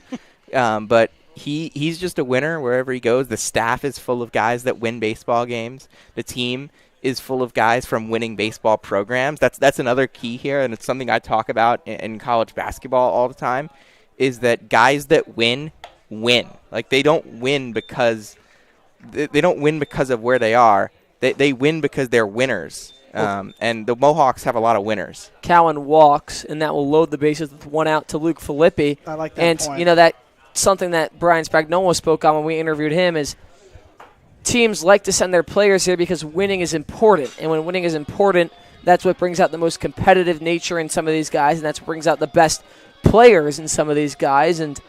But he's just a winner wherever he goes. The staff is full of guys that win baseball games. The team is full of guys from winning baseball programs. That's another key here, and it's something I talk about in college basketball all the time, is that guys that win. Like, they don't win because of where they are. They win because they're winners. And the Mohawks have a lot of winners. Cowan walks, and that will load the bases with 1 out to Luke Filippi. I like that point. And, that's something that Brian Spagnuolo spoke on when we interviewed him is teams like to send their players here because winning is important. And when winning is important, that's what brings out the most competitive nature in some of these guys, and that's what brings out the best players in some of these guys. And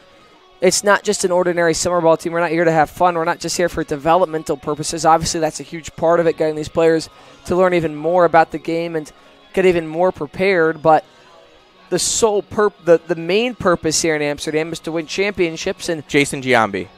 it's not just an ordinary summer ball team. We're not here to have fun. We're not just here for developmental purposes. Obviously, that's a huge part of it, getting these players to learn even more about the game and get even more prepared. But the main purpose here in Amsterdam is to win championships. And Jason Giambi.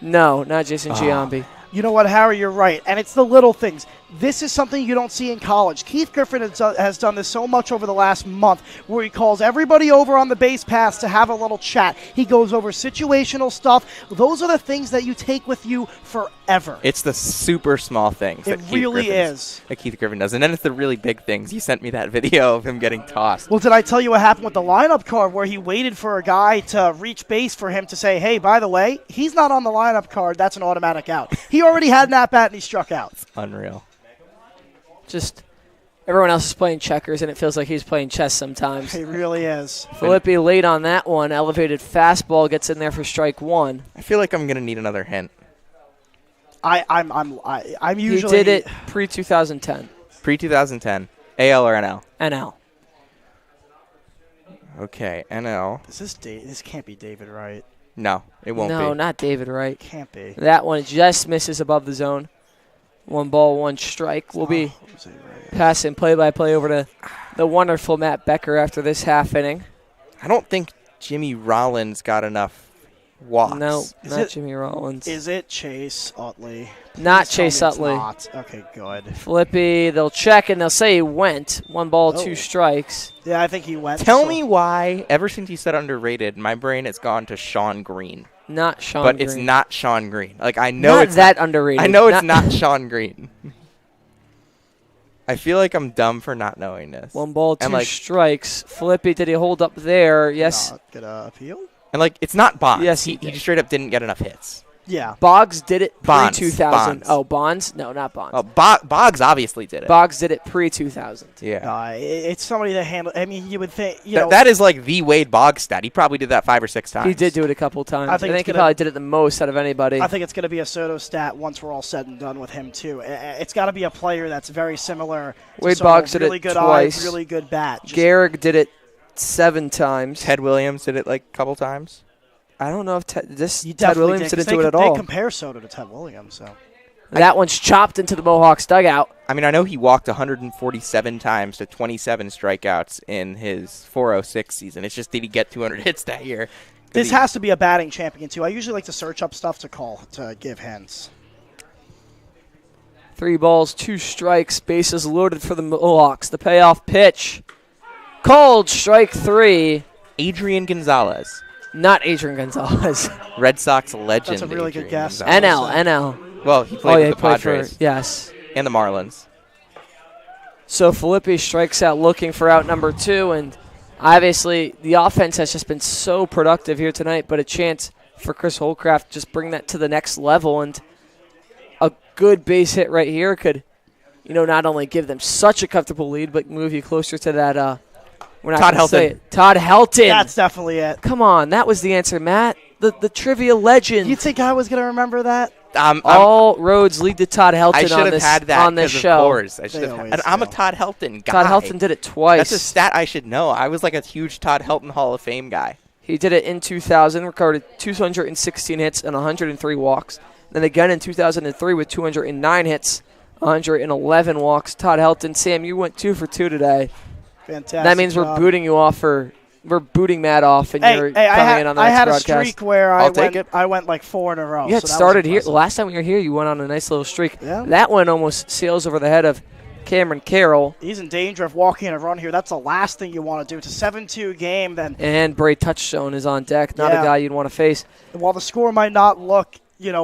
No, not Jason Giambi. You know what, Harry, you're right. And it's the little things. This is something you don't see in college. Keith Griffin has done this so much over the last month, where he calls everybody over on the base paths to have a little chat. He goes over situational stuff. Those are the things that you take with you forever. It's the super small things. It really is. That Keith Griffin does. And then it's the really big things. You sent me that video of him getting tossed. Well, did I tell you what happened with the lineup card, where he waited for a guy to reach base for him to say, hey, by the way, he's not on the lineup card. That's an automatic out. He already had an at-bat and he struck out. It's unreal. Just everyone else is playing checkers, and it feels like he's playing chess sometimes. He really is. Filippi late on that one. Elevated fastball gets in there for strike one. I feel like I'm going to need another hint. I'm usually. He did it pre-2010. Pre-2010. AL or NL? NL. Okay, NL. This can't be David Wright. No, it won't be. No, not David Wright. Can't be. That one just misses above the zone. 1 ball, 1 strike. We'll be passing play-by-play over to the wonderful Matt Becker after this half inning. I don't think Jimmy Rollins got enough walks. No, not Jimmy Rollins. Is it Chase Utley? Not Please tell me Chase it's Utley. not. Okay, good. Filippi, they'll check and they'll say he went. 1 ball, 2 strikes. Yeah, I think he went. Tell me why, ever since you said underrated, my brain has gone to Sean Green. Not Sean But Green. it's not Sean Green. Like, I know not it's that underrated. I know it's not Sean Green. I feel like I'm dumb for not knowing this. 1 ball, 2 like, strikes. Filippi, did he hold up there? Yes. Not gonna appeal? And, like, it's not Bonds. Yes, he he did. straight up didn't get enough hits. Yeah. Boggs did it Bonds, pre-2000. Bonds. Oh, Bonds? No, not Bonds. Oh, Boggs obviously did it. Boggs did it pre-2000. Yeah. It's somebody that handled. I mean, you would think. You know, That is like the Wade Boggs stat. He probably did that 5 or 6 times. He did do it a couple times. I I think think he probably did it the most out of anybody. I think it's going to be a Soto stat once we're all said and done with him too. It's got to be a player that's very similar. To Wade Soto. Boggs did really it good twice. Eye, really good bat. Gehrig did it 7 times. Ted Williams did it like a couple times. I don't know if Ted definitely Williams didn't do it at all. They compare Soto to Ted Williams, so. That one's chopped into the Mohawks dugout. I mean, I know he walked 147 times to 27 strikeouts in his 406 season. It's just, did he get 200 hits that year? This has to be a batting champion, too. I usually like to search up stuff to give hints. 3 balls, 2 strikes, bases loaded for the Mohawks. The payoff pitch. Called strike 3. Adrian Gonzalez. Not Adrian Gonzalez. Red Sox legend. That's a really good Adrian guess. Gonzalez. NL. Well, he played with the played Padres. yes. And the Marlins. So Filippi strikes out looking for out number 2, and obviously the offense has just been so productive here tonight, but a chance for Chris Holcraft to just bring that to the next level, and a good base hit right here could, not only give them such a comfortable lead, but move you closer to that, we're not Todd going to say Helton. it. Todd Helton. That's definitely it. Come on, that was the answer, Matt. The trivia legend. You think I was going to remember that? All roads lead to Todd Helton I should have had that on this because show. of course. I should They have always had, and I'm a do. Todd Helton guy. Todd Helton did it twice. That's a stat I should know. I was like a huge Todd Helton Hall of Fame guy. He did it in 2000, recorded 216 hits and 103 walks. Then again in 2003 with 209 hits, 111 walks. Todd Helton. Sam, you went 2 for 2 today. Fantastic. That means job. we're booting you off we're booting Matt off, and you're coming in on the I next had a broadcast. streak where I'll take it. I went like 4 in a row. Yeah, it so that was started here. impressive. Last time we were here, you went on a nice little streak. Yeah. That one almost sails over the head of Cameron Carroll. He's in danger of walking a run here. That's the last thing you want to do. It's a 7-2 game. Then, And Bray Touchstone is on deck. Not Yeah. a guy you'd want to face. while the score might not look,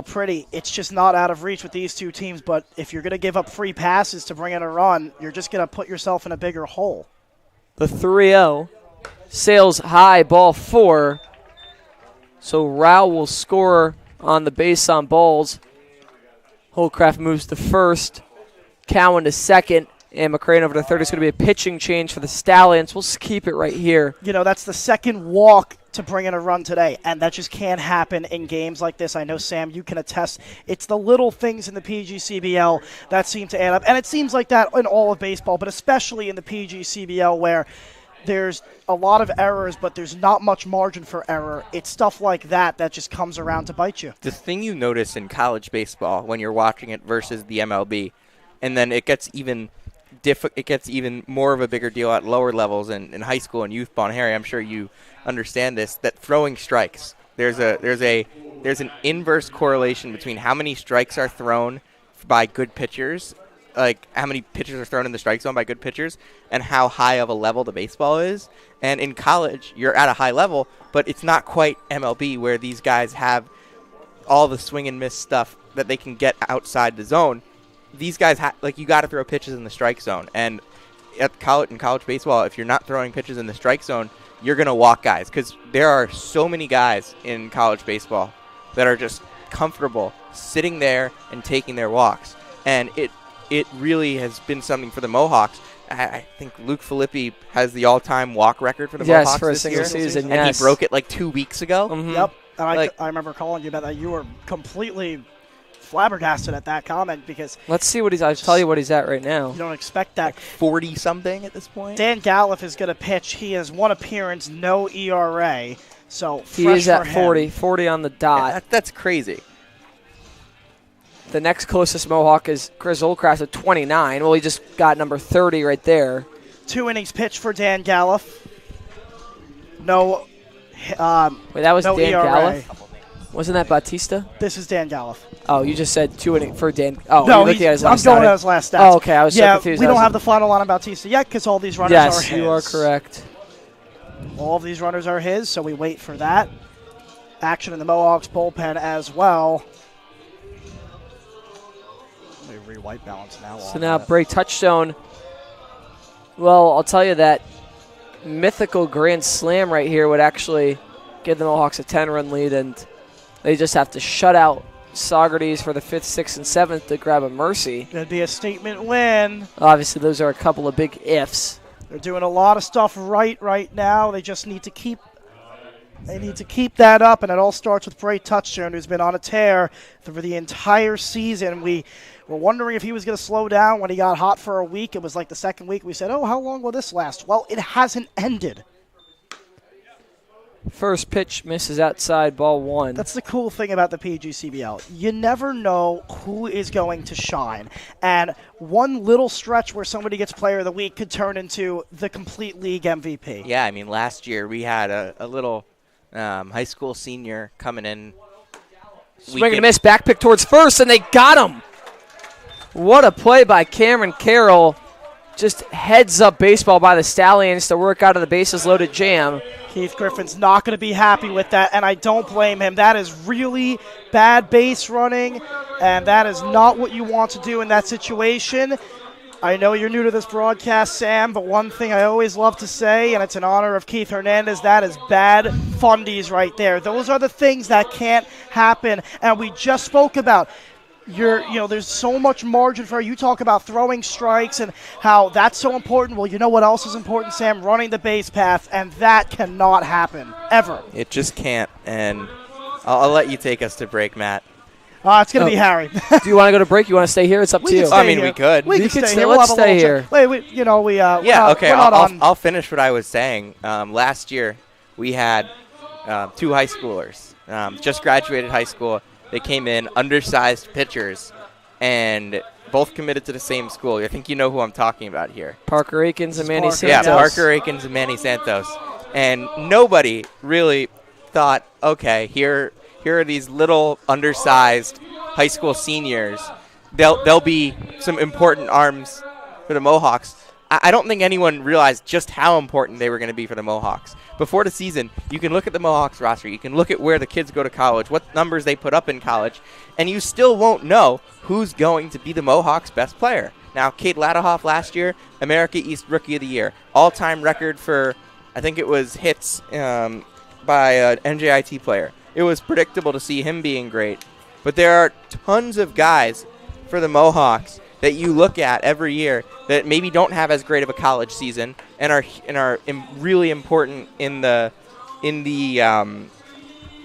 pretty, it's just not out of reach with these two teams. But if you're going to give up free passes to bring in a run, you're just going to put yourself in a bigger hole. The 3-0 sails high, ball 4. So Rao will score on the base on balls. Holcraft moves to first. Cowan to second. And McCrane over to third. It's going to be a pitching change for the Stallions. We'll just keep it right here. That's the second walk to bring in a run today, and that just can't happen in games like this. I know, Sam, you can attest. It's the little things in the PGCBL that seem to add up, and it seems like that in all of baseball, but especially in the PGCBL where there's a lot of errors, but there's not much margin for error. It's stuff like that just comes around to bite you. The thing you notice in college baseball when you're watching it versus the MLB, and then it gets even more of a bigger deal at lower levels in high school and youth ball. And Harry, I'm sure you understand this, that throwing strikes, there's an inverse correlation between how many strikes are thrown by good pitchers, like how many pitchers are thrown in the strike zone by good pitchers, and how high of a level the baseball is. And in college, you're at a high level, but it's not quite MLB where these guys have all the swing and miss stuff that they can get outside the zone. These guys, you got to throw pitches in the strike zone. And in college baseball, if you're not throwing pitches in the strike zone, you're going to walk guys, because there are so many guys in college baseball that are just comfortable sitting there and taking their walks. And it really has been something for the Mohawks. I think Luke Filippi has the all-time walk record for the Mohawks for a this single year. season. And he broke it 2 weeks ago. Mm-hmm. Yep. And I remember calling you about that. You were completely flabbergasted at that comment, because let's see what I'll tell you what he's at right now. you don't expect that. 40-something at this point. Dan Galliff is going to pitch. He has 1 appearance, no ERA. So He fresh is at for him. 40 on the dot. Yeah, that's crazy. The next closest Mohawk is Chris Oldcraft at 29. Well, he just got number 30 right there. 2 innings pitched for Dan Galliff. No. Wait, that was no Dan ERA. Galliff? Wasn't that Batista? This is Dan Galliff. Oh, you just said 2 innings for Dan. Oh, No, you're looking at his I'm last going stat. at his last stats. Oh, okay. I was so confused. We don't have the final line on Bautista yet, because all these runners are his. Yes, you are correct. All of these runners are his, so we wait for that. Action in the Mohawks bullpen as well. Let me re-white balance now. So now Bray Touchstone. Well, I'll tell you that mythical grand slam right here would actually give the Mohawks a 10-run lead, and they just have to shut out Saugerties for the 5th, 6th, and 7th to grab a mercy. It'd be a statement win. Obviously, those are a couple of big ifs. They're doing a lot of stuff right now. They just need to keep that up, and it all starts with Bray Touchstone, who's been on a tear for the entire season. We were wondering if he was going to slow down when he got hot for a week. It was like the second week. We said, oh, how long will this last? Well, it hasn't ended. First pitch misses outside, ball 1. That's the cool thing about the PGCBL. You never know who is going to shine. And one little stretch where somebody gets player of the week could turn into the complete league MVP. Yeah, I mean, last year we had a little high school senior coming in. Swing and a miss, back pick towards first, and they got him. What a play by Cameron Carroll. Just heads up baseball by the Stallions to work out of the bases loaded jam. Keith Griffin's not going to be happy with that, and I don't blame him. That is really bad base running, and that is not what you want to do in that situation. I know you're new to this broadcast, Sam, but one thing I always love to say, and it's in honor of Keith Hernandez, that is bad fundies right there. Those are the things that can't happen, and we just spoke about. There's so much margin for you. Talk about throwing strikes and how that's so important. Well, you know what else is important, Sam? Running the base path, and that cannot happen, ever. It just can't, and I'll let you take us to break, Matt. It's going to be Harry. Do you want to go to break? You want to stay here? It's up to you. I mean, we could. We can stay stay. here. Let's stay here. Okay. I'll finish what I was saying. Last year, we had 2 high schoolers, just graduated high school. They came in undersized pitchers, and both committed to the same school. I think you know who I'm talking about here. Parker Akins and Manny Santos. Yeah, Parker Akins and Manny Santos. And nobody really thought, okay, here are these little undersized high school seniors. They'll be some important arms for the Mohawks. I don't think anyone realized just how important they were going to be for the Mohawks. Before the season, you can look at the Mohawks roster. You can look at where the kids go to college, what numbers they put up in college, and you still won't know who's going to be the Mohawks' best player. Now, Kate Ladahoff last year, America East Rookie of the Year. All-time record for, I think it was hits by an NJIT player. It was predictable to see him being great. But there are tons of guys for the Mohawks that you look at every year that maybe don't have as great of a college season and are really important in the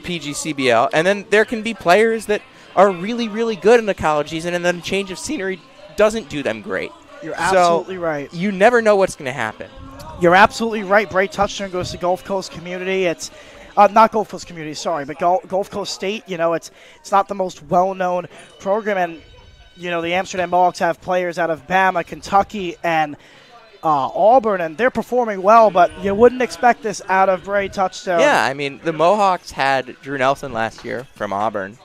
PGCBL. And then there can be players that are really, really good in the college season, and then a change of scenery doesn't do them great. You're absolutely right. You never know what's going to happen. You're absolutely right. Bray touchdown goes to Gulf Coast Community. It's not Gulf Coast Community, sorry, but Gulf Coast State. You know, it's not the most well-known program, and you know the Amsterdam Mohawks have players out of Bama, Kentucky, and Auburn, and they're performing well. But you wouldn't expect this out of Bray touchdown. Yeah, I mean the Mohawks had Drew Nelson last year from Auburn,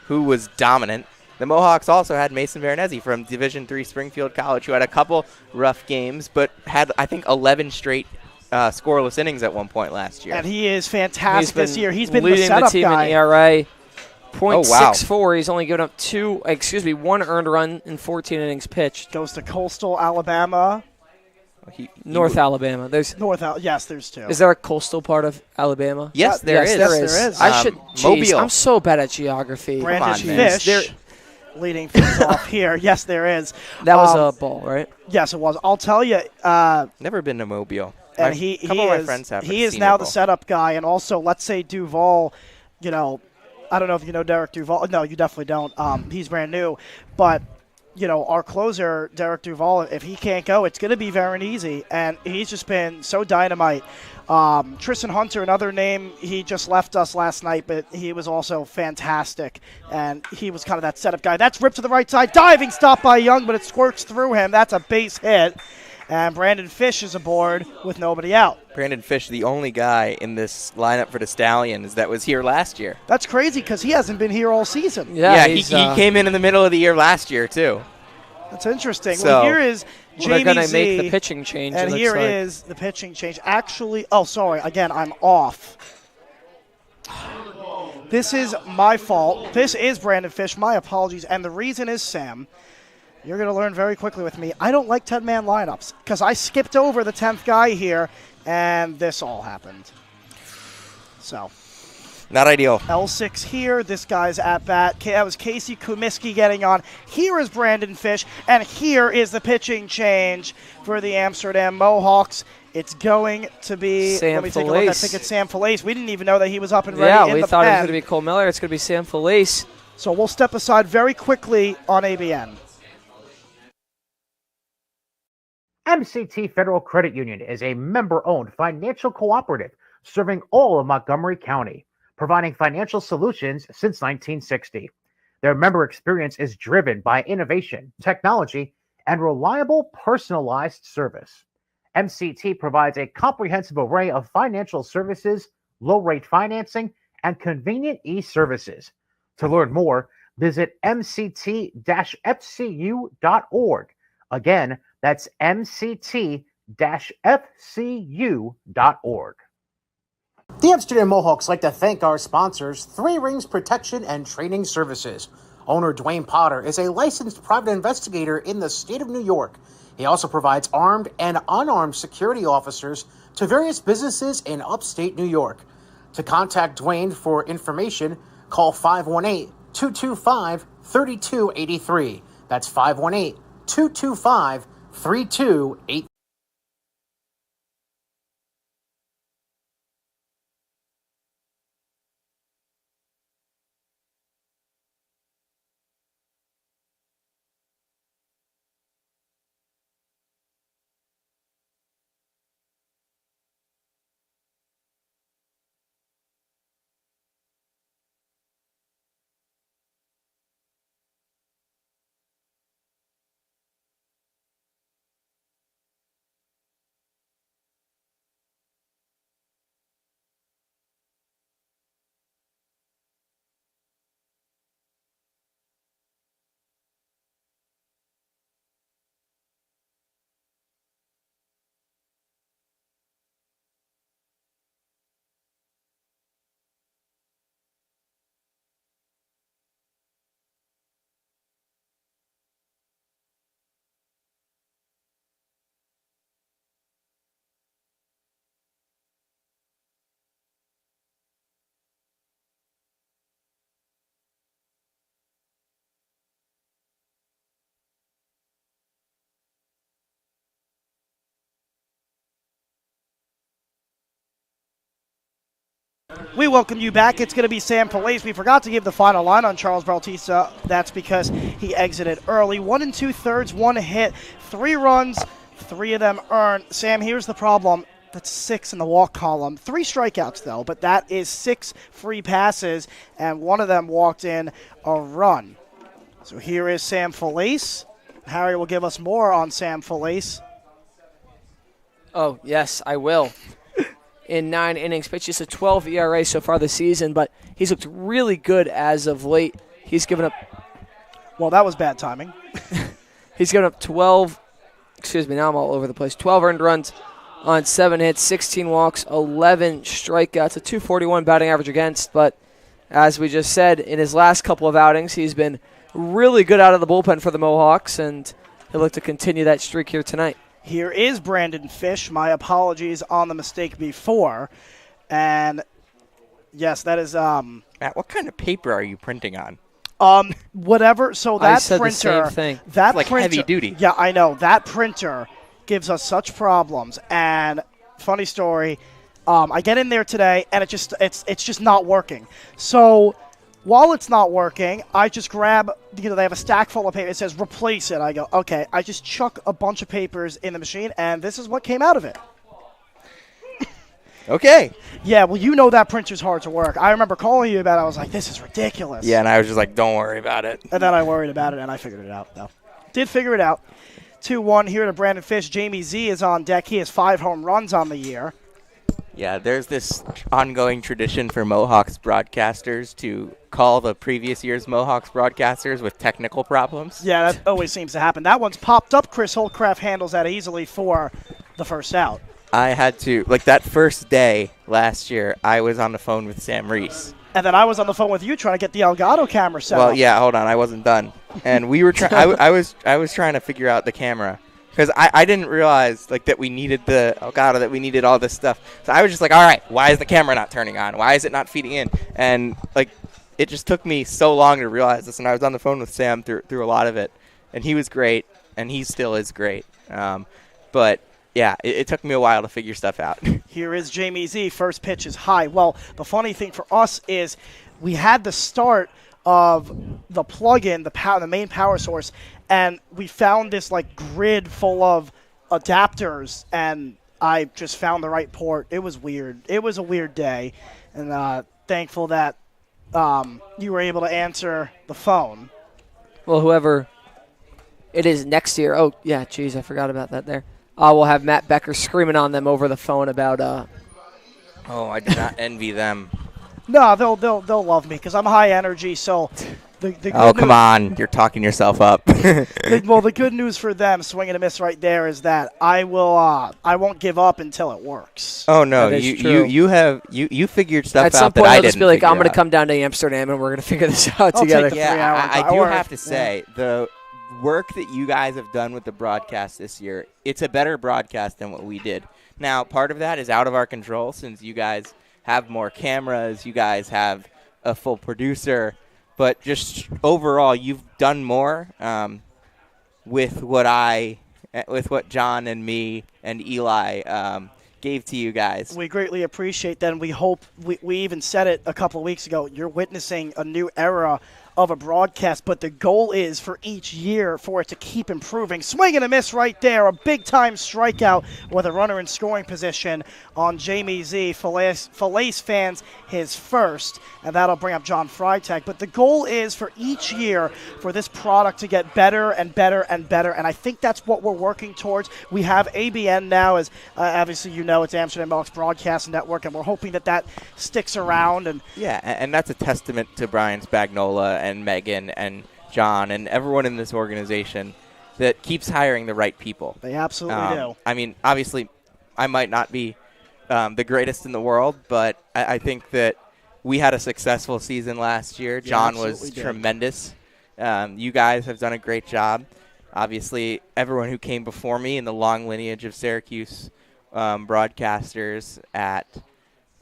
who was dominant. The Mohawks also had Mason Veronese from Division III Springfield College, who had a couple rough games, but had, I think, 11 straight scoreless innings at one point last year. And he is fantastic this year. He's been leading the setup team guy. in ERA. .64. Oh, wow. He's only given up one earned run in 14 innings pitched. Goes to Coastal Alabama. North Alabama. Yes, there's two. Is there a coastal part of Alabama? Yes, there is. Yes, there is. I should. Geez, Mobile. I'm so bad at geography. Brandon Come on, man. Fish leading things off here. Yes, there is. That was a ball, right? Yes, it was. I'll tell you. Never been to Mobile. And A couple of my friends have. He is now the setup guy, and also let's say Duval. You know, I don't know if you know Derek Duval. No, you definitely don't. He's brand new, but. You know, our closer, Derek Duval, if he can't go, it's going to be very easy. And he's just been so dynamite. Tristan Hunter, another name, he just left us last night, but he was also fantastic. And he was kind of that setup guy. That's ripped to the right side. Diving stop by Young, but it squirts through him. That's a base hit. And Brandon Fish is aboard with nobody out. Brandon Fish, the only guy in this lineup for the Stallions that was here last year. That's crazy because he hasn't been here all season. Yeah, he came in the middle of the year last year, too. That's interesting. So, well, here is Jamie they're going to Z, make the pitching change. and here is the pitching change. Actually, sorry. Again, I'm off. This is my fault. This is Brandon Fish. My apologies. And the reason is, Sam, you're going to learn very quickly with me. I don't like 10-man lineups because I skipped over the 10th guy here, and this all happened. So. Not ideal. L6 here. This guy's at bat. That was Casey Kumiski getting on. Here is Brandon Fish, and here is the pitching change for the Amsterdam Mohawks. It's going to be Sam let me take a look. I think it's Sam Felice. We didn't even know that he was up and ready. Yeah, we thought it was pen. going to be Cole Miller. It's going to be Sam Felice. So we'll step aside very quickly on ABN. MCT Federal Credit Union is a member-owned financial cooperative serving all of Montgomery County, providing financial solutions since 1960. Their member experience is driven by innovation, technology, and reliable personalized service. MCT provides a comprehensive array of financial services, low-rate financing, and convenient e-services. To learn more, visit mct-fcu.org. Again, that's mct-fcu.org. The Amsterdam Mohawks like to thank our sponsors, Three Rings Protection and Training Services. Owner Dwayne Potter is a licensed private investigator in the state of New York. He also provides armed and unarmed security officers to various businesses in upstate New York. To contact Dwayne for information, call 518-225-3283. That's 518-225-3283. We welcome you back. It's going to be Sam Felice. We forgot to give the final line on Charles Bautista. That's because he exited early. 1 2/3, 1 hit, 3 runs, 3 of them earned. Sam, here's the problem. That's 6 in the walk column. 3 strikeouts, though, but that is 6 free passes, and 1 of them walked in a run. So here is Sam Felice. Harry will give us more on Sam Felice. Oh, yes, I will. In 9 innings, pitched just a 12 ERA so far this season, but he's looked really good as of late. He's given up. Well, that was bad timing. He's given up 12. Excuse me, now I'm all over the place. 12 earned runs on 7 hits, 16 walks, 11 strikeouts, a 241 batting average against. But as we just said, in his last couple of outings, he's been really good out of the bullpen for the Mohawks, and he'll look to continue that streak here tonight. Here is Brandon Fish. My apologies on the mistake before. And, yes, that is Matt, what kind of paper are you printing on? whatever. So that I said printer, the same thing. that It's like printer, heavy duty. Yeah, I know. That printer gives us such problems. And funny story, I get in there today and it's just not working. So while it's not working, I just grab, they have a stack full of paper. It says replace it. I go, okay. I just chuck a bunch of papers in the machine, and this is what came out of it. Okay. Yeah, well, you know that printer's hard to work. I remember calling you about it. I was like, this is ridiculous. Yeah, and I was just like, don't worry about it. And then I worried about it, and I figured it out, though. Did figure it out. 2-1 here to Brandon Fish. Jamie Z is on deck. He has 5 home runs on the year. Yeah, there's this ongoing tradition for Mohawks broadcasters to call the previous year's Mohawks broadcasters with technical problems. Yeah, that always seems to happen. That one's popped up. Chris Holcraft handles that easily for the first out. I had to, like that first day last year, I was on the phone with Sam Reese. And then I was on the phone with you trying to get the Elgato camera set up. Well, yeah, hold on, I wasn't done. And we were trying. I was trying to figure out the camera because I didn't realize like that we needed the Elgato, that we needed all this stuff. So I was just like, all right, why is the camera not turning on? Why is it not feeding in? And like, it just took me so long to realize this. And I was on the phone with Sam through a lot of it, and he was great, and he still is great. But yeah, it took me a while to figure stuff out. Here is Jamie Z. First pitch is high. Well, the funny thing for us is we had the start of the plug-in, the main power source, and we found this like grid full of adapters, and I just found the right port. It was weird. It was a weird day, and thankful that you were able to answer the phone. Well, whoever it is next year. Oh, yeah, geez, I forgot about that there. We'll have Matt Becker screaming on them over the phone about. Oh, I do not envy them. No, they'll love me because I'm high energy. So the good Come on, you're talking yourself up. Well, the good news for them, swing and a miss right there, is that I won't give up until it works. Oh no, That is true. you figured stuff At some out point, that I I'll didn't just be like, I'm going to figure come down to Amsterdam and we're going to figure this out I'll together. take the 3 hour I do or- have to say the work that you guys have done with the broadcast this year, it's a better broadcast than what we did. Now, part of that is out of our control since you guys have more cameras, you guys have a full producer, but just overall, you've done more with what John and me and Eli gave to you guys. We greatly appreciate that, and we hope, we even said it a couple of weeks ago, you're witnessing a new era of a broadcast, but the goal is for each year for it to keep improving. Swing and a miss right there, a big-time strikeout with a runner in scoring position on Jamie Z. Felice fans his first, and that'll bring up John Freitag. But the goal is for each year for this product to get better and better and better, and I think that's what we're working towards. We have ABN now, as obviously you know, it's Amsterdam Mohawks Broadcast Network, and we're hoping that sticks around. And yeah, and that's a testament to Brian Spagnola and Megan and John and everyone in this organization that keeps hiring the right people. They absolutely do. I mean, obviously, I might not be the greatest in the world, but I think that we had a successful season last year. John was tremendous. You guys have done a great job. Obviously, everyone who came before me in the long lineage of Syracuse broadcasters at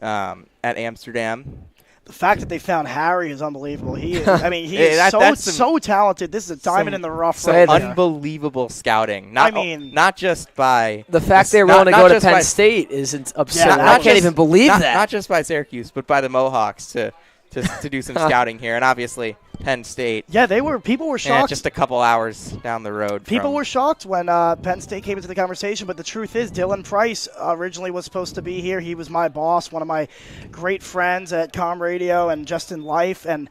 Amsterdam. The fact that they found Harry is unbelievable. He is, so talented. This is a diamond in the rough right there. Unbelievable scouting. Not just by the fact they're willing to go to Penn State is absurd. I can't even believe that. Not just by Syracuse, but by the Mohawks to to do some scouting here, and obviously Penn State. Yeah, people were shocked. Just a couple hours down the road. People were shocked when Penn State came into the conversation, but the truth is Dylan Price originally was supposed to be here. He was my boss, one of my great friends at Com Radio and just in life, and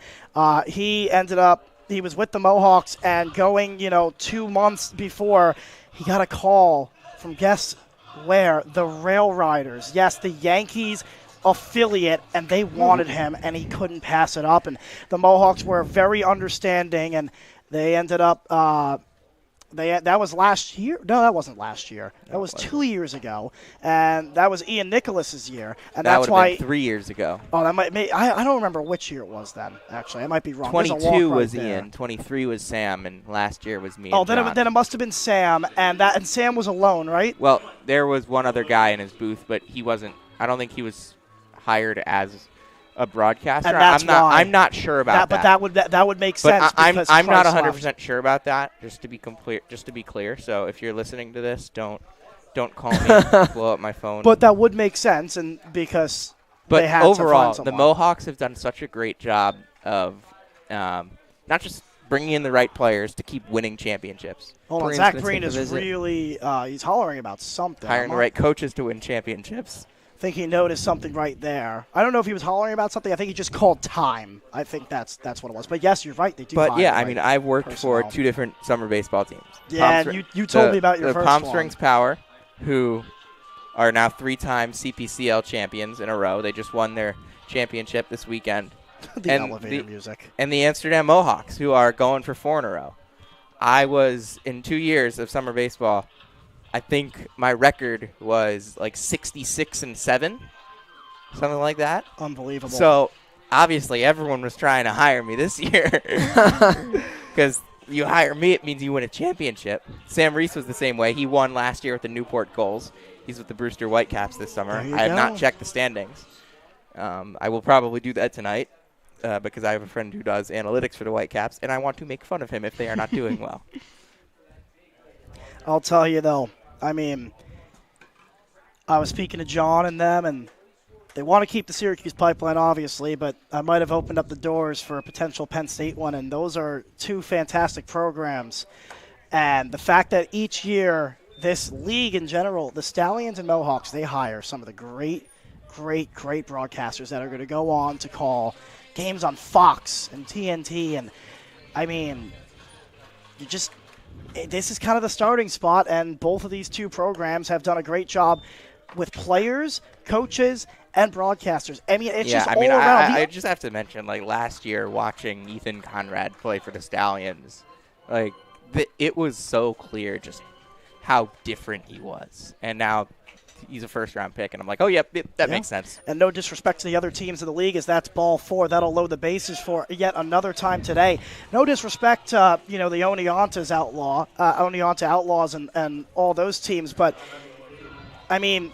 he was with the Mohawks, and going 2 months before, he got a call from guess where? The Rail Riders. Yes, the Yankees affiliate, and they wanted him, and he couldn't pass it up. And the Mohawks were very understanding, and they ended up that was last year. No, that wasn't last year. That was 2 years ago, and that was Ian Nicholas's year, and that that's why. Been 3 years ago. Oh, that I don't remember which year it was then. Actually, I might be wrong. 22 was Ian, 23 was Sam, and last year was me. Oh, and John. then it must have been Sam, and Sam was alone, right? Well, there was one other guy in his booth, but he wasn't. I don't think he was hired as a broadcaster. And that's why. I'm not sure about that. But that would make sense. But I'm not 100% sure about that. Just to be clear. So if you're listening to this, don't call me, blow up my phone. But that would make sense, and because. But they had overall, to find the Mohawks have done such a great job of not just bringing in the right players to keep winning championships. Hold on, Zach Green is really he's hollering about something. Hiring the right coaches to win championships. I think he noticed something right there. I don't know if he was hollering about something. I think he just called time. I think that's what it was. But yes, you're right. They do. But yeah, I mean, I've worked for 2 different summer baseball teams. Yeah, and you told me about your first one. The Palm Springs Power, who are now 3-time CPCL champions in a row. They just won their championship this weekend. Elevator music. And the Amsterdam Mohawks, who are going for 4 in a row. I was, in 2 years of summer baseball, I think my record was like 66-7, something like that. Unbelievable. So obviously everyone was trying to hire me this year because you hire me, it means you win a championship. Sam Reese was the same way. He won last year with the Newport Gulls. He's with the Brewster Whitecaps this summer. I have not checked the standings. I will probably do that tonight because I have a friend who does analytics for the Whitecaps, and I want to make fun of him if they are not doing well. I'll tell you, though, I mean, I was speaking to John and them, and they want to keep the Syracuse pipeline, obviously, but I might have opened up the doors for a potential Penn State one, and those are 2 fantastic programs. And the fact that each year, this league in general, the Stallions and Mohawks, they hire some of the great broadcasters that are going to go on to call games on Fox and TNT. And, I mean, this is kind of the starting spot, and both of these 2 programs have done a great job with players, coaches, and broadcasters. I mean, it's just all around. I just have to mention, like, last year watching Ethan Conrad play for the Stallions, like, it was so clear just how different he was. And now he's a first-round pick, and I'm like, oh, yep, that makes sense. And no disrespect to the other teams in the league, as that's ball 4. That'll load the bases for yet another time today. No disrespect to, the Oneonta Outlaws and all those teams, but, I mean,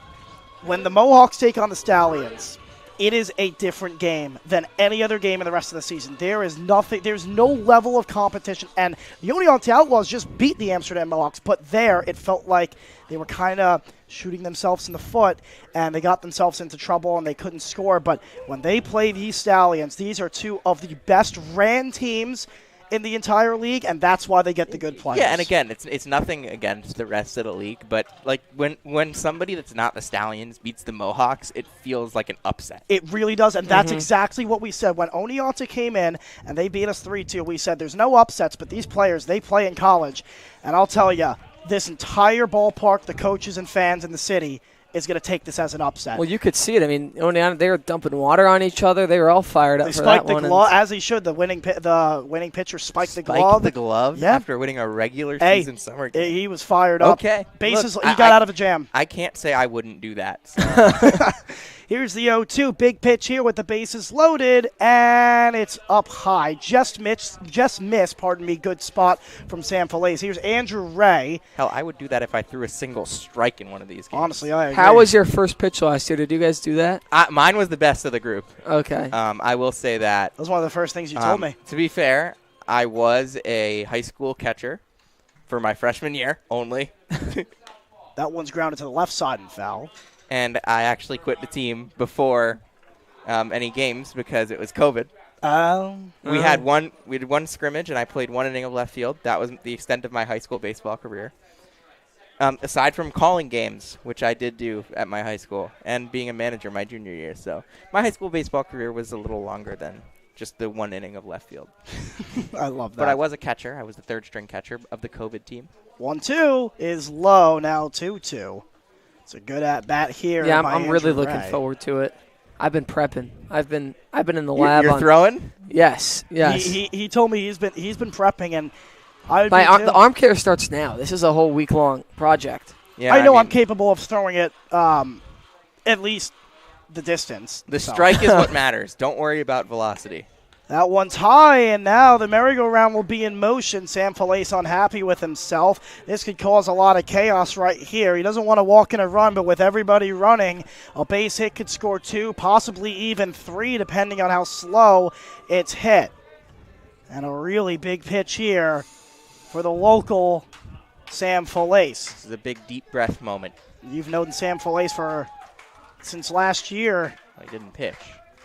when the Mohawks take on the Stallions, it is a different game than any other game in the rest of the season. There's no level of competition, and the Oneonta Outlaws just beat the Amsterdam Mohawks, but there it felt like they were kind of shooting themselves in the foot, and they got themselves into trouble, and they couldn't score. But when they play these Stallions, these are 2 of the best ran teams in the entire league, and that's why they get the good players. Yeah, and again, it's nothing against the rest of the league, but like when somebody that's not the Stallions beats the Mohawks, it feels like an upset. It really does, and that's exactly what we said. When Oneonta came in and they beat us 3-2, we said there's no upsets, but these players, they play in college. And I'll tell you, this entire ballpark, the coaches and fans in the city, is going to take this as an upset. Well, you could see it. I mean, they were dumping water on each other. They were all fired up for that one. They spiked the glove, as he should. The winning pitcher spiked the glove. The glove after winning a regular season summer game. He was fired up. Okay. Bases, he got out of a jam. I can't say I wouldn't do that. So. Here's the 0-2. Big pitch here with the bases loaded, and it's up high. Just missed, good spot from Sam Falaise. Here's Andrew Ray. Hell, I would do that if I threw a single strike in one of these games. Honestly, I agree. How was your first pitch last year? Did you guys do that? Mine was the best of the group. Okay. I will say that. That was one of the first things you told me. To be fair, I was a high school catcher for my freshman year only. That one's grounded to the left side and foul. And I actually quit the team before any games because it was COVID. We had one scrimmage, and I played 1 inning of left field. That was the extent of my high school baseball career. Aside from calling games, which I did do at my high school, and being a manager my junior year. So my high school baseball career was a little longer than just the 1 inning of left field. I love that. But I was a catcher. I was the third string catcher of the COVID team. 1-2 is low, now 2-2. It's a good at-bat here. Yeah, by I'm really Andrew looking Ray. forward to it. I've been prepping. I've been in the lab. You're throwing? Yes. He told me he's been prepping, and I would be The arm care starts now. This is a whole week-long project. Yeah, I know I'm mean, capable of throwing it at least the distance. the strike is what matters. Don't worry about velocity. That one's high, and now the merry-go-round will be in motion. Sam Felice unhappy with himself. This could cause a lot of chaos right here. He doesn't want to walk in a run, but with everybody running, a base hit could score 2, possibly even 3, depending on how slow it's hit. And a really big pitch here for the local Sam Felice. This is a big deep breath moment. You've known Sam Felice since last year. I didn't pitch.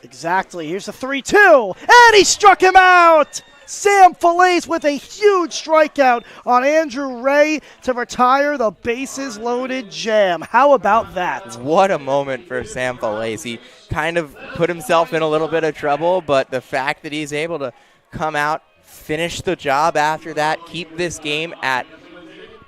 Exactly. Here's a 3-2, and he struck him out! Sam Felice with a huge strikeout on Andrew Ray to retire the bases-loaded jam. How about that? What a moment for Sam Felice. He kind of put himself in a little bit of trouble, but the fact that he's able to come out, finish the job after that, keep this game at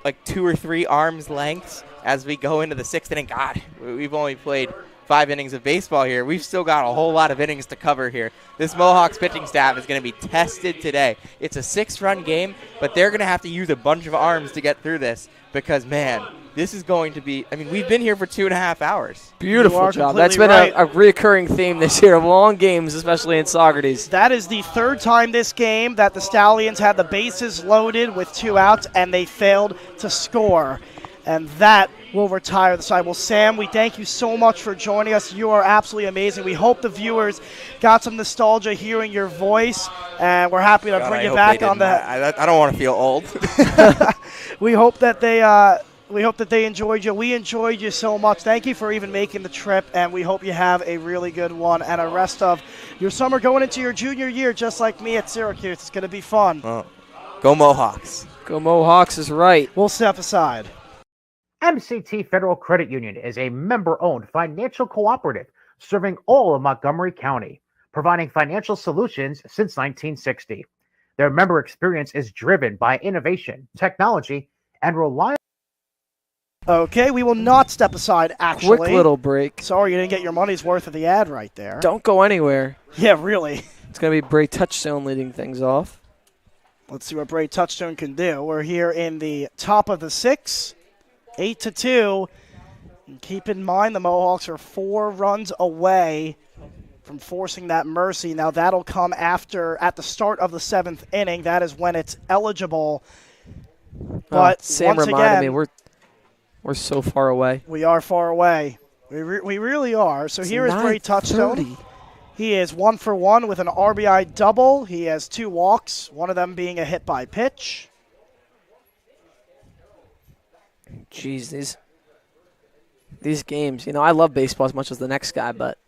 like 2 or 3 arms lengths as we go into the 6th inning. God, we've only played 5 innings of baseball here. We've still got a whole lot of innings to cover here. This Mohawks pitching staff is going to be tested today. It's a 6-run game, but they're going to have to use a bunch of arms to get through this because, man, this is going to be – I mean, we've been here for 2.5 hours. Beautiful job. That's been a reoccurring theme this year of long games, especially in Saugerties. That is the 3rd time this game that the Stallions had the bases loaded with 2 outs, and they failed to score. And that will retire the side. Well, Sam, we thank you so much for joining us. You are absolutely amazing. We hope the viewers got some nostalgia hearing your voice, and we're happy to bring you back on the. I don't want to feel old. We hope that they enjoyed you. We enjoyed you so much. Thank you for even making the trip, and we hope you have a really good one and a rest of your summer going into your junior year, just like me at Syracuse. It's going to be fun. Oh, go Mohawks. Go Mohawks is right. We'll step aside. MCT Federal Credit Union is a member-owned financial cooperative serving all of Montgomery County, providing financial solutions since 1960. Their member experience is driven by innovation, technology, and reliable. Okay, we will not step aside, actually. Quick little break. Sorry you didn't get your money's worth of the ad right there. Don't go anywhere. Yeah, really. It's going to be Bray Touchstone leading things off. Let's see what Bray Touchstone can do. We're here in the top of the 6th. 8-2. And keep in mind the Mohawks are 4 runs away from forcing that mercy. Now that'll come at the start of the 7th inning. That is when it's eligible. But Sam once reminded again, me we're so far away. we are far away. We really are. So here is Bray Touchstone. He is 1 for 1 with an RBI double. He has 2 walks, one of them being a hit by pitch. Jeez, these games, I love baseball as much as the next guy, but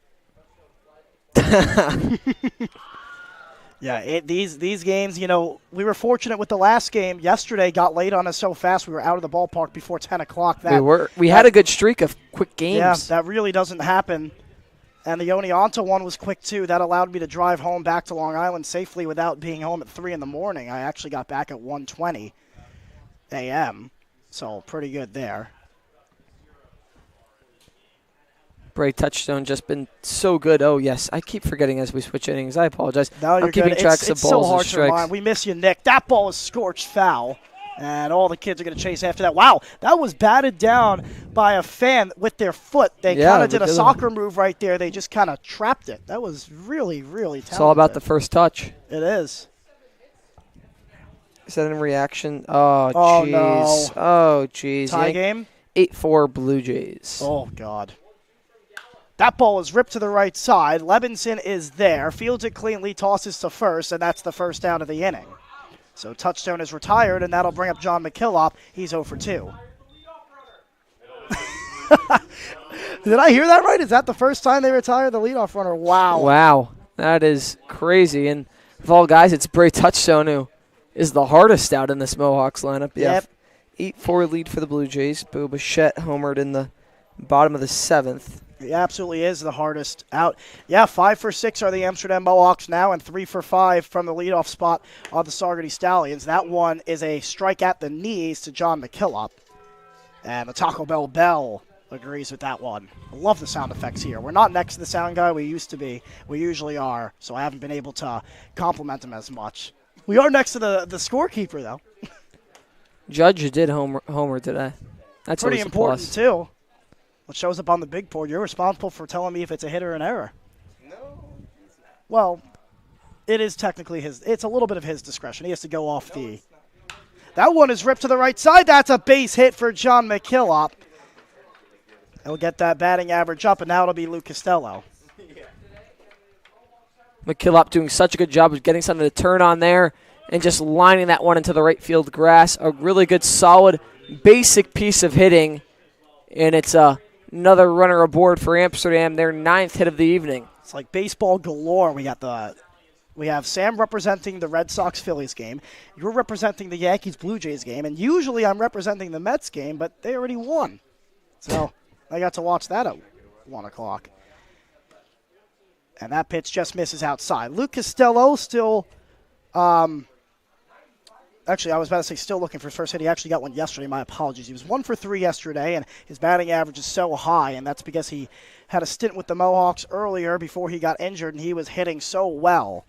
yeah, these games, we were fortunate with the last game. Yesterday got late on us so fast we were out of the ballpark before 10 o'clock. We had a good streak of quick games. Yeah, that really doesn't happen. And the Oneonta one was quick, too. That allowed me to drive home back to Long Island safely without being home at 3 in the morning. I actually got back at 1:20 a.m., so pretty good there. Bray Touchstone just been so good. Oh, yes. I keep forgetting as we switch innings. I apologize. No, you're I'm keeping good. track of It's balls so hard and to strikes. remind. We miss you, Nick. That ball is scorched foul, and all the kids are going to chase after that. Wow, that was batted down by a fan with their foot. They kind of did a soccer move right there. They just kind of trapped it. That was really, really talented. It's all about the first touch. It is. Is that in reaction? Oh, Oh, jeez. no. Oh, jeez. Tie game? 8-4 Blue Jays. Oh, God. That ball is ripped to the right side. Levinson is there. Fields it cleanly, tosses to first, and that's the first down of the inning. So Touchstone is retired, and that'll bring up John McKillop. He's 0 for 2. Did I hear that right? Is that the first time they retired the leadoff runner? Wow. Wow. That is crazy. And of all guys, it's Bray Touchstone who is the hardest out in this Mohawks lineup. Yep. 8-4 lead for the Blue Jays. Bo Bichette homered in the bottom of the 7th. He absolutely is the hardest out. Yeah, 5 for 6 are the Amsterdam Mohawks now, and 3 for 5 from the leadoff spot of the Saugerties Stallions. That one is a strike at the knees to John McKillop. And the Taco Bell Bell agrees with that one. I love the sound effects here. We're not next to the sound guy. We used to be. We usually are, so I haven't been able to compliment him as much. We are next to the scorekeeper, though. Judge did homer today. That's pretty always a important, plus. too. What shows up on the big board, you're responsible for telling me if it's a hit or an error. No. Well, it is technically it's a little bit of his discretion. He has to go off the... That one is ripped to the right side. That's a base hit for John McKillop. He'll get that batting average up, and now it'll be Luke Costello. McKillop doing such a good job of getting something to turn on there and just lining that one into the right field grass. A really good, solid, basic piece of hitting, and it's another runner aboard for Amsterdam, their 9th hit of the evening. It's like baseball galore. We have Sam representing the Red Sox-Phillies game. You're representing the Yankees-Blue Jays game, and usually I'm representing the Mets game, but they already won. So I got to watch that at 1 o'clock. And that pitch just misses outside. Luke Costello still, actually, I was about to say still looking for his first hit. He actually got one yesterday. My apologies. He was 1 for 3 yesterday, and his batting average is so high, and that's because he had a stint with the Mohawks earlier before he got injured, and he was hitting so well.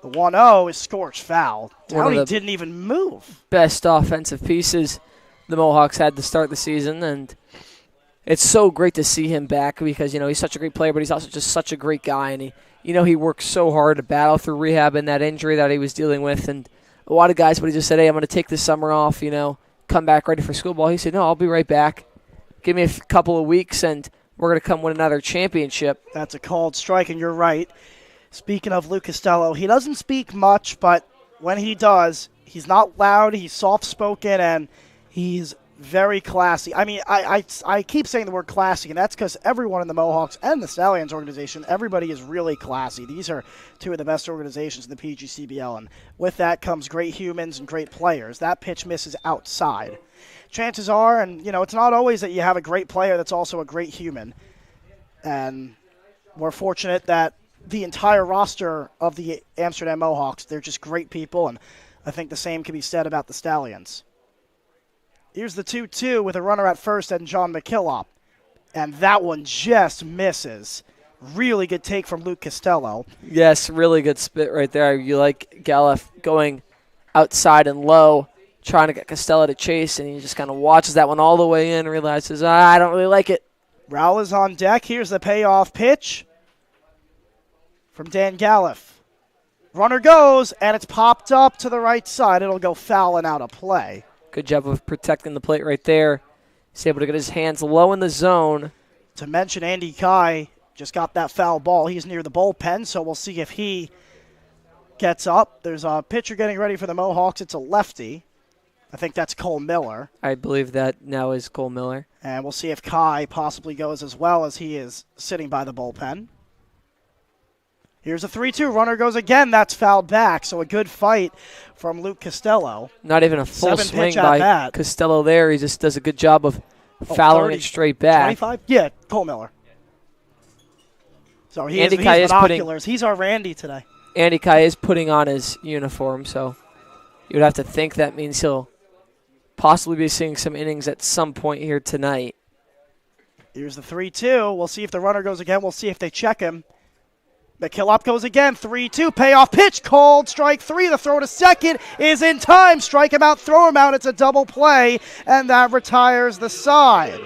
The 1-0 is scorched foul. Downey didn't even move. Best offensive pieces the Mohawks had to start the season, and it's so great to see him back because, he's such a great player, but he's also just such a great guy, and he worked so hard to battle through rehab and that injury that he was dealing with, and a lot of guys, but he just said, hey, I'm going to take this summer off, come back ready for school ball. He said, no, I'll be right back. Give me a couple of weeks, and we're going to come win another championship. That's a called strike, and you're right. Speaking of Luke Costello, he doesn't speak much, but when he does, he's not loud, he's soft-spoken, and he's very classy. I mean, I keep saying the word classy, and that's because everyone in the Mohawks and the Stallions organization, everybody is really classy. These are two of the best organizations in the PGCBL, and with that comes great humans and great players. That pitch misses outside. Chances are, and it's not always that you have a great player that's also a great human, and we're fortunate that the entire roster of the Amsterdam Mohawks, they're just great people, and I think the same can be said about the Stallions. Here's the 2-2 with a runner at first and John McKillop. And that one just misses. Really good take from Luke Costello. Yes, really good spit right there. You like Galef going outside and low, trying to get Costello to chase, and he just kind of watches that one all the way in and realizes, I don't really like it. Rowell is on deck. Here's the payoff pitch from Dan Galef. Runner goes, and it's popped up to the right side. It'll go foul and out of play. Good job of protecting the plate right there. He's able to get his hands low in the zone. To mention, Andy Kai just got that foul ball. He's near the bullpen, so we'll see if he gets up. There's a pitcher getting ready for the Mohawks. It's a lefty. I think that's Cole Miller. I believe that now is Cole Miller. And we'll see if Kai possibly goes as well, as he is sitting by the bullpen. Here's a 3-2. Runner goes again. That's fouled back. So a good fight from Luke Costello. Not even a full swing by bat. Costello there. He just does a good job of fouling it straight back. 25? Yeah, Cole Miller. So he's binoculars. He's our Randy today. Andy Kai is putting on his uniform, so you would have to think that means he'll possibly be seeing some innings at some point here tonight. Here's the 3-2. We'll see if the runner goes again. We'll see if they check him. McKillop goes again, 3-2, payoff pitch, called, strike 3. The throw to second is in time. Strike him out, throw him out. It's a double play, and that retires the side.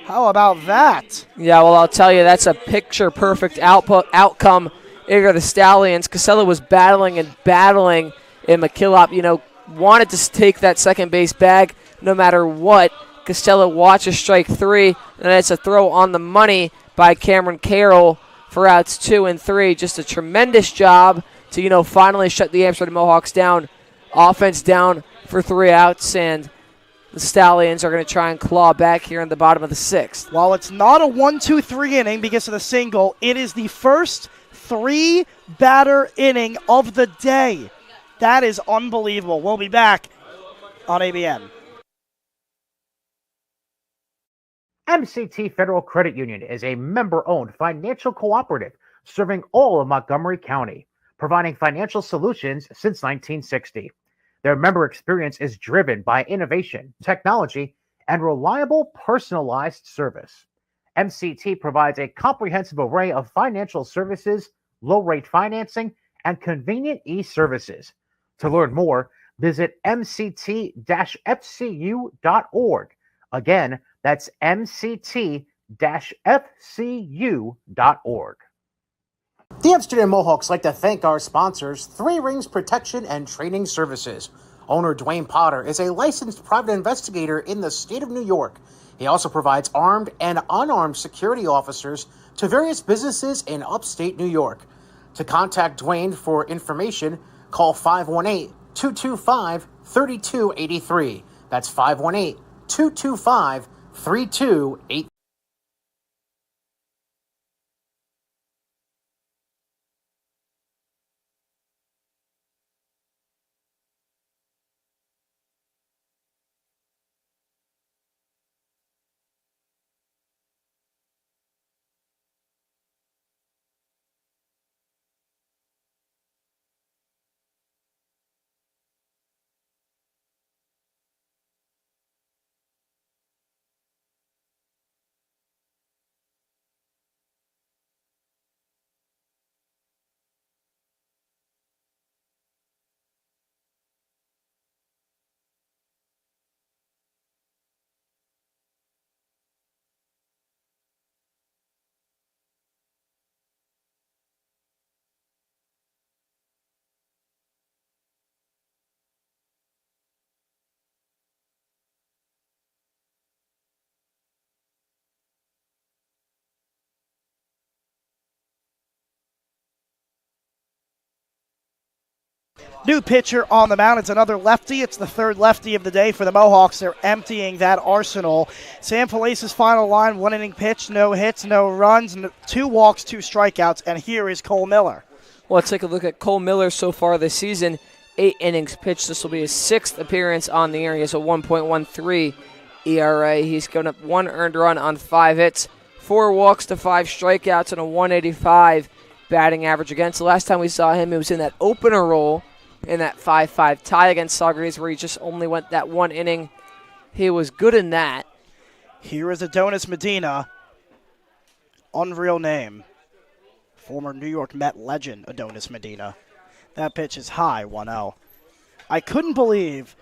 How about that? Yeah, well, I'll tell you, that's a picture-perfect outcome here the Stallions. Costello was battling, and McKillop, wanted to take that second base bag no matter what. Costello watches strike 3, and it's a throw on the money by Cameron Carroll for outs 2 and 3. Just a tremendous job to, finally shut the Amsterdam Mohawks down. Offense down for 3 outs, and the Stallions are going to try and claw back here in the bottom of the 6th. While it's not a 1-2-3 inning because of the single, it is the first 3-batter inning of the day. That is unbelievable. We'll be back on ABN. MCT Federal Credit Union is a member-owned financial cooperative serving all of Montgomery County, providing financial solutions since 1960. Their member experience is driven by innovation, technology, and reliable personalized service. MCT provides a comprehensive array of financial services, low-rate financing, and convenient e-services. To learn more, visit mct-fcu.org. Again, that's mct-fcu.org. The Amsterdam Mohawks like to thank our sponsors, Three Rings Protection and Training Services. Owner Dwayne Potter is a licensed private investigator in the state of New York. He also provides armed and unarmed security officers to various businesses in upstate New York. To contact Dwayne for information, call 518-225-3283. That's 518-225-3283. New pitcher on the mound. It's another lefty. It's the third lefty of the day for the Mohawks. They're emptying that arsenal. Sam Felice's final line, 1 inning pitch, no hits, no runs, 2 walks, 2 strikeouts, and here is Cole Miller. Well, let's take a look at Cole Miller so far this season. 8 innings pitched. This will be his 6th appearance on the year. He has a 1.13 ERA. He's given up 1 earned run on 5 hits, 4 walks to 5 strikeouts, and a 185 batting average against. The last time we saw him, he was in that opener role in that 5-5 tie against Saugerties, where he just only went that 1 inning. He was good in that. Here is Adonis Medina. Unreal name. Former New York Met legend, Adonis Medina. That pitch is high, 1-0. I couldn't believe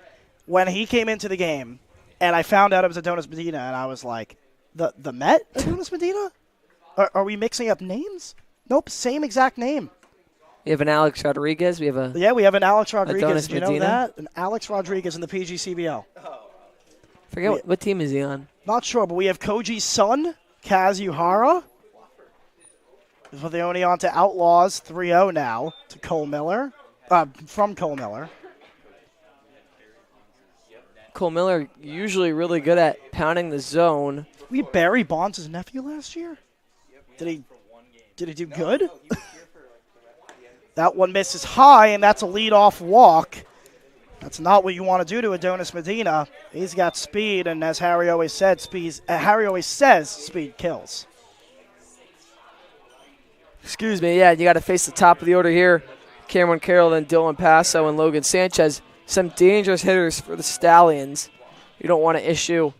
when he came into the game and I found out it was Adonis Medina, and I was like, the Met Adonis Medina? Are we mixing up names? Nope, same exact name. We have an Alex Rodriguez. We have an Alex Rodriguez. Adonis Did you know Medina? that? An Alex Rodriguez in the PGCBL. Forget what team is he on? Not sure, but we have Koji's son, Kaz Uhara. Is what they only on to Outlaws, 3-0 now to Cole Miller. From Cole Miller. Cole Miller usually really good at pounding the zone. We had Barry Bonds' nephew last year. Did he do good? That one misses high, and that's a leadoff walk. That's not what you want to do to Adonis Medina. He's got speed, and as Harry always says, speed kills. Excuse me, yeah, you got to face the top of the order here. Cameron Carroll, then Dylan Passo, and Logan Sanchez. Some dangerous hitters for the Stallions. You don't want to issue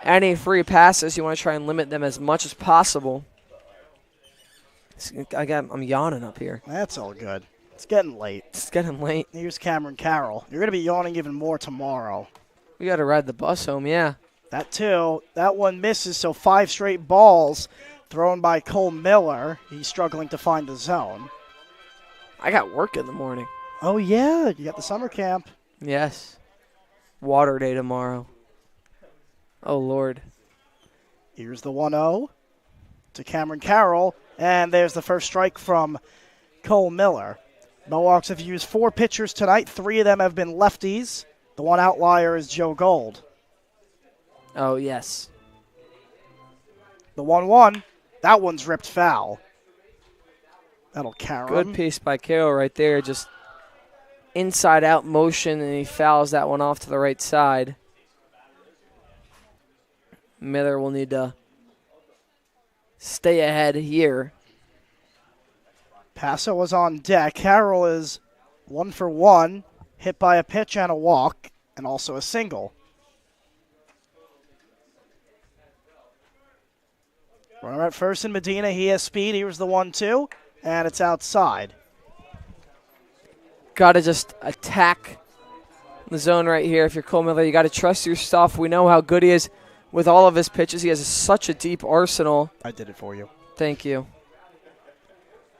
any free passes. You want to try and limit them as much as possible. I'm yawning up here. That's all good. It's getting late. It's getting late. Here's Cameron Carroll. You're going to be yawning even more tomorrow. We got to ride the bus home, yeah. That too. That one misses, so 5 straight balls thrown by Cole Miller. He's struggling to find the zone. I got work in the morning. Oh, yeah. You got the summer camp. Yes. Water day tomorrow. Oh, Lord. Here's the 1-0 to Cameron Carroll. And there's the first strike from Cole Miller. Mohawks have used 4 pitchers tonight. 3 of them have been lefties. The one outlier is Joe Gold. Oh, yes. The 1-1, that one's ripped foul. That'll carry Good him. piece by Carroll right there. Just inside out motion, and he fouls that one off to the right side. Miller will need to stay ahead here. Paso was on deck. Carroll is 1 for 1, hit by a pitch and a walk, and also a single. Runner at first in Medina. He has speed. Here's the 1-2, and it's outside. Got to just attack the zone right here. If you're Cole Miller, you got to trust your stuff. We know how good he is with all of his pitches. He has such a deep arsenal. I did it for you. Thank you.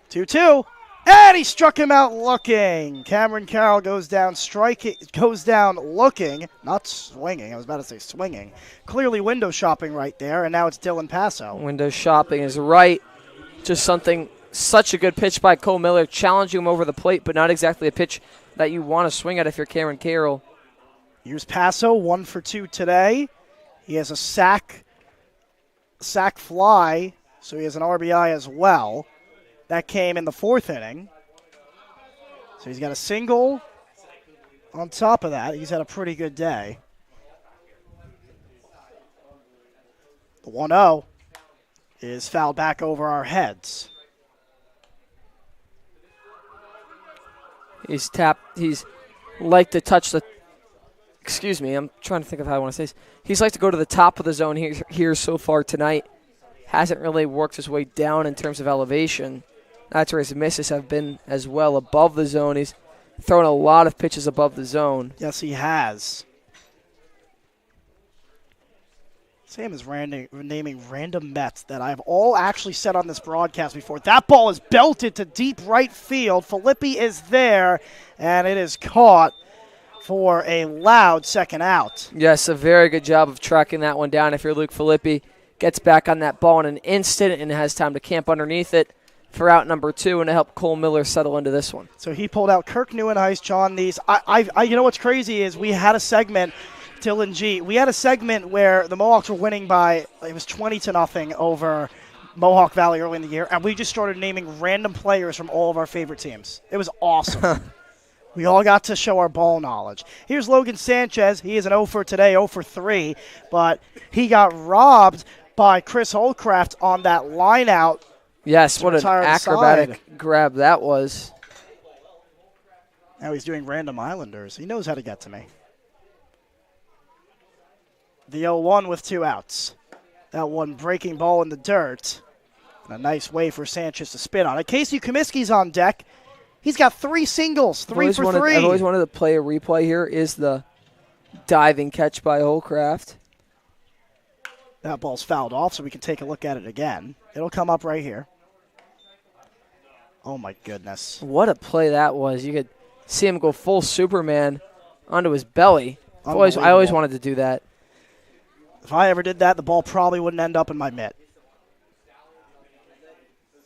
2-2, and he struck him out looking. Cameron Carroll goes down looking, not swinging. I was about to say swinging. Clearly window shopping right there, and now it's Dylan Paso. Window shopping is right. Just such a good pitch by Cole Miller, challenging him over the plate, but not exactly a pitch that you want to swing at if you're Cameron Carroll. Here's Paso, 1 for 2 today. He has a sac fly, so he has an RBI as well. That came in the 4th inning. So he's got a single on top of that. He's had a pretty good day. The 1-0 is fouled back over our heads. He's tapped. He's like to touch the. Excuse me. I'm trying to think of how I want to say this. He's like to go to the top of the zone here so far tonight. Hasn't really worked his way down in terms of elevation. That's where his misses have been as well, above the zone. He's thrown a lot of pitches above the zone. Yes, he has. Sam is naming random Mets that I've all actually said on this broadcast before. That ball is belted to deep right field. Filippi is there, and it is caught for a loud second out. Yes, a very good job of tracking that one down. If you're Luke Filippi, gets back on that ball in an instant and has time to camp underneath it for out number 2 and to help Cole Miller settle into this one. So he pulled out Kirk Neuenhuis, John Neese. You know what's crazy is we had a segment, Dylan G. We had a segment where the Mohawks were winning by, it was 20-0 over Mohawk Valley early in the year, and we just started naming random players from all of our favorite teams. It was awesome. We all got to show our ball knowledge. Here's Logan Sanchez. He is an 0 for today, 0 for 3, but he got robbed by Chris Holcraft on that line out. Yes, what an acrobatic grab that was. Now he's doing random Islanders. He knows how to get to me. The 0-1 with 2 outs. That one breaking ball in the dirt. And a nice way for Sanchez to spin on it. Casey Comiskey's on deck. He's got 3 singles, 3 for 3. I've always wanted to play a replay here. Is the diving catch by Holcraft. That ball's fouled off, so we can take a look at it again. It'll come up right here. Oh, my goodness. What a play that was. You could see him go full Superman onto his belly. I always wanted to do that. If I ever did that, the ball probably wouldn't end up in my mitt.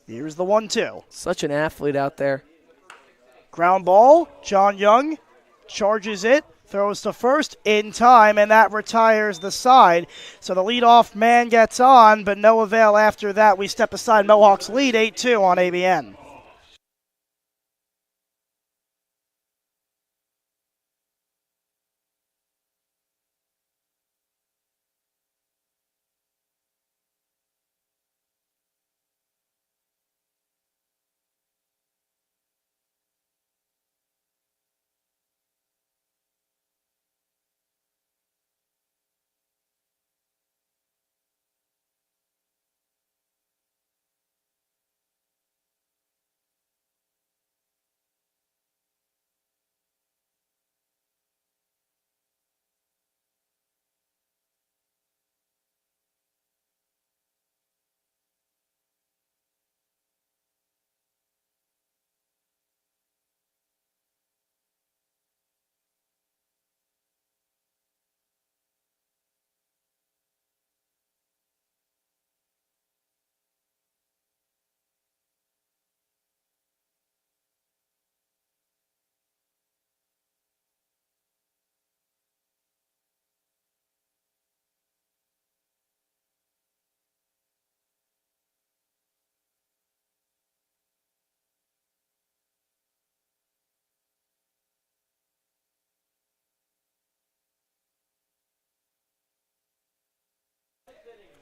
Here's the 1-2. Such an athlete out there. Ground ball. John Young charges it. Throws to first in time, and that retires the side. So the leadoff man gets on, but no avail after that. We step aside. Mohawks lead 8-2 on ABN.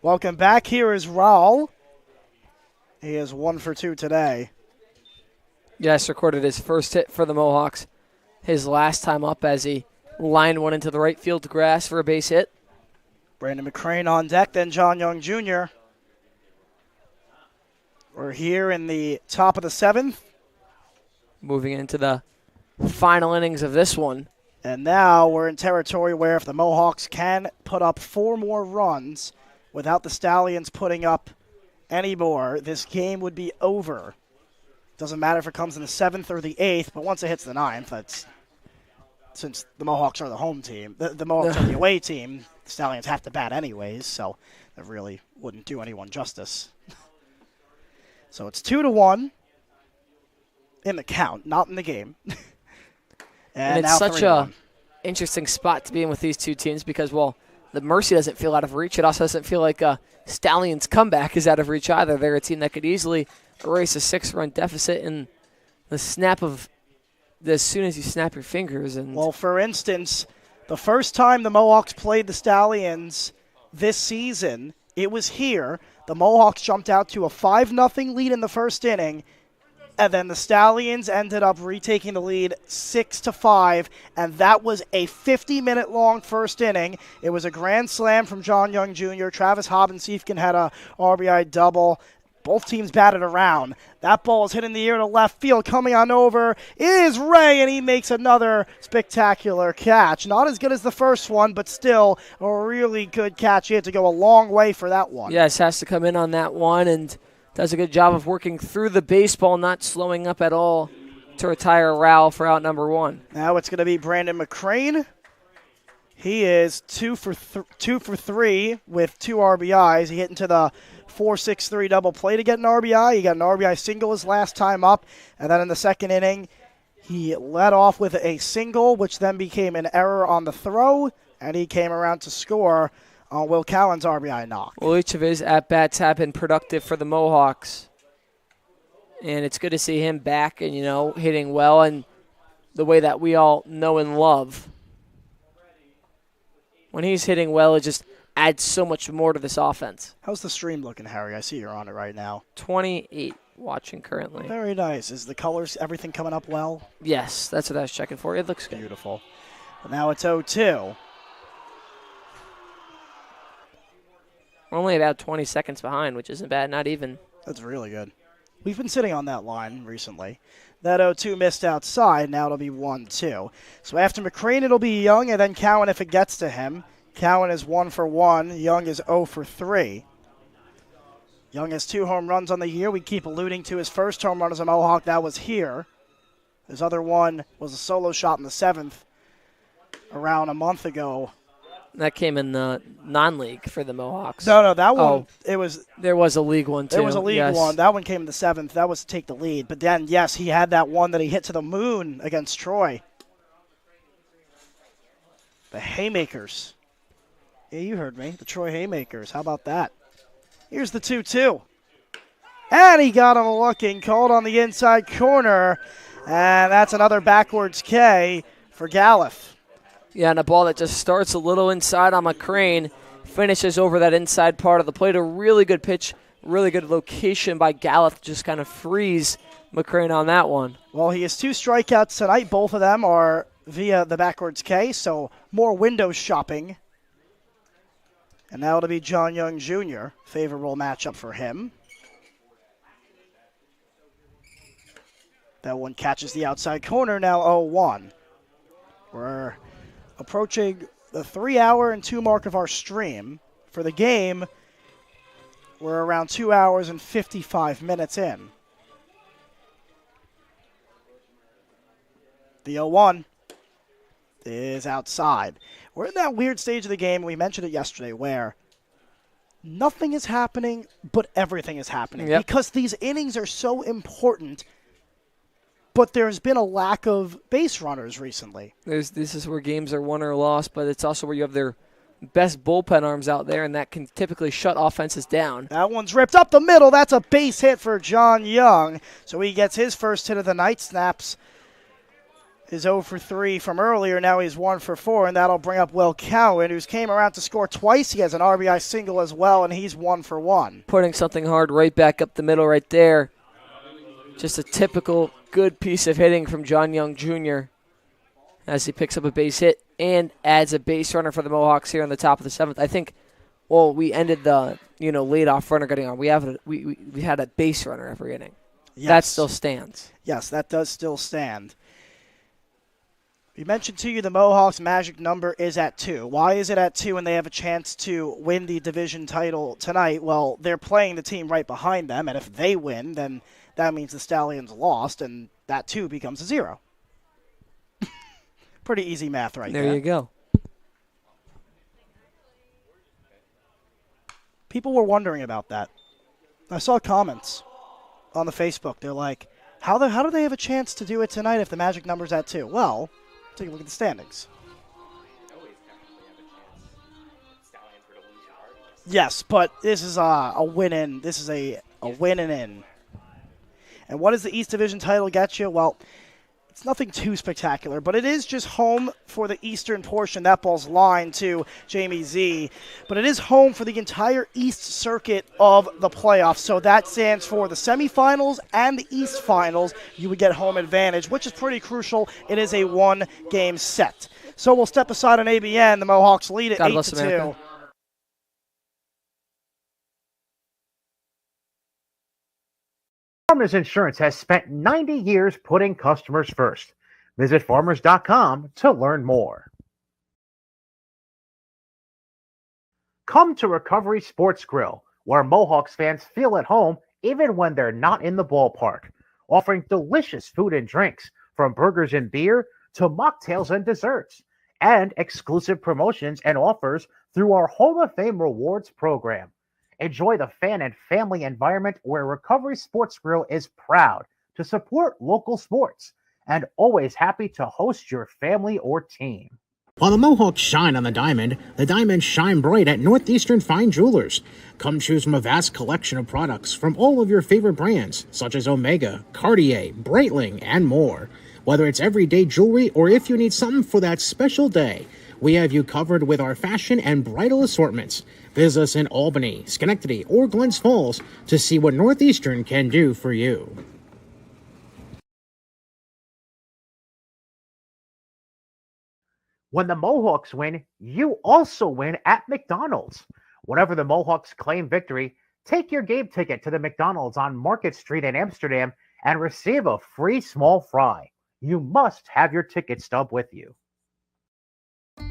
Welcome back. Here is Raul. He is 1 for 2 today. Yes, recorded his first hit for the Mohawks. His last time up as he lined one into the right field grass for a base hit. Brandon McCrane on deck, then John Young Jr. We're here in the top of the 7th. Moving into the final innings of this one. And now we're in territory where if the Mohawks can put up 4 more runs without the Stallions putting up any more, this game would be over. Doesn't matter if it comes in the 7th or the 8th, but once it hits the 9th, that's since the Mohawks are the home team, the Mohawks are the away team, the Stallions have to bat anyways, so that really wouldn't do anyone justice. So it's 2-1 in the count, not in the game. And it's such a interesting spot to be in with these two teams because, well, the Mercy doesn't feel out of reach. It also doesn't feel like Stallions' comeback is out of reach either. They're a team that could easily erase a 6-run deficit in the snap of as soon as you snap your fingers. And well, for instance, the first time the Mohawks played the Stallions this season, it was here. The Mohawks jumped out to a 5-0 lead in the first inning, and then the Stallions ended up retaking the lead 6-5, and that was a 50-minute long first inning. It was a grand slam from John Young Jr. Travis Hobbins-Siefkin had a RBI double. Both teams batted around. That ball is hit in the air to left field. Coming on over is Ray, and he makes another spectacular catch. Not as good as the first one, but still a really good catch. He had to go a long way for that one. Yes, has to come in on that one and does a good job of working through the baseball, not slowing up at all to retire Raul for out number 1. Now it's going to be Brandon McCrane. He is 2 for 3 with 2 RBIs. He hit into the 4-6-3 double play to get an RBI. He got an RBI single his last time up. And then in the second inning, he led off with a single, which then became an error on the throw, and he came around to score on Will Cowan's RBI knock. Well, each of his at-bats have been productive for the Mohawks. And it's good to see him back and, hitting well and the way that we all know and love. When he's hitting well, it just adds so much more to this offense. How's the stream looking, Harry? I see you're on it right now. 28 watching currently. Very nice. Is the colors, everything coming up well? Yes, that's what I was checking for. It looks good. Beautiful. But now it's 0-2. We're only about 20 seconds behind, which isn't bad, not even. That's really good. We've been sitting on that line recently. That 0-2 missed outside. Now it'll be 1-2. So after McCrane, it'll be Young, and then Cowan if it gets to him. Cowan is 1 for 1. Young is 0 for 3. Young has 2 home runs on the year. We keep alluding to his first home run as a Mohawk. That was here. His other one was a solo shot in the 7th around a month ago. That came in the non-league for the Mohawks. No, that one, There was a league one, too. There was a league one. That one came in the 7th. That was to take the lead. But then, yes, he had that one that he hit to the moon against Troy. The Haymakers. Yeah, you heard me. The Troy Haymakers. How about that? Here's the 2-2. And he got him looking. Called on the inside corner. And that's another backwards K for Gallup. Yeah, and a ball that just starts a little inside on McCrane, finishes over that inside part of the plate. A really good pitch, really good location by Gallup to just kind of freeze McCrane on that one. Well, he has 2 strikeouts tonight. Both of them are via the backwards K, so more window shopping. And now it'll be John Young Jr. Favorable matchup for him. That one catches the outside corner, now 0-1. We're approaching the 3-hour and 2 mark of our stream. For the game, we're around 2 hours and 55 minutes in. The 0-1 is outside. We're in that weird stage of the game, we mentioned it yesterday, where nothing is happening, but everything is happening. Yep. Because these innings are so important, but there's been a lack of base runners recently. This is where games are won or lost, but it's also where you have their best bullpen arms out there, and that can typically shut offenses down. That one's ripped up the middle. That's a base hit for John Young. So he gets his first hit of the night, snaps is 0 for 3 from earlier. Now he's 1 for 4, and that'll bring up Will Cowan, who's came around to score twice. He has an RBI single as well, and he's 1 for 1. Putting something hard right back up the middle right there. Just a typical good piece of hitting from John Young Jr. as he picks up a base hit and adds a base runner for the Mohawks here on the top of the 7th. I think, well, we ended the leadoff runner getting on. We had a base runner every inning. Yes. That still stands. Yes, that does still stand. We mentioned to you the Mohawks' magic number is at 2. Why is it at 2 and they have a chance to win the division title tonight? Well, they're playing the team right behind them, and if they win, then that means the Stallions lost, and that 2 becomes a 0. Pretty easy math right there. There you go. People were wondering about that. I saw comments on the Facebook. They're like, how do they have a chance to do it tonight if the magic number's at 2? Well, take a look at the standings. Yes, but this is a win-in. This is a win-and-in. And what does the East Division title get you? Well, it's nothing too spectacular, but it is just home for the eastern portion. That ball's lined to Jamie Z. But it is home for the entire East circuit of the playoffs. So that stands for the semifinals and the East finals. You would get home advantage, which is pretty crucial. It is a one-game set. So we'll step aside on ABN. The Mohawks lead at 8-2. Farmers Insurance has spent 90 years putting customers first. Visit farmers.com to learn more. Come to Recovery Sports Grill, where Mohawks fans feel at home even when they're not in the ballpark, offering delicious food and drinks from burgers and beer to mocktails and desserts, and exclusive promotions and offers through our Hall of Fame Rewards program. Enjoy the fan and family environment where Recovery Sports Grill is proud to support local sports and always happy to host your family or team. While the Mohawks shine on the diamonds shine bright at Northeastern Fine Jewelers. Come choose from a vast collection of products from all of your favorite brands, such as Omega, Cartier, Breitling, and more. Whether it's everyday jewelry or if you need something for that special day, we have you covered with our fashion and bridal assortments. Visit us in Albany, Schenectady, or Glens Falls to see what Northeastern can do for you. When the Mohawks win, you also win at McDonald's. Whenever the Mohawks claim victory, take your game ticket to the McDonald's on Market Street in Amsterdam and receive a free small fry. You must have your ticket stub with you.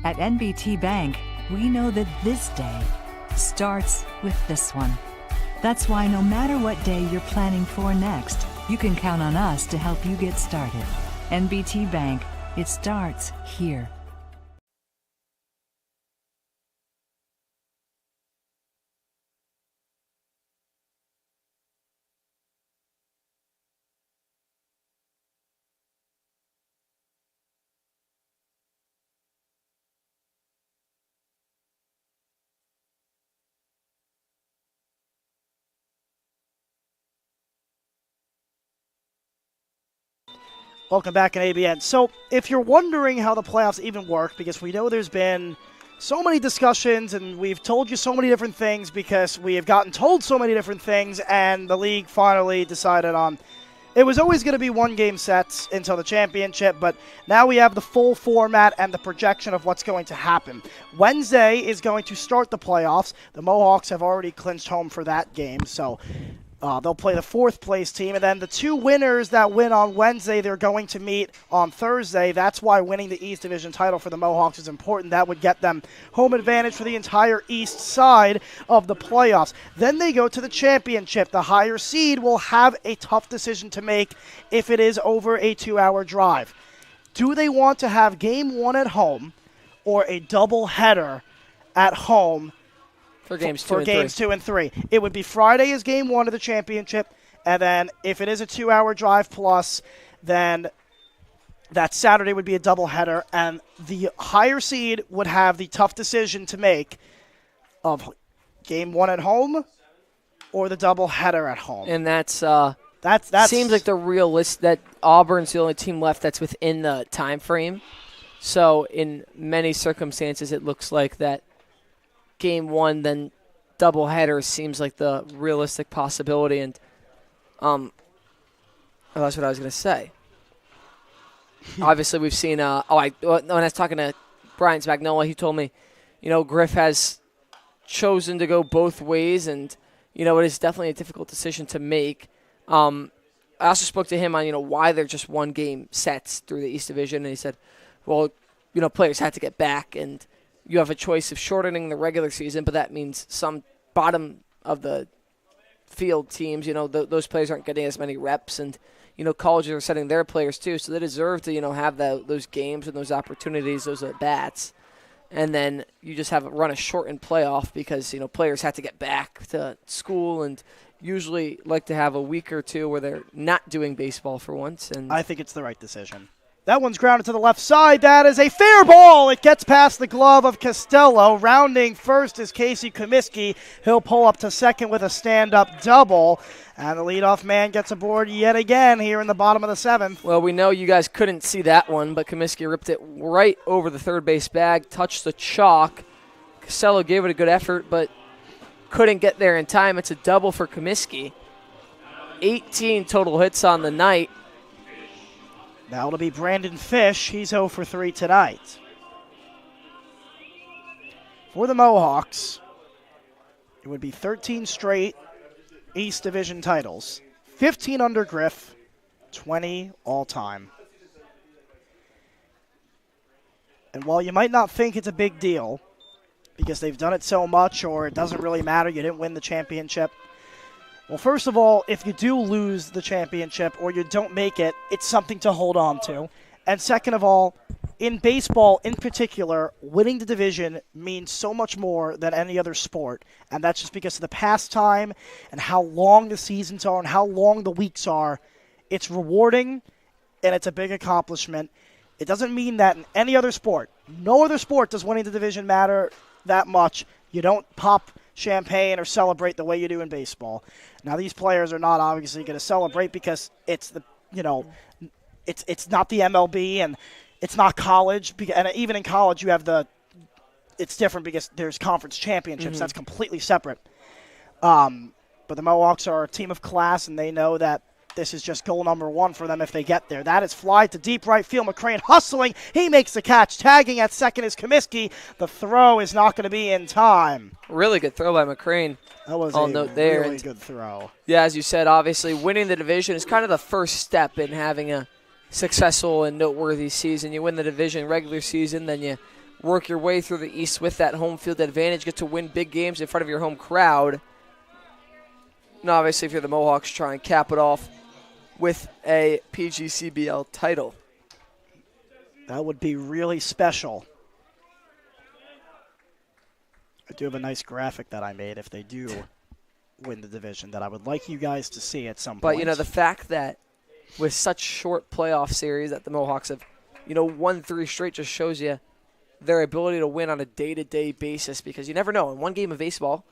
At NBT Bank, we know that this day starts with this one. That's why no matter what day you're planning for next, you can count on us to help you get started. NBT Bank, it starts here. Welcome back in ABN. So if you're wondering how the playoffs even work, because we know there's been so many discussions and we've told you so many different things because we have gotten told so many different things, and the league finally decided on it was always going to be one-game sets until the championship, but now we have the full format and the projection of what's going to happen. Wednesday is going to start the playoffs. The Mohawks have already clinched home for that game, so they'll play the fourth-place team, and then the two winners that win on Wednesday, they're going to meet on Thursday. That's why winning the East Division title for the Mohawks is important. That would get them home advantage for the entire east side of the playoffs. Then they go to the championship. The higher seed will have a tough decision to make if it is over a 2-hour drive. Do they want to have game one at home or a doubleheader at home for games two and three? It would be Friday as game one of the championship, and then if it is a 2-hour drive plus, then that Saturday would be a doubleheader, and the higher seed would have the tough decision to make of game one at home or the doubleheader at home. And that's That's seems like the realist that Auburn's the only team left that's within the time frame. So in many circumstances, it looks like that game one, then doubleheader seems like the realistic possibility. And that's what I was going to say. Obviously, we've seen. When I was talking to Brian Spagnola, he told me, Griff has chosen to go both ways, and it is definitely a difficult decision to make. I also spoke to him on why they're just one game sets through the East Division, and he said, well, players had to get back, and you have a choice of shortening the regular season, but that means some bottom of the field teams, those players aren't getting as many reps, and colleges are setting their players too, so they deserve to have those games and those opportunities, those at bats. And then you just run a shortened playoff because, players have to get back to school and usually like to have a week or two where they're not doing baseball for once. And I think it's the right decision. That one's grounded to the left side. That is a fair ball. It gets past the glove of Costello. Rounding first is Casey Comiskey. He'll pull up to second with a stand-up double. And the leadoff man gets aboard yet again here in the bottom of the seventh. Well, we know you guys couldn't see that one, but Comiskey ripped it right over the third base bag, touched the chalk. Costello gave it a good effort, but couldn't get there in time. It's a double for Comiskey. 18 total hits on the night. Now it'll be Brandon Fish. He's 0 for 3 tonight. For the Mohawks, it would be 13 straight East Division titles. 15 under Griff, 20 all-time. And while you might not think it's a big deal, because they've done it so much or it doesn't really matter, you didn't win the championship. Well, first of all, if you do lose the championship or you don't make it, it's something to hold on to. And second of all, in baseball in particular, winning the division means so much more than any other sport. And that's just because of the pastime and how long the seasons are and how long the weeks are. It's rewarding and it's a big accomplishment. It doesn't mean that in any other sport, no other sport does winning the division matter that much. You don't pop champagne or celebrate the way you do in baseball. Now, these players are not obviously going to celebrate because it's the, it's not the MLB and it's not college. And even in college, you have it's different because there's conference championships. That's completely separate. But the Mohawks are a team of class, and they know that this is just goal number one for them if they get there. That is fly to deep right field. McCrane hustling. He makes the catch. Tagging at second is Comiskey. The throw is not going to be in time. Really good throw by McCrane. That was I'll a note there. really good throw. Yeah, as you said, obviously winning the division is kind of the first step in having a successful and noteworthy season. You win the division regular season, then you work your way through the East with that home field advantage, get to win big games in front of your home crowd. And obviously, if you're the Mohawks, try and cap it off with a PGCBL title. That would be really special. I do have a nice graphic that I made if they do win the division that I would like you guys to see at some point. But, the fact that with such short playoff series that the Mohawks have, won 3 straight just shows you their ability to win on a day-to-day basis, because you never know. In one game of baseball,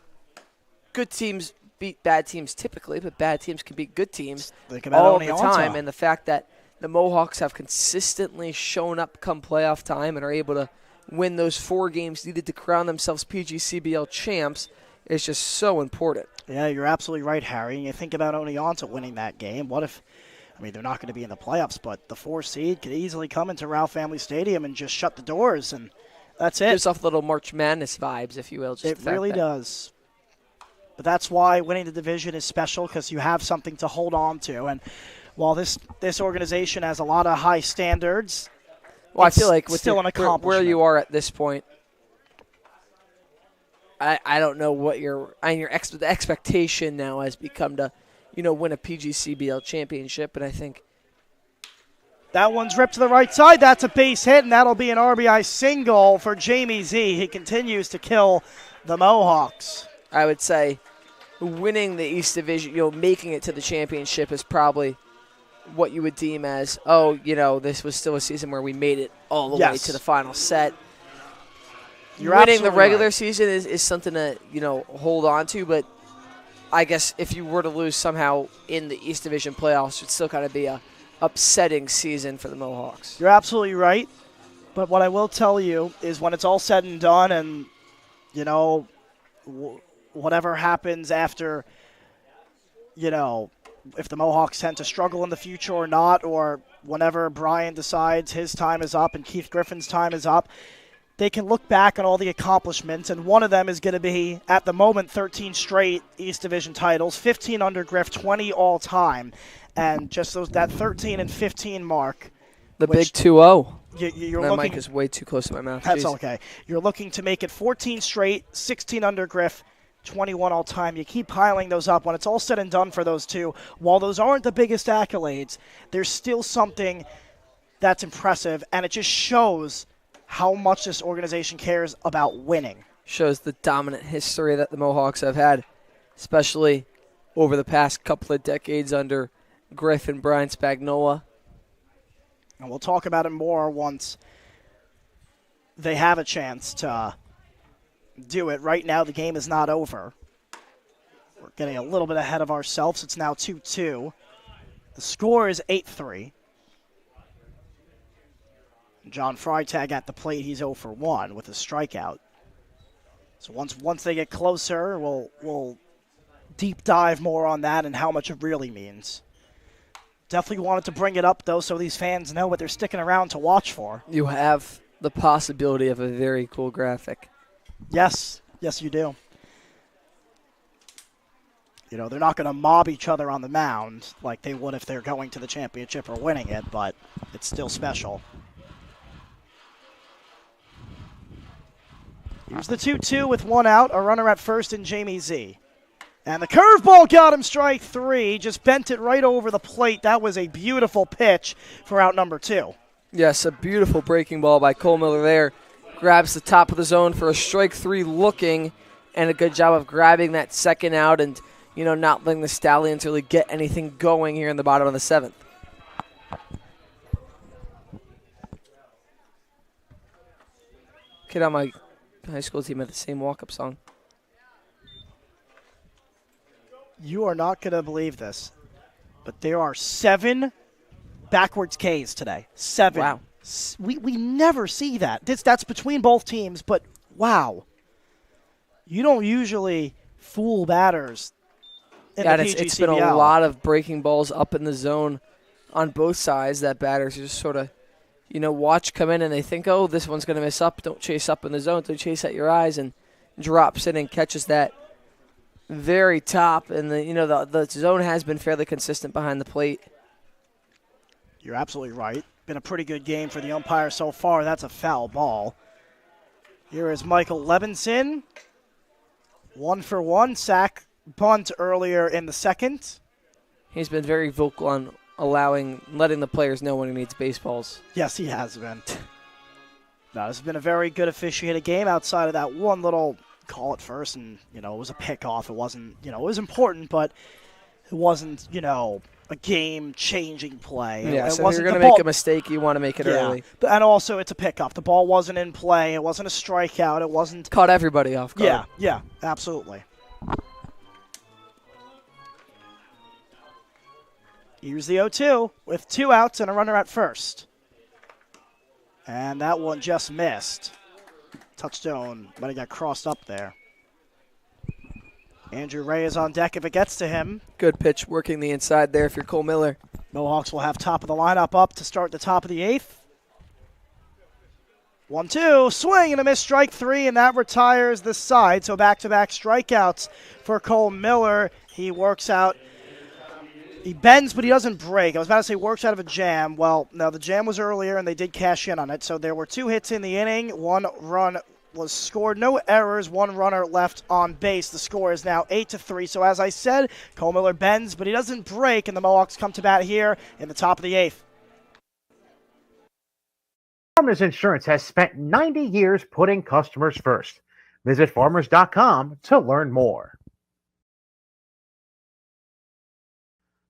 good teams beat bad teams typically, but bad teams can beat good teams all the time. And the fact that the Mohawks have consistently shown up come playoff time and are able to win those 4 games needed to crown themselves PGCBL champs is just so important. Yeah, you're absolutely right, Harry. And you think about Oneonta winning that game. What if, they're not going to be in the playoffs, but the 4 seed could easily come into Ralph Family Stadium and just shut the doors, and that's it. Gives off little March Madness vibes, if you will. It really does. But that's why winning the division is special, because you have something to hold on to. And while this organization has a lot of high standards, I feel like with still an accomplishment. Where you are at this point, I don't know what your expectation now has become to, win a PGCBL championship. And I think that one's ripped to the right side. That's a base hit, and that'll be an RBI single for Jamie Z. He continues to kill the Mohawks. I would say winning the East Division, making it to the championship is probably what you would deem as, this was still a season where we made it all the way to the final set. You're winning the regular right. season is something to, hold on to, but I guess if you were to lose somehow in the East Division playoffs, it'd still kind of be a upsetting season for the Mohawks. You're absolutely right. But what I will tell you is when it's all said and done and, you know, whatever happens after, you know, if the Mohawks tend to struggle in the future or not, or whenever Brian decides his time is up and Keith Griffin's time is up, they can look back on all the accomplishments, and one of them is going to be, at the moment, 13 straight East Division titles, 15 under Griff, 20 all-time, and just that 13 and 15 mark. The big 2-0. You're my looking, mic is way too close to my mouth. That's Jeez. okay. You're looking to make it 14 straight, 16 under Griff, 21 all-time. You keep piling those up. When it's all said and done for those two, while those aren't the biggest accolades, there's still something that's impressive, and it just shows how much this organization cares about winning. Shows the dominant history that the Mohawks have had, especially over the past couple of decades under Griff and Brian Spagnola. And we'll talk about it more once they have a chance to do it. Right now, the game is not over. We're getting a little bit ahead of ourselves. It's now 2-2. The score is 8-3. John Freitag at the plate, he's 0 for 1 with a strikeout. So once they get closer, we'll deep dive more on that and how much it really means. Definitely wanted to bring it up, though, so these fans know what they're sticking around to watch for. You have the possibility of a very cool graphic. Yes, you do. You know, they're not going to mob each other on the mound like they would if they're going to the championship or winning it, but it's still special. Here's the 2-2 with one out, a runner at first in Jamie Z. And the curveball got him strike 3, just bent it right over the plate. That was a beautiful pitch for out number 2. Yes, a beautiful breaking ball by Cole Miller there. Grabs the top of the zone for a strike 3 looking, and a good job of grabbing that second out and, you know, not letting the Stallions really get anything going here in the bottom of the 7th. Kid on my high school team had the same walk-up song. You are not going to believe this, but there are 7 backwards Ks today. 7. Wow. We never see that. That's between both teams, but wow. You don't usually fool batters in the PGCBL. It's been a lot of breaking balls up in the zone on both sides that batters just sort of, you know, watch come in and they think, oh, this one's going to miss up. Don't chase up in the zone. Don't chase at your eyes, and drops in and catches that very top. And, the zone has been fairly consistent behind the plate. You're absolutely right. Been a pretty good game for the umpire so far. That's a foul ball. Here is Michael Levinson. 1 for 1. Sack bunt earlier in the second. He's been very vocal on letting the players know when he needs baseballs. Yes, he has been. No, this has been a very good officiated game outside of that one little call at first, and, it was a pickoff. It wasn't, it was important, but it wasn't, a game-changing play. Yeah, so if you're going to make a mistake, you want to make it early. And also, it's a pickoff. The ball wasn't in play. It wasn't a strikeout. It wasn't... Caught everybody off guard. Yeah, absolutely. Here's the 0-2 with 2 outs and a runner at first. And that one just missed. Touchstone might have got crossed up there. Andrew Ray is on deck if it gets to him. Good pitch working the inside there if you're Cole Miller. Mohawks will have top of the lineup up to start the top of the 8th. 1-2, swing and a miss, strike 3, and that retires the side. So back-to-back strikeouts for Cole Miller. He works out. He bends, but he doesn't break. I was about to say works out of a jam. Well, no, the jam was earlier, and they did cash in on it. So there were 2 hits in the inning. 1 run was scored. No errors. 1 runner left on base. The score is now 8-3. So as I said, Cole Miller bends, but he doesn't break, and the Mohawks come to bat here in the top of the 8th. Farmers Insurance has spent 90 years putting customers first. Visit farmers.com to learn more.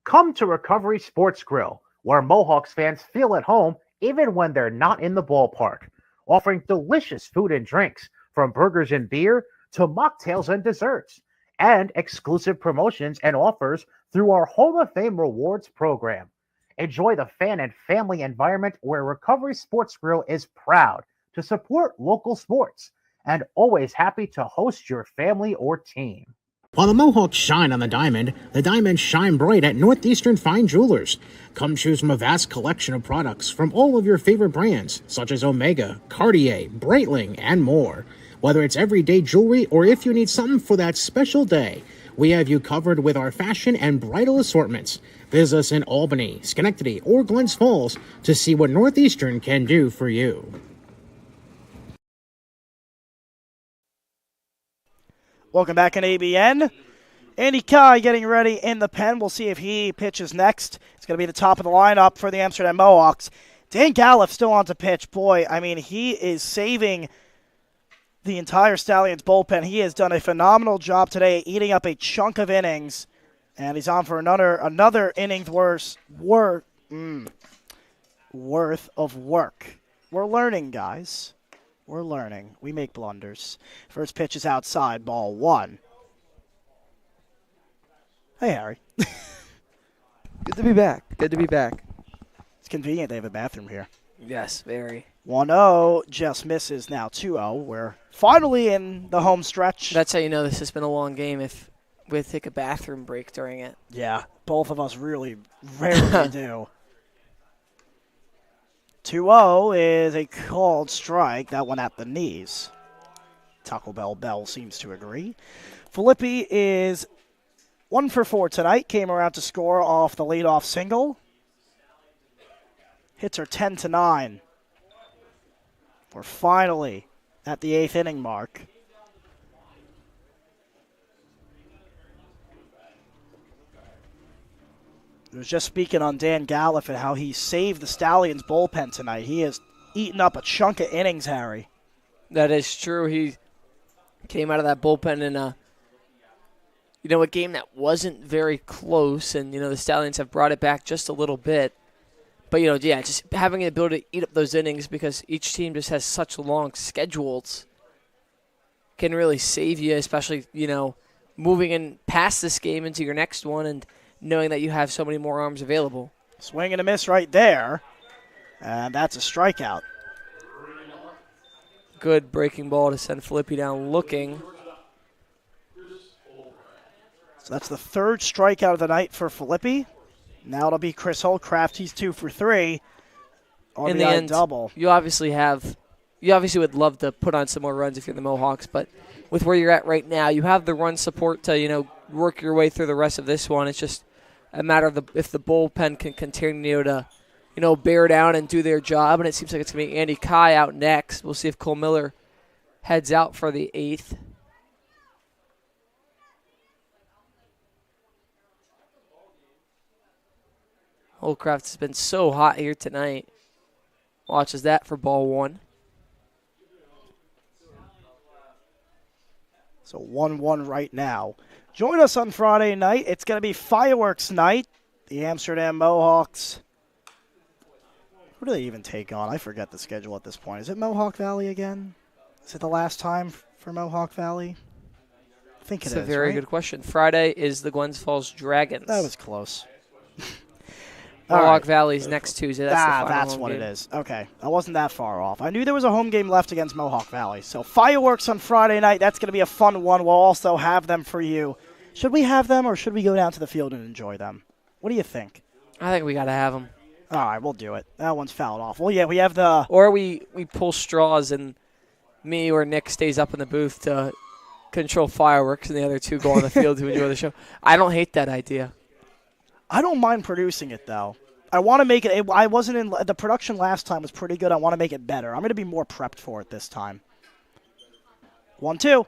Come to Recovery Sports Grill, where Mohawks fans feel at home even when they're not in the ballpark, offering delicious food and drinks, from burgers and beer to mocktails and desserts. and exclusive promotions and offers through our Hall of Fame Rewards program. Enjoy the fan and family environment where Recovery Sports Grill is proud to support local sports and always happy to host your family or team. While the Mohawks shine on the diamonds shine bright at Northeastern Fine Jewelers. Come choose from a vast collection of products from all of your favorite brands, such as Omega, Cartier, Breitling, and more. Whether it's everyday jewelry or if you need something for that special day, we have you covered with our fashion and bridal assortments. Visit us in Albany, Schenectady, or Glens Falls to see what Northeastern can do for you. Welcome back in ABN. Andy Kai getting ready in the pen. We'll see if he pitches next. It's going to be the top of the lineup for the Amsterdam Mohawks. Dan Galliff still on to pitch. Boy, I mean, he is saving the entire Stallions bullpen. He has done a phenomenal job today, eating up a chunk of innings, and he's on for another innings worth of work. We're learning, guys. We're learning. We make blunders. First pitch is outside, ball one. Hey, Harry. Good to be back. Good to be back. It's convenient they have a bathroom here. Yes, very. 1-0, just misses now 2-0. We're finally in the home stretch. That's how you know this has been a long game if we take a bathroom break during it. Yeah, both of us really rarely do. 2-0 is a called strike. That one at the knees. Taco Bell seems to agree. Filippi is 1 for 4 tonight. Came around to score off the leadoff single. Hits are 10-9. We're finally at the 8th inning mark. I was just speaking on Dan Galliff and how he saved the Stallions bullpen tonight. He has eaten up a chunk of innings, Harry. That is true. He came out of that bullpen in a game that wasn't very close, and the Stallions have brought it back just a little bit. But just having the ability to eat up those innings because each team just has such long schedules can really save you, especially moving in past this game into your next one and knowing that you have so many more arms available. Swing and a miss right there, and that's a strikeout. Good breaking ball to send Filippi down looking. So that's the third strikeout of the night for Filippi. Now it'll be Chris Holcraft. He's 2 for 3. RBI in the end, double. You obviously would love to put on some more runs if you're the Mohawks, but with where you're at right now, you have the run support to work your way through the rest of this one. It's just a matter of if the bullpen can continue to bear down and do their job, and it seems like it's going to be Andy Kai out next. We'll see if Cole Miller heads out for the 8th. Holcraft has been so hot here tonight. Watches that for ball one. So 1-1 right now. Join us on Friday night. It's going to be fireworks night. The Amsterdam Mohawks. Who do they even take on? I forget the schedule at this point. Is it Mohawk Valley again? Is it the last time for Mohawk Valley? I think That's a very good question. Friday is the Glens Falls Dragons. That was close. Mohawk Valley's next Tuesday. That's what it is. Okay. I wasn't that far off. I knew there was a home game left against Mohawk Valley. So fireworks on Friday night. That's going to be a fun one. We'll also have them for you. Should we have them or should we go down to the field and enjoy them? What do you think? I think we got to have them. All right, we'll do it. That one's fouled off. Well, yeah, we have the... Or we pull straws and me or Nick stays up in the booth to control fireworks and the other two go on the field to enjoy the show. I don't hate that idea. I don't mind producing it, though. I want to make it. I wasn't in the production last time was pretty good. I want to make it better. I'm going to be more prepped for it this time. 1-2.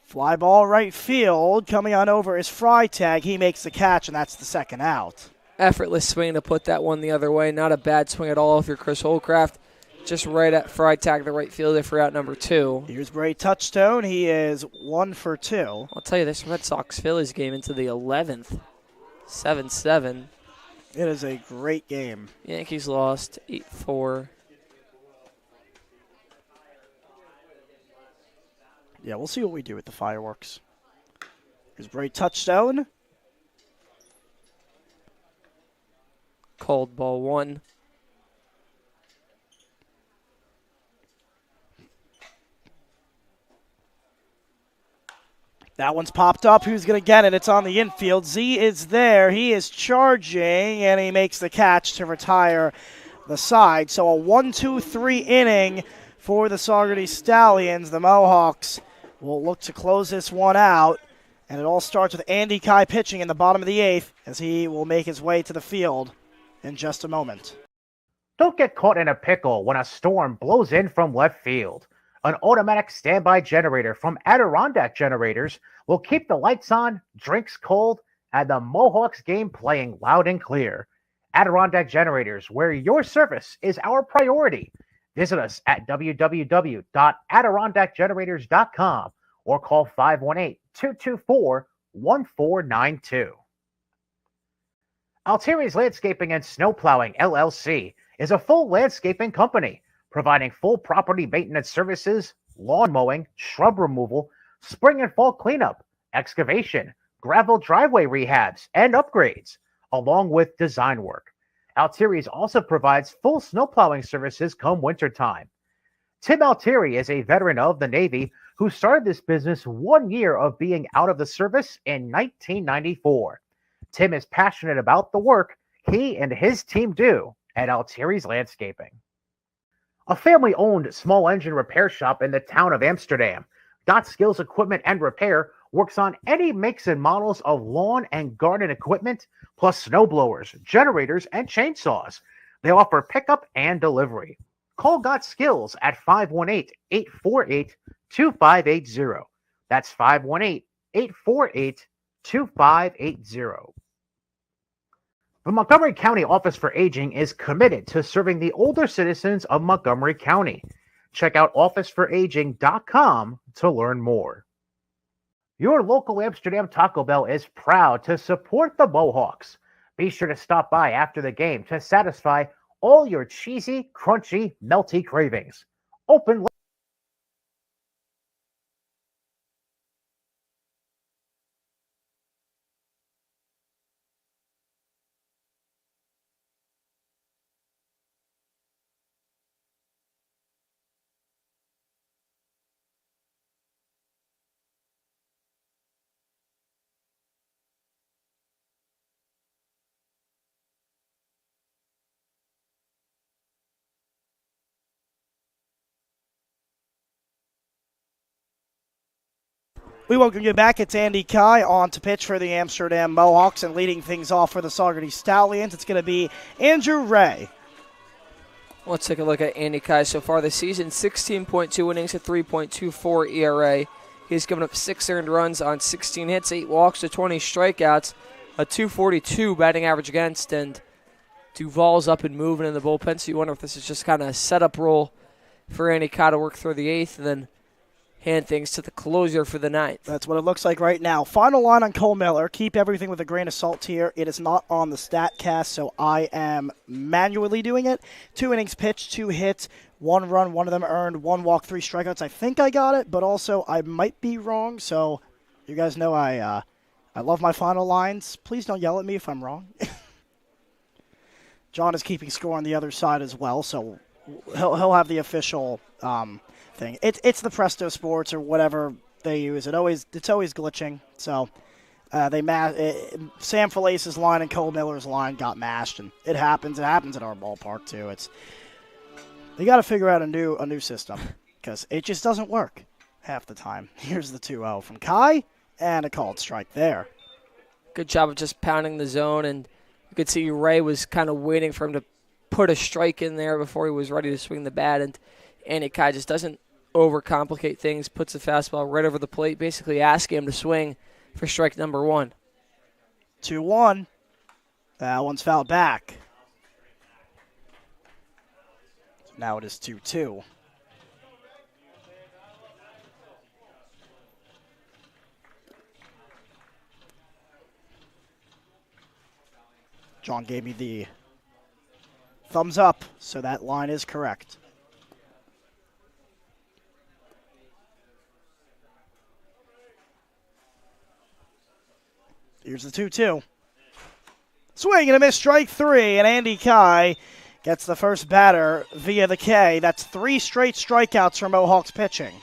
Fly ball right field. Coming on over is Freitag. He makes the catch, and that's the second out. Effortless swing to put that one the other way. Not a bad swing at all if you're Chris Holcraft. Just right at Freitag, the right fielder for out number 2. Here's Bray Touchstone. He is 1 for 2. I'll tell you, this Red Sox-Phillies game into the 11th. 7-7. It is a great game. Yankees lost 8-4. Yeah, we'll see what we do with the fireworks. Is Bray touchdown? Cold ball 1. That one's popped up. Who's going to get it? It's on the infield. Z is there. He is charging, and he makes the catch to retire the side. So a 1-2-3 inning for the Saugerties Stallions. The Mohawks will look to close this one out, and it all starts with Andy Kai pitching in the bottom of the 8th as he will make his way to the field in just a moment. Don't get caught in a pickle when a storm blows in from left field. An automatic standby generator from Adirondack Generators will keep the lights on, drinks cold, and the Mohawks game playing loud and clear. Adirondack Generators, where your service is our priority. Visit us at www.adirondackgenerators.com or call 518-224-1492. Altieri's Landscaping and Snow Plowing, LLC, is a full landscaping company providing full property maintenance services, lawn mowing, shrub removal, spring and fall cleanup, excavation, gravel driveway rehabs, and upgrades, along with design work. Altieri's also provides full snow plowing services come wintertime. Tim Altieri is a veteran of the Navy who started this business 1 year of being out of the service in 1994. Tim is passionate about the work he and his team do at Altieri's Landscaping. A family-owned small engine repair shop in the town of Amsterdam, Got Skills Equipment and Repair works on any makes and models of lawn and garden equipment, plus snowblowers, generators, and chainsaws. They offer pickup and delivery. Call Got Skills at 518-848-2580. That's 518-848-2580. The Montgomery County Office for Aging is committed to serving the older citizens of Montgomery County. Check out officeforaging.com to learn more. Your local Amsterdam Taco Bell is proud to support the Mohawks. Be sure to stop by after the game to satisfy all your cheesy, crunchy, melty cravings. Open We welcome you back. It's Andy Kai on to pitch for the Amsterdam Mohawks, and leading things off for the Saugerties Stallions, it's going to be Andrew Ray. Let's take a look at Andy Kai so far this season. 16.2 innings, a 3.24 ERA. He's given up 6 earned runs on 16 hits, 8 walks to 20 strikeouts, a 242 batting average against, and Duvall's up and moving in the bullpen, so you wonder if this is just kind of a setup role for Andy Kai to work through the 8th and then hand things to the closer for the 9th. That's what it looks like right now. Final line on Cole Miller. Keep everything with a grain of salt here. It is not on the StatCast, so I am manually doing it. 2 innings pitched, 2 hits, 1 run, 1 of them earned, 1 walk, 3 strikeouts. I think I got it, but also I might be wrong, so you guys know I love my final lines. Please don't yell at me if I'm wrong. John is keeping score on the other side as well, so he'll have the official thing. It's the Presto Sports or whatever they use. It's always glitching. So Sam Falace's line and Cole Miller's line got mashed, and it happens. It happens at our ballpark too. They got to figure out a new system because it just doesn't work half the time. Here's the 2-0 from Kai and a called strike there. Good job of just pounding the zone, and you could see Ray was kind of waiting for him to put a strike in there before he was ready to swing the bat, and Andy Kai just doesn't overcomplicate things, puts the fastball right over the plate, basically asking him to swing for strike number 1. 2-1. That one's fouled back. So now it is 2-2. John gave me the thumbs up, so that line is correct. Here's the 2-2. Swing and a miss, strike 3, and Andy Kai gets the first batter via the K. That's 3 straight strikeouts for Mohawks pitching.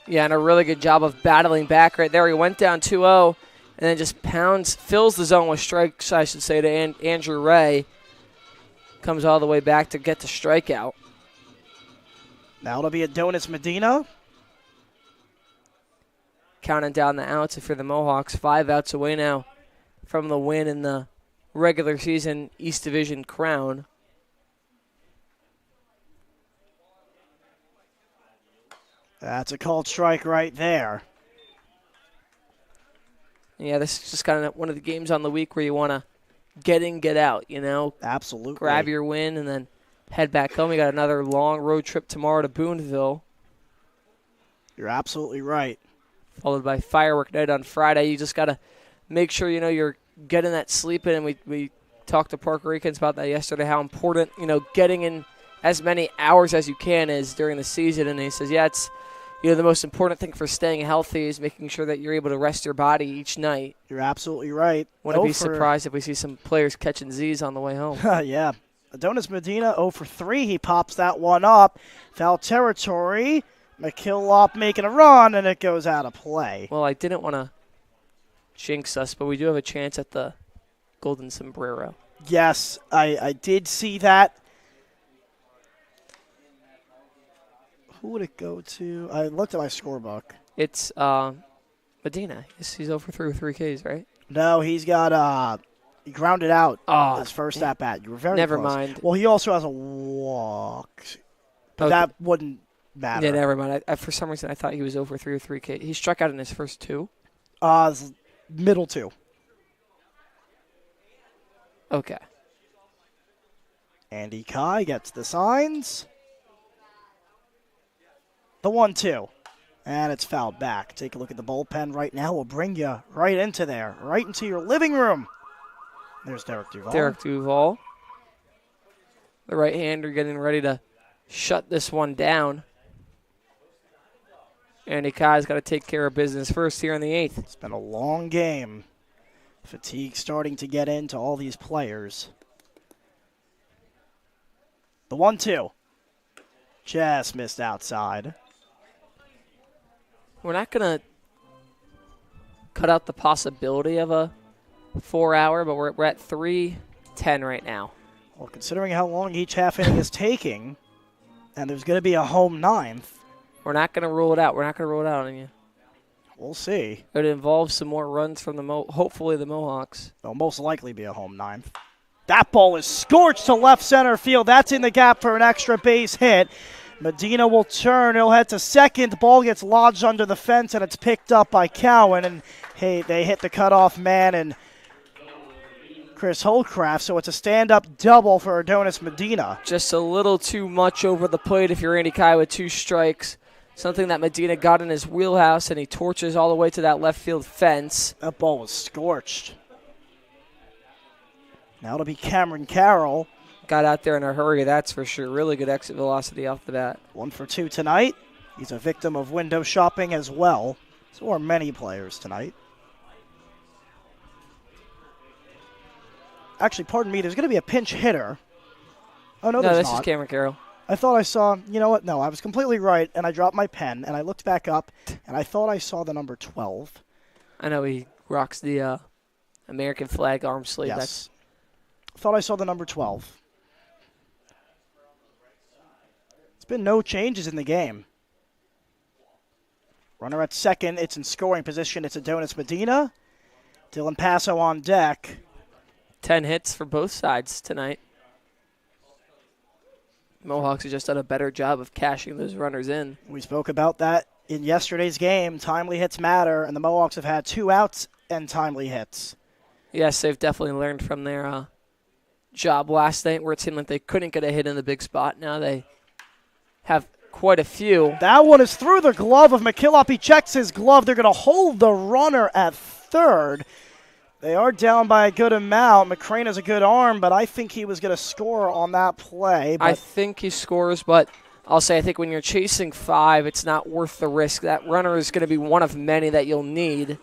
Yeah, and a really good job of battling back right there. He went down 2-0 and then just fills the zone with strikes, I should say, to Andrew Ray. Comes all the way back to get the strikeout. Now it'll be Adonis Medina. Counting down the outs for the Mohawks. 5 outs away now from the win in the regular season East Division crown. That's a called strike right there. Yeah, this is just kind of one of the games on the week where you want to get in, get out, you know. Absolutely. Grab your win and then head back home. We got another long road trip tomorrow to Boonville. You're absolutely right. Followed by firework night on Friday. You just got to make sure, you know, you're getting that sleep in. And we talked to Puerto Ricans about that yesterday, how important, you know, getting in as many hours as you can is during the season. And he says, yeah, it's, you know, the most important thing for staying healthy is making sure that you're able to rest your body each night. You're absolutely right. Wouldn't be surprised if we see some players catching Z's on the way home. Yeah. Adonis Medina 0 for 3. He pops that one up. Foul territory. McKillop making a run, and it goes out of play. Well, I didn't want to jinx us, but we do have a chance at the Golden Sombrero. Yes, I did see that. Who would it go to? I looked at my scorebook. It's Medina. He's 0 for 3 with 3 Ks, right? No, he's got he grounded out his first at bat. You were very never close. mind. Well, he also has a walk, but Okay. that wouldn't matter. Yeah, never mind. I for some reason I thought he was 0 for 3 with 3 K. He struck out in his first 2. Middle 2. Okay. Andy Kai gets the signs. The 1-2. And it's fouled back. Take a look at the bullpen right now. We'll bring you right into there, right into your living room. There's Derek Duval. Derek Duval. The right-hander getting ready to shut this one down. Andy Kai's got to take care of business first here in the 8th. It's been a long game. Fatigue starting to get into all these players. The 1-2. Just missed outside. We're not going to cut out the possibility of a 4-hour, but we're at 3:10 right now. Well, considering how long each half inning is taking, and there's going to be a home 9th. We're not going to rule it out. We're not going to rule it out on you. We'll see. It involves some more runs from hopefully the Mohawks. There'll most likely be a home 9th. That ball is scorched to left center field. That's in the gap for an extra base hit. Medina will turn. He'll head to second. The ball gets lodged under the fence, and it's picked up by Cowan. And, hey, they hit the cutoff man and Chris Holcraft, so it's a stand-up double for Adonis Medina. Just a little too much over the plate if you're Andy Kai with 2 strikes. Something that Medina got in his wheelhouse, and he torches all the way to that left field fence. That ball was scorched. Now it'll be Cameron Carroll. Got out there in a hurry, that's for sure. Really good exit velocity off the bat. 1 for 2 tonight. He's a victim of window shopping as well. So are many players tonight. Actually, pardon me, there's going to be a pinch hitter. Oh, no, there's not. No, this is Cameron Carroll. I thought I saw, you know what? No, I was completely right, and I dropped my pen, and I looked back up, and I thought I saw the number 12. I know he rocks the American flag arm sleeve. Yes. Thought I saw the number 12. There's been no changes in the game. Runner at second. It's in scoring position. It's Adonis Medina. Dylan Passo on deck. 10 hits for both sides tonight. Mohawks have just done a better job of cashing those runners in. We spoke about that in yesterday's game. Timely hits matter, and the Mohawks have had 2 outs and timely hits. Yes, they've definitely learned from their job last night where it seemed like they couldn't get a hit in the big spot. Now they have quite a few. That one is through the glove of McKillop. He checks his glove. They're going to hold the runner at third. They are down by a good amount. McCrane has a good arm, but I think he was going to score on that play. I think he scores, but I'll say I think when you're chasing 5, it's not worth the risk. That runner is going to be one of many that you'll need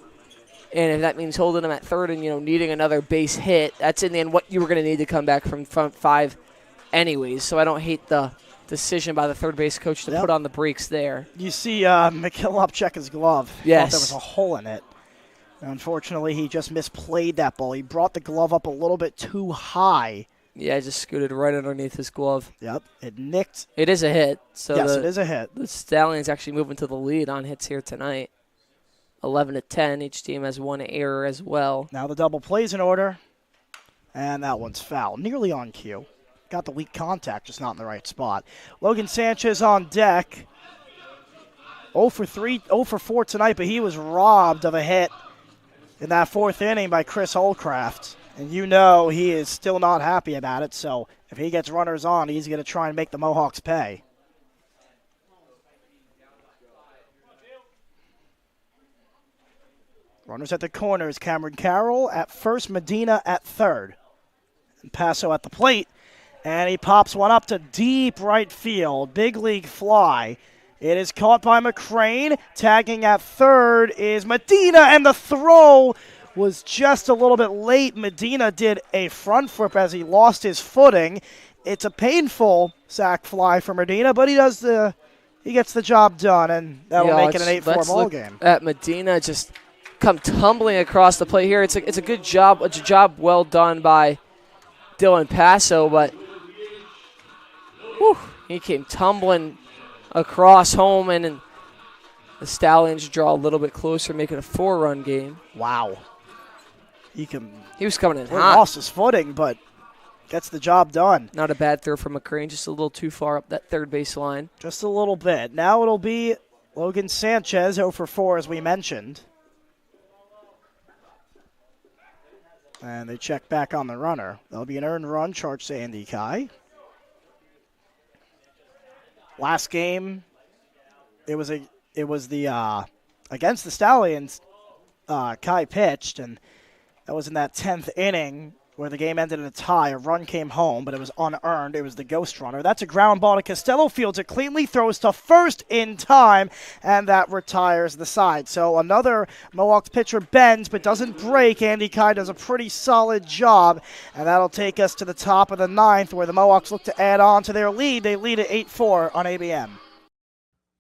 And if that means holding him at third and, needing another base hit, that's in the end what you were going to need to come back from front 5 anyways. So I don't hate the decision by the third base coach to put on the brakes there. You see McKillop check his glove. Yes. Thought there was a hole in it. Unfortunately, he just misplayed that ball. He brought the glove up a little bit too high. Yeah, just scooted right underneath his glove. Yep, it nicked. It is a hit. So yes, it is a hit. The Stallions actually moving to the lead on hits here tonight. 11-10. Each team has one error as well. Now the double play's in order. And that one's foul. Nearly on cue. Got the weak contact, just not in the right spot. Logan Sanchez on deck. 0 for 4 tonight, but he was robbed of a hit in that 4th inning by Chris Holcraft. And he is still not happy about it, so if he gets runners on, he's going to try and make the Mohawks pay. Runners at the corners, Cameron Carroll at first, Medina at third. And Paso at the plate, and he pops one up to deep right field. Big league fly. It is caught by McCrane. Tagging at third is Medina, and the throw was just a little bit late. Medina did a front flip as he lost his footing. It's a painful sac fly for Medina, but he gets the job done, and that will make it an 8-4 ball game. At Medina just come tumbling across the plate here. It's a good job. It's a job well done by Dylan Paso, but he came tumbling across home, and the Stallions draw a little bit closer, making a 4-run game. Wow. He was coming in hot. Lost his footing, but gets the job done. Not a bad throw from McCrane, just a little too far up that third base line. Just a little bit. Now it'll be Logan Sanchez, 0 for 4, as we mentioned. And they check back on the runner. There'll be an earned run charged to Andy Kai. Last game, it was the against the Stallions. Kai pitched, and that was in that 10th inning where the game ended in a tie. A run came home, but it was unearned. It was the ghost runner. That's a ground ball to Costello. Fields it cleanly, throws to first in time, and that retires the side. So another Mohawks pitcher bends but doesn't break. Andy Kai does a pretty solid job, and that'll take us to the top of the 9th where the Mohawks look to add on to their lead. They lead at 8-4 on ABM.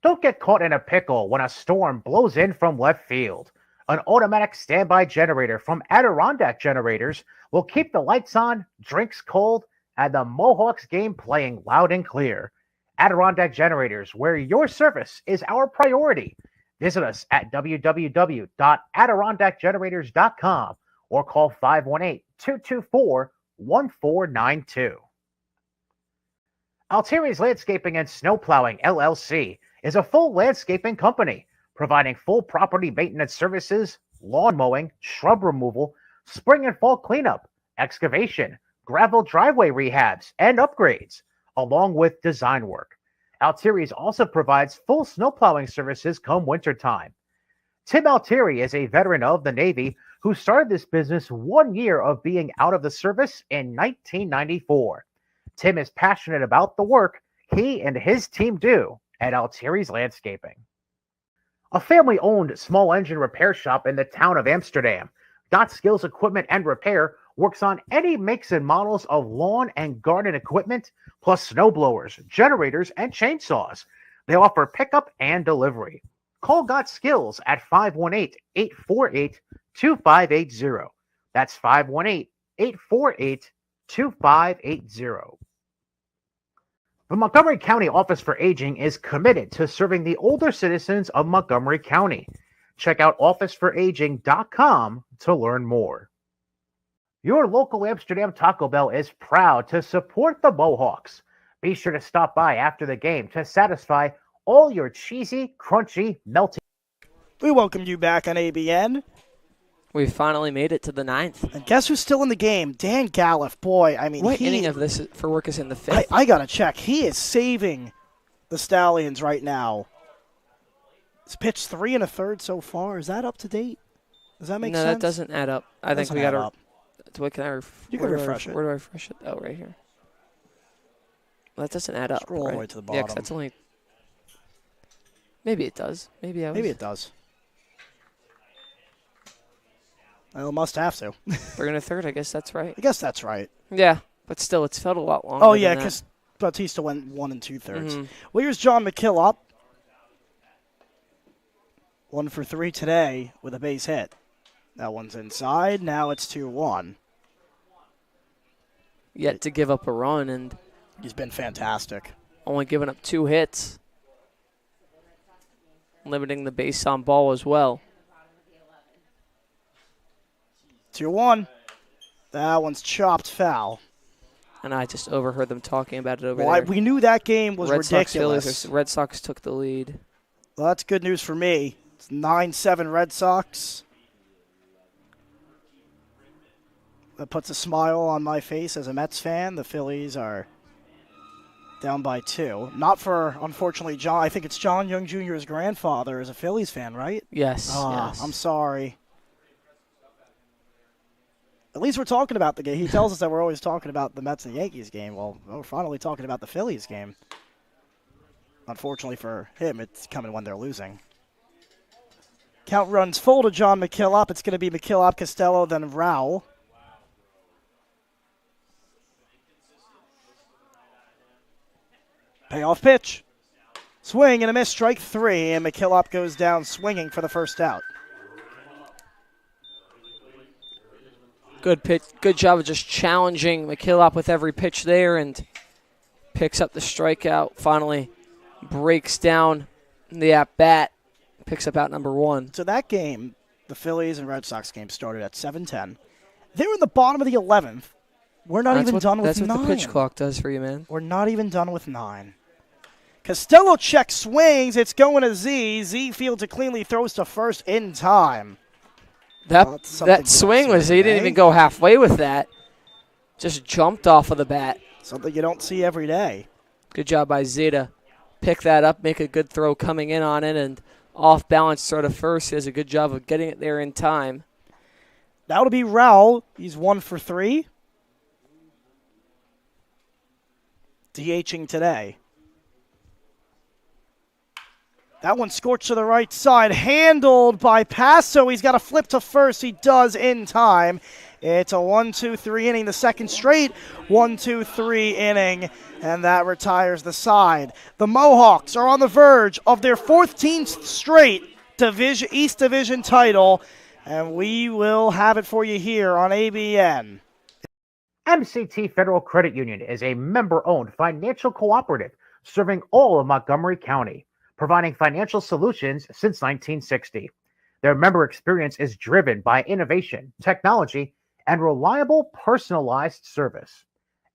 Don't get caught in a pickle when a storm blows in from left field. An automatic standby generator from Adirondack Generators will keep the lights on, drinks cold, and the Mohawks game playing loud and clear. Adirondack Generators, where your service is our priority. Visit us at www.adirondackgenerators.com or call 518-224-1492. Altieri's Landscaping and Snow Plowing, LLC, is a full landscaping company providing full property maintenance services, lawn mowing, shrub removal, spring and fall cleanup, excavation, gravel driveway rehabs, and upgrades, along with design work. Altieri's also provides full snow plowing services come wintertime. Tim Altieri is a veteran of the Navy who started this business 1 year of being out of the service in 1994. Tim is passionate about the work he and his team do at Altieri's Landscaping. A family-owned small engine repair shop in the town of Amsterdam, Got Skills Equipment and Repair works on any makes and models of lawn and garden equipment, plus snowblowers, generators, and chainsaws. They offer pickup and delivery. Call Got Skills at 518-848-2580. That's 518-848-2580. The Montgomery County Office for Aging is committed to serving the older citizens of Montgomery County. Check out officeforaging.com to learn more. Your local Amsterdam Taco Bell is proud to support the Mohawks. Be sure to stop by after the game to satisfy all your cheesy, crunchy, melty. We welcome you back on ABN. We finally made it to the 9th. And guess who's still in the game? Dan Galliff. Boy, I mean, what inning of this for work is in the 5th? I got to check. He is saving the Stallions right now. He's pitched 3 1/3 so far. Is that up to date? Does that make sense? No, that doesn't add up. I think we got to. What can I? You can refresh it. Where do I refresh it? Oh, right here. Well, that doesn't add up. Scroll all the way to the bottom. Yeah, 'cause that's only. Maybe it does. Maybe it does. Well, must have to. 3 1/3, I guess that's right. I guess that's right. Yeah, but still, it's felt a lot longer. Oh, yeah, than that. because Bautista went 1 2/3. Mhm. Well, here's John McKillop. 1 for 3 today with a base hit. That one's inside. Now it's 2-1. Yet to give up a run and He's been fantastic. only giving up 2 hits. Limiting the base on ball as well. 2-1. That one's chopped foul. And I just overheard them talking about it over Well, there. we knew that game was Red Sox, ridiculous. Phillies, Red Sox took the lead. Well, that's good news for me. It's 9-7 Red Sox. That puts a smile on my face as a Mets fan. The Phillies are down by 2. Not for, unfortunately, John. I think it's John Young Jr.'s grandfather is a Phillies fan, right? Yes, yes. I'm sorry. At least we're talking about the game. He tells us that we're always talking about the Mets and Yankees game. Well, we're finally talking about the Phillies game. Unfortunately for him, it's coming when they're losing. Count runs full to John McKillop. It's going to be McKillop, Costello, then Rowell. Payoff pitch. Swing and a miss, strike 3, and McKillop goes down swinging for the first out. Good pitch. Good job of just challenging McKillop with every pitch there and picks up the strikeout. Finally breaks down the at-bat. Picks up out number 1. So that game, the Phillies and Red Sox game, started at 7:10. They were in the bottom of the 11th. We're not even done with 9. That's what the pitch clock does for you, man. We're not even done with 9. Costello check swings. It's going to Z. Z fields it cleanly, throws to first in time. That swing was, he didn't even go halfway with that. Just jumped off of the bat. Something you don't see every day. Good job by Zeta. Pick that up, make a good throw coming in on it, and off balance throw to first. He does a good job of getting it there in time. That'll be Rowell. He's 1 for 3. DHing today. That one scorched to the right side, handled by Passo. He's got to flip to first. He does in time. It's a 1-2-3 inning, the second straight 1-2-3 inning, and that retires the side. The Mohawks are on the verge of their 14th straight East Division title, and we will have it for you here on ABN. MCT Federal Credit Union is a member-owned financial cooperative serving all of Montgomery County, providing financial solutions since 1960. Their member experience is driven by innovation, technology, and reliable personalized service.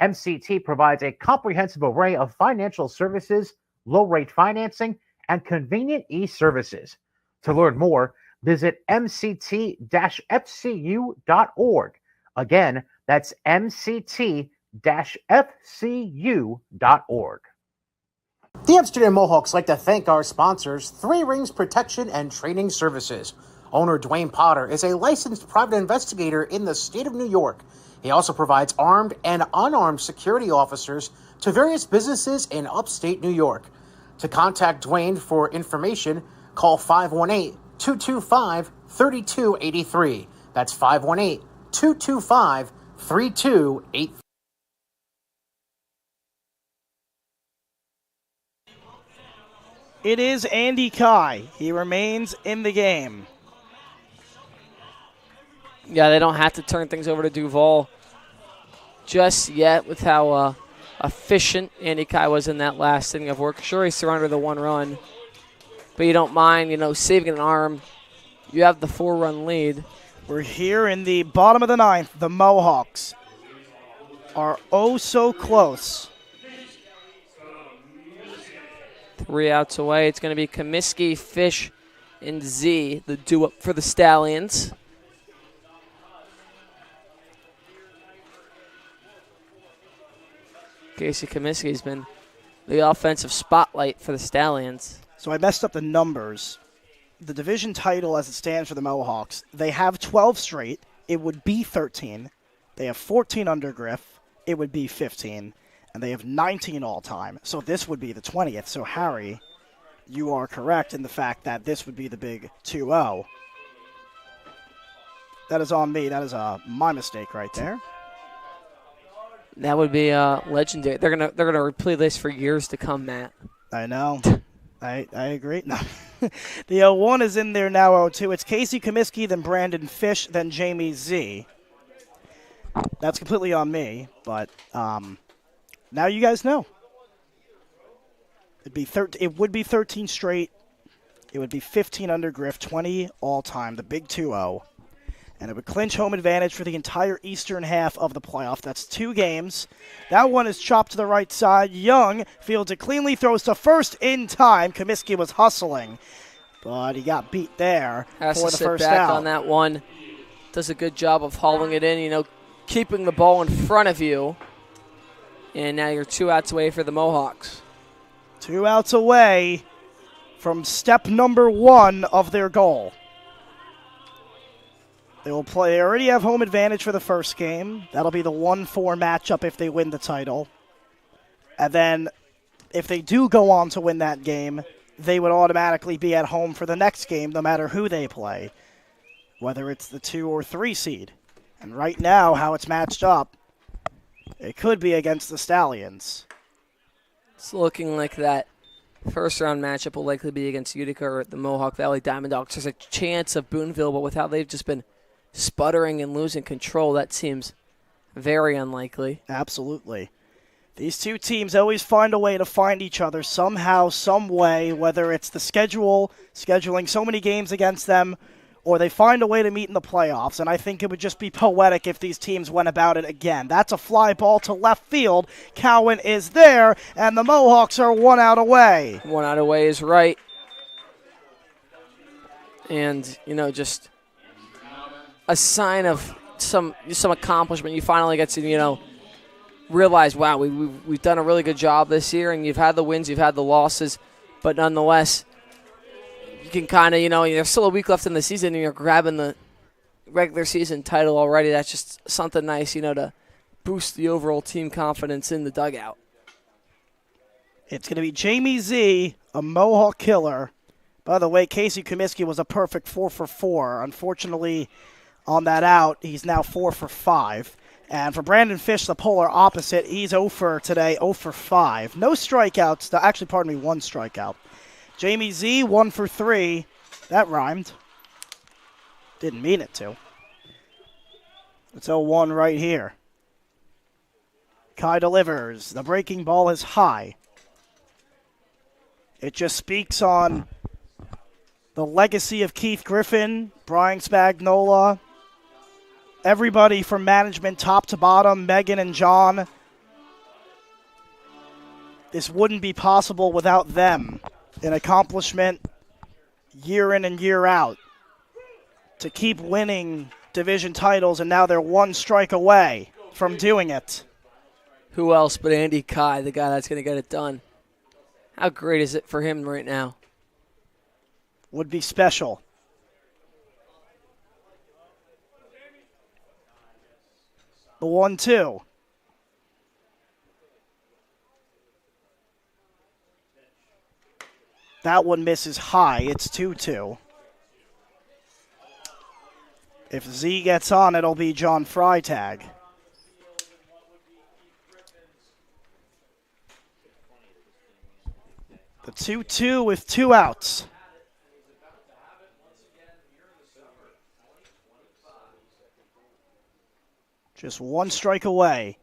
MCT provides a comprehensive array of financial services, low-rate financing, and convenient e-services. To learn more, visit mct-fcu.org. Again, that's mct-fcu.org. The Amsterdam Mohawks like to thank our sponsors, Three Rings Protection and Training Services. Owner Dwayne Potter is a licensed private investigator in the state of New York. He also provides armed and unarmed security officers to various businesses in upstate New York. To contact Dwayne for information, call 518-225-3283. That's 518-225-3283. It is Andy Kai. He remains in the game. Yeah, they don't have to turn things over to Duvall just yet with how efficient Andy Kai was in that last inning of work. Sure, he surrendered the 1 run, but you don't mind, saving an arm. You have the 4-run lead. We're here in the bottom of the 9th. The Mohawks are oh so close. 3 outs away. It's going to be Comiskey, Fish, and Z, the do-up for the Stallions. Casey Comiskey's been the offensive spotlight for the Stallions. So I messed up the numbers. The division title as it stands for the Mohawks, they have 12 straight. It would be 13. They have 14 under Griff. It would be 15. And they have 19 all-time. So this would be the 20th. So, Harry, you are correct in the fact that this would be the big 2-0. That is on me. That is my mistake right there. That would be legendary. They're gonna replay this for years to come, Matt. I know. I agree. No. The 0-1 is in there now, 0-2. It's Casey Comiskey, then Brandon Fish, then Jamie Z. That's completely on me, but now you guys know. It would be 13 straight. It would be 15 under Griff, 20 all-time, the big 2-0. And it would clinch home advantage for the entire eastern half of the playoff. That's 2 games. That one is chopped to the right side. Young fields it cleanly, throws to first in time. Comiskey was hustling, but he got beat there Has for to the sit first back out. on that one. Does a good job of hauling it in, keeping the ball in front of you. And now you're 2 outs away for the Mohawks. 2 outs away from step number 1 of their goal. They will play. They already have home advantage for the first game. That'll be the 1-4 matchup if they win the title. And then if they do go on to win that game, they would automatically be at home for the next game no matter who they play, whether it's the 2 or 3 seed. And right now, how it's matched up, it could be against the Stallions. It's looking like that first round matchup will likely be against Utica or the Mohawk Valley Diamond Dogs. There's a chance of Boonville, but with how they've just been sputtering and losing control, that seems very unlikely. Absolutely. These two teams always find a way to find each other somehow, some way, whether it's the scheduling so many games against them, or they find a way to meet in the playoffs. And I think it would just be poetic if these teams went about it again. That's a fly ball to left field. Cowan is there, and the Mohawks are 1 out away. 1 out away is right. And, just a sign of some accomplishment. You finally get to, realize, wow, we've done a really good job this year, and you've had the wins, you've had the losses, but nonetheless, you can kind of, there's still a week left in the season, and you're grabbing the regular season title already. That's just something nice, to boost the overall team confidence in the dugout. It's going to be Jamie Z, a Mohawk killer. By the way, Casey Comiskey was a perfect 4 for 4. Unfortunately, on that out, he's now 4 for 5. And for Brandon Fish, the polar opposite, he's 0 for today, 0 for 5. No strikeouts. Actually, pardon me, 1 strikeout. Jamie Z, 1 for 3. That rhymed. Didn't mean it to. It's 0-1 right here. Kai delivers. The breaking ball is high. It just speaks on the legacy of Keith Griffin, Brian Spagnola, everybody from management top to bottom, Megan and John. This wouldn't be possible without them. An accomplishment year in and year out to keep winning division titles, and now they're 1 strike away from doing it. Who else but Andy Kai, the guy that's going to get it done? How great is it for him right now? Would be special. The 1-2. That one misses high. It's 2-2. If Z gets on, it'll be John Freitag. The 2-2 with 2 outs. Just 1 strike away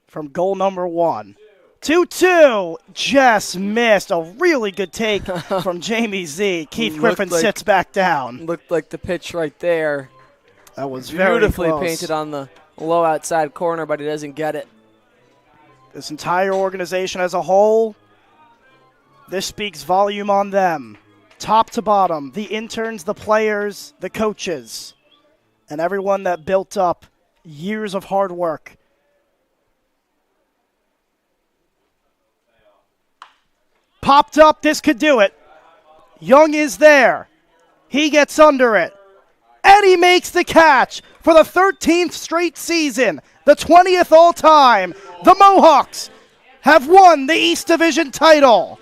from goal number 1. 2-2, just missed. A really good take from Jamie Z. Keith Griffin sits back down. Looked like the pitch right there. That was very beautifully close. painted on the low outside corner, but he doesn't get it. This entire organization as a whole, this speaks volume on them. Top to bottom, the interns, the players, the coaches, and everyone that built up years of hard work. Popped up, this could do it. Young is there. He gets under it. And he makes the catch for the 13th straight season, the 20th all time. The Mohawks have won the East Division title.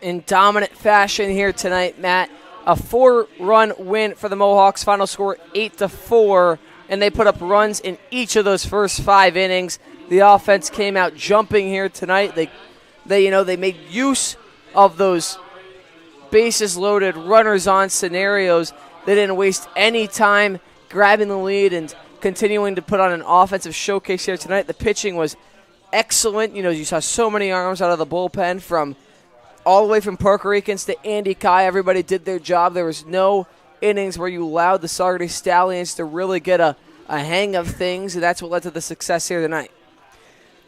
In dominant fashion here tonight, Matt. A 4-run win for the Mohawks. Final score 8-4, and they put up runs in each of those first 5 innings. The offense came out jumping here tonight. They made use of those bases loaded, runners on scenarios. They didn't waste any time grabbing the lead and continuing to put on an offensive showcase here tonight. The pitching was excellent. You saw so many arms out of the bullpen, from all the way from Puerto Ricans to Andy Kai. Everybody did their job. There was no innings where you allowed the Saugerties Stallions to really get a hang of things, and that's what led to the success here tonight.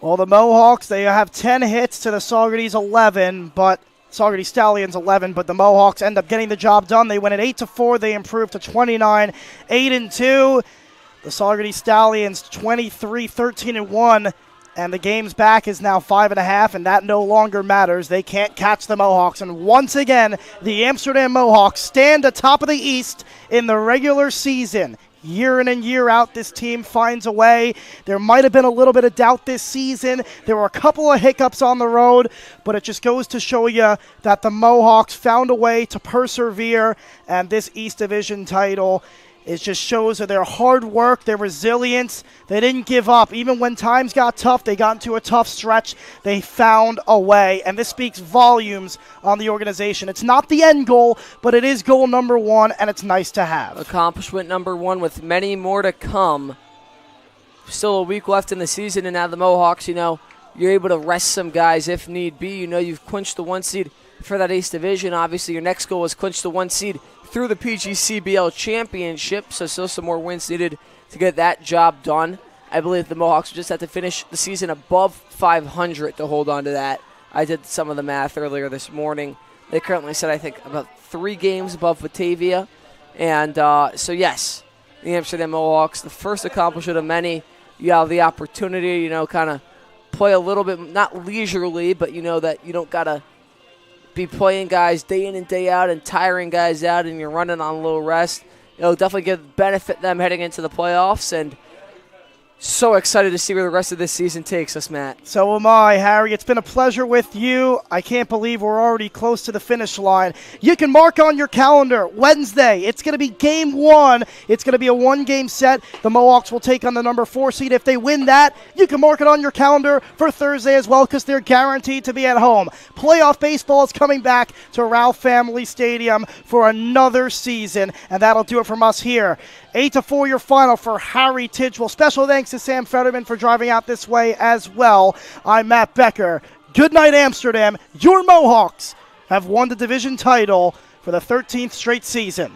Well, the Mohawks, they have 10 hits to the Saugerties 11, but Saugerties Stallions 11, but the Mohawks end up getting the job done. They win at 8-4. They improve to 29, 8-2. The Saugerties Stallions 23, 13-1. And the game's back is now 5.5, and that no longer matters. They can't catch the Mohawks. And once again, the Amsterdam Mohawks stand atop of the East in the regular season. Year in and year out, this team finds a way. There might have been a little bit of doubt this season. There were a couple of hiccups on the road, but it just goes to show you that the Mohawks found a way to persevere, and this East Division title, it just shows that their hard work, their resilience. They didn't give up. Even when times got tough, they got into a tough stretch. They found a way, and this speaks volumes on the organization. It's not the end goal, but it is goal number 1, and it's nice to have. Accomplishment number 1 with many more to come. Still a week left in the season, and now the Mohawks, you're able to rest some guys if need be. You've clinched the 1 seed for that East Division. Obviously, your next goal is clinch the 1 seed through the PGCBL Championship, so still some more wins needed to get that job done. I believe the Mohawks will just have to finish the season above 500 to hold on to that. I did some of the math earlier this morning. They currently sit, I think, about 3 games above Batavia. And so, yes, the Amsterdam Mohawks, the first accomplishment of many. You have the opportunity, kind of play a little bit, not leisurely, but that you don't got to be playing guys day in and day out and tiring guys out, and you're running on low rest. It'll definitely benefit them heading into the playoffs, and so excited to see where the rest of this season takes us, Matt. So am I, Harry. It's been a pleasure with you. I can't believe we're already close to the finish line. You can mark on your calendar Wednesday. It's going to be game 1. It's going to be a 1-game set. The Mohawks will take on the number 4 seed. If they win that, you can mark it on your calendar for Thursday as well, because they're guaranteed to be at home. Playoff baseball is coming back to Ralph Family Stadium for another season, and that'll do it from us here. 8-4 your final for Harry Tidgewell. Special thanks to Sam Fetterman for driving out this way as well. I'm Matt Becker. Good night, Amsterdam. Your Mohawks have won the division title for the 13th straight season.